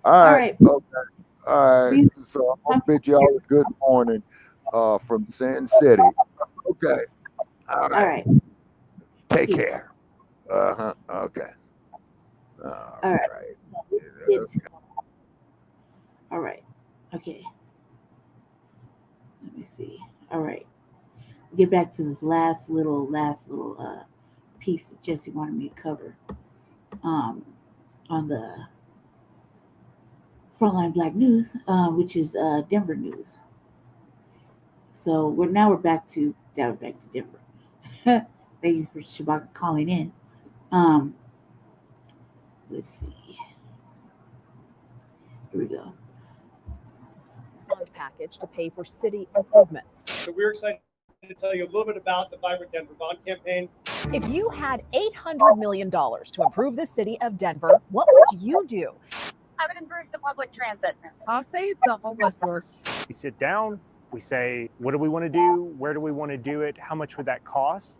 All right. Okay. All right. So I'm going to bid you all a good morning from Sin City. Okay. All right. Take Peace. care. Okay. All right. All right. Okay. Let me see. All right. Get back to this last little piece that Jesse wanted me to cover on the Frontline Black News, which is Denver news. So we're back to Denver. Thank you for Shabaka calling in. Let's see. Here we go. Package to pay for city improvements. So we're excited to tell you a little bit about the Vibrant Denver bond campaign. If you had $800 million to improve the city of Denver, what would you do? I would improve the public transit. I'll say the homeless list. We sit down, we say, what do we want to do? Where do we want to do it? How much would that cost?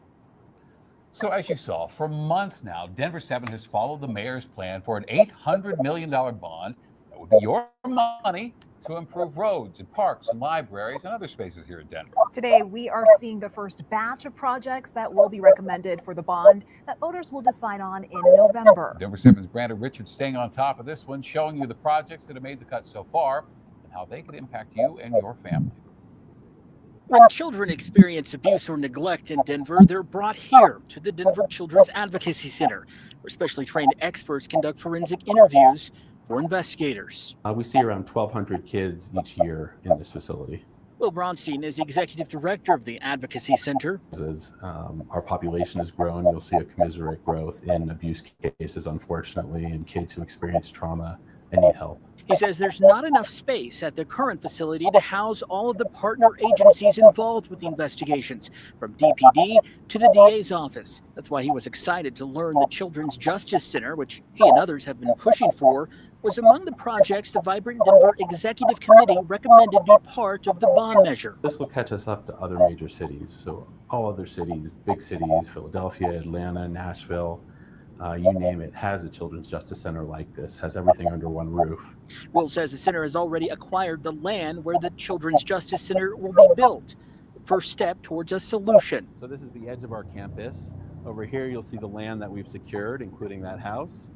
So as you saw, for months now, Denver 7 has followed the mayor's plan for an $800 million bond that would be your money to improve roads and parks and libraries and other spaces here in Denver. Today, we are seeing the first batch of projects that will be recommended for the bond that voters will decide on in November. Denver 7's Brandon Richards staying on top of this one, showing you the projects that have made the cut so far and how they could impact you and your family. When children experience abuse or neglect in Denver, they're brought here to the Denver Children's Advocacy Center, where specially trained experts conduct forensic interviews for investigators. We see around 1,200 kids each year in this facility. Will Bronstein is the executive director of the Advocacy Center. As our population has grown, you'll see a commensurate growth in abuse cases, unfortunately, and kids who experience trauma and need help. He says there's not enough space at the current facility to house all of the partner agencies involved with the investigations, from DPD to the DA's office. That's why he was excited to learn the Children's Justice Center, which he and others have been pushing for, was among the projects the Vibrant Denver Executive Committee recommended be part of the bond measure. This will catch us up to other major cities. So all other cities, big cities, Philadelphia, Atlanta, Nashville, you name it, has a Children's Justice Center like this, has everything under one roof. Will says the center has already acquired the land where the Children's Justice Center will be built. The first step towards a solution. So this is the edge of our campus. Over here, you'll see the land that we've secured, including that house.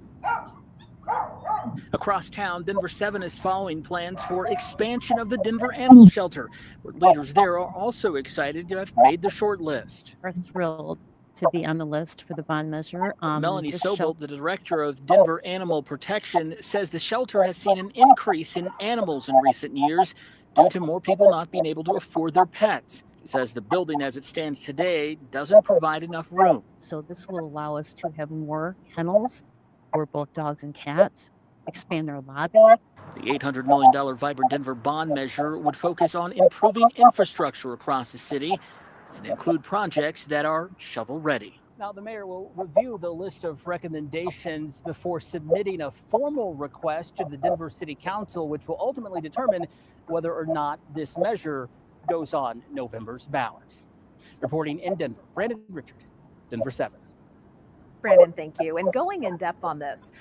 Across town, Denver 7 is following plans for expansion of the Denver Animal Shelter, where leaders there are also excited to have made the short list. We're thrilled to be on the list for the bond measure. Melanie Sobel, the director of Denver Animal Protection, says the shelter has seen an increase in animals in recent years due to more people not being able to afford their pets. She says the building as it stands today doesn't provide enough room. So this will allow us to have more kennels for both dogs and cats, expand our lobby. The $800 million Vibrant Denver bond measure would focus on improving infrastructure across the city and include projects that are shovel-ready. Now, the mayor will review the list of recommendations before submitting a formal request to the Denver City Council, which will ultimately determine whether or not this measure goes on November's ballot. Reporting in Denver, Brandon Richard, Denver 7. Brandon, thank you. And going in depth on this,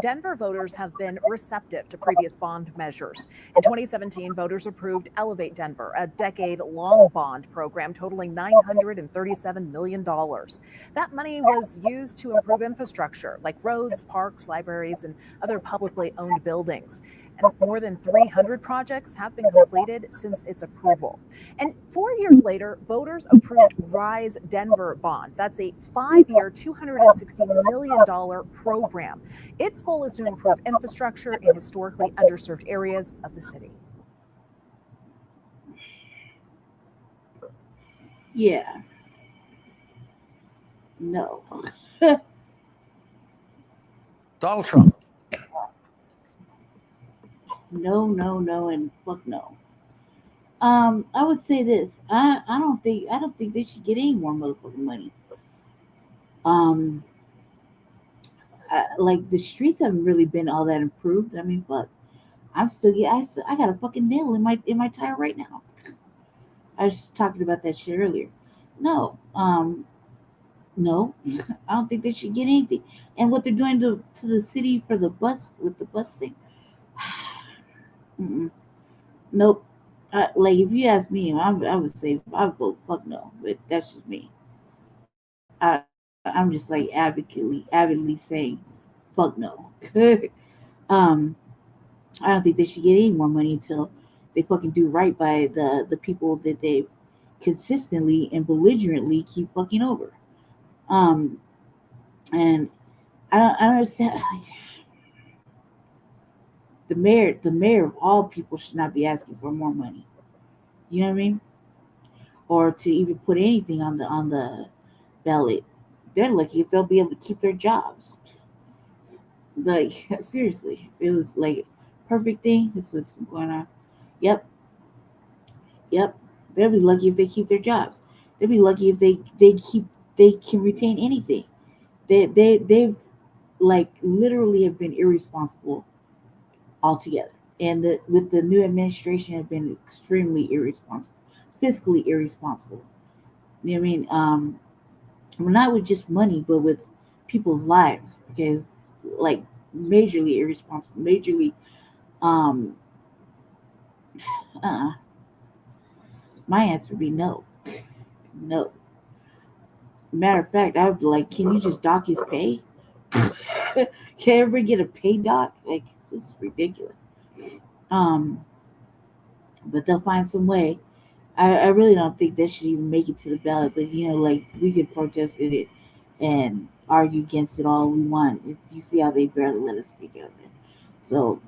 Denver voters have been receptive to previous bond measures. In 2017, voters approved Elevate Denver, a decade-long bond program totaling $937 million. That money was used to improve infrastructure like roads, parks, libraries, and other publicly owned buildings. And more than 300 projects have been completed since its approval. And 4 years later, voters approved Rise Denver Bond. That's a 5-year, $260 million program. Its goal is to improve infrastructure in historically underserved areas of the city. Yeah. No. Donald Trump. No, and fuck no. I would say this. I don't think they should get any more motherfucking money. Like the streets haven't really been all that improved. I mean, fuck. I got a fucking nail in my tire right now. I was just talking about that shit earlier. No, no, I don't think they should get anything. And what they're doing to the city for the bus with the bus thing. Nope. Like if you ask me, I would say I vote fuck no, but that's just me. I'm just like avidly saying fuck no. I don't think they should get any more money until they fucking do right by the people that they've consistently and belligerently keep fucking over. And I don't understand. Like, the mayor of all people should not be asking for more money. You know what I mean? Or to even put anything on the ballot. They're lucky if they'll be able to keep their jobs. Like seriously, if it was like perfect thing. That's what's been going on. Yep, yep. They'll be lucky if they keep their jobs. They'll be lucky if they can retain anything. They've like literally have been irresponsible altogether. And with the new administration have been extremely irresponsible, fiscally irresponsible. You know what I mean? Well, not with just money, but with people's lives. Because like majorly irresponsible, majorly um uh my answer would be no. No. Matter of fact, I would be like, can you just dock his pay? Can everybody get a pay dock? Like, this is ridiculous. Um, but they'll find some way. I really don't think that should even make it to the ballot. But like we could protest it and argue against it all we want. You see how they barely let us speak out there. So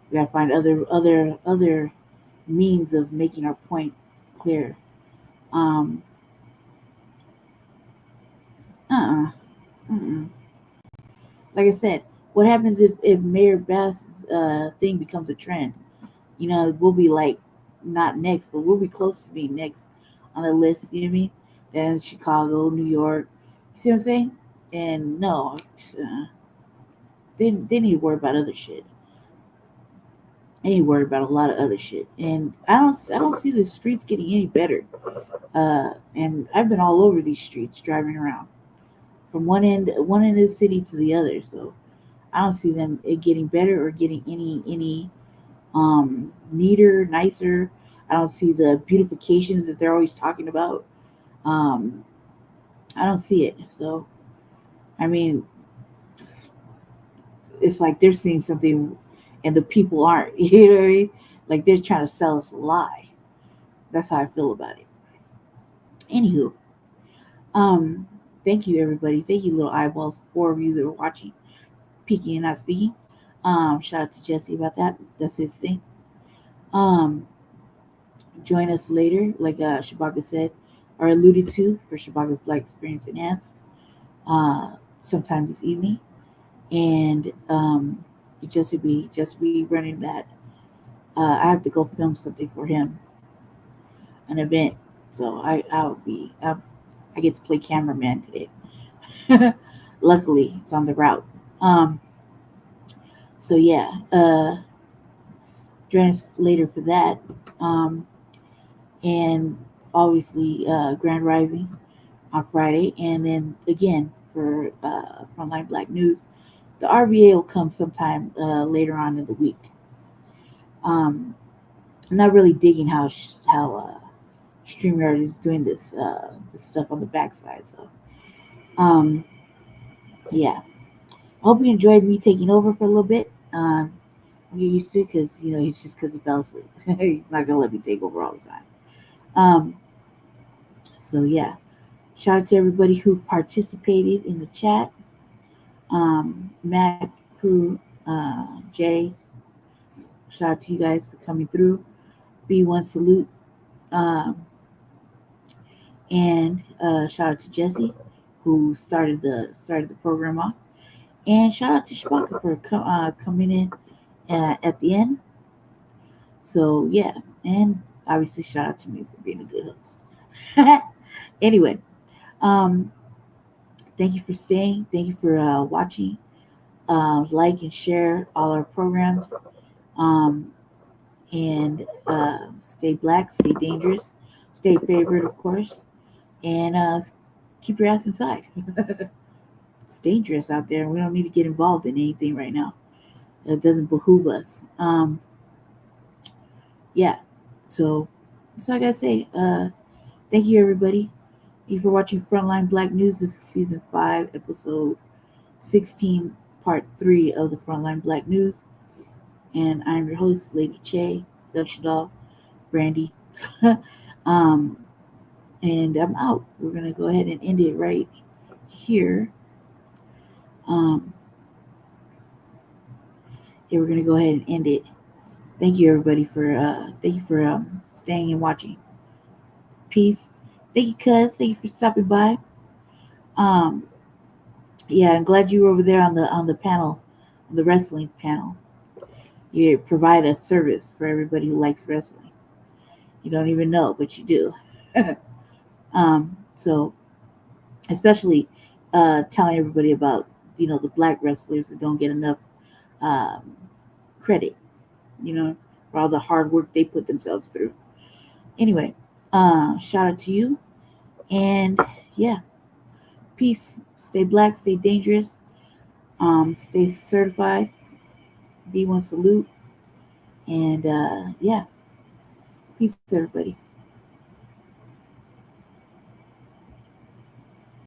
we gotta find other means of making our point clear. Um, Mm-mm. Like I said, what happens if Mayor Bass's thing becomes a trend? We'll be like not next, but we'll be close to being next on the list. You know what I mean? Then Chicago, New York. You see what I'm saying? And no, they need to worry about other shit. They need to worry about a lot of other shit. And I don't see the streets getting any better. And I've been all over these streets driving around from one end of the city to the other. So I don't see them getting better or getting any neater, nicer. I don't see the beautifications that they're always talking about. Um, I don't see it. So I mean, it's like they're seeing something and the people aren't. You know what I mean? Like they're trying to sell us a lie. That's how I feel about it. Anywho, um, thank you everybody. Thank you, little eyeballs. 4 of you that are watching, peeking and not speaking. Shout out to Jesse about that. That's his thing. Join us later, like Shabaka said, or alluded to, for Shabaka's Black Experience Enhanced, sometime this evening. And just to be running that. I have to go film something for him, an event. So I get to play cameraman today. Luckily, it's on the route. So yeah, join us later for that. And obviously Grand Rising on Friday, and then again for Frontline Black News. The RVA will come sometime later on in the week. I'm not really digging how StreamYard is doing this stuff on the backside. So yeah, I hope you enjoyed me taking over for a little bit. Get used to it because it's just because he fell asleep. He's not gonna let me take over all the time. So yeah, shout out to everybody who participated in the chat. Matt, Crew, Jay. Shout out to you guys for coming through. B1 salute. And shout out to Jesse, who started the program off. And shout out to Shabaka for coming in at the end. So yeah, and obviously shout out to me for being a good host. Anyway, thank you for staying. Thank you for watching. Like and share all our programs. And stay black, stay dangerous, stay favored, of course, and keep your ass inside. It's dangerous out there, and we don't need to get involved in anything right now. It doesn't behoove us. Yeah, so that's all I gotta say. Thank you, everybody. Thank you for watching Frontline Black News. This is season 5, episode 16, part 3 of the Frontline Black News. And I'm your host, Lady Che, Seduction Doll, Brandy. And I'm out. We're gonna go ahead and end it right here. Yeah, we're gonna go ahead and end it. Thank you, everybody, for staying and watching. Peace. Thank you, cuz. Thank you for stopping by. Yeah, I'm glad you were over there on the panel, on the wrestling panel. You provide a service for everybody who likes wrestling. You don't even know, but you do. So especially telling everybody about the black wrestlers that don't get enough credit, for all the hard work they put themselves through. Anyway, shout out to you, and yeah, peace. Stay black, stay dangerous, stay certified. B1 salute, and yeah, peace everybody.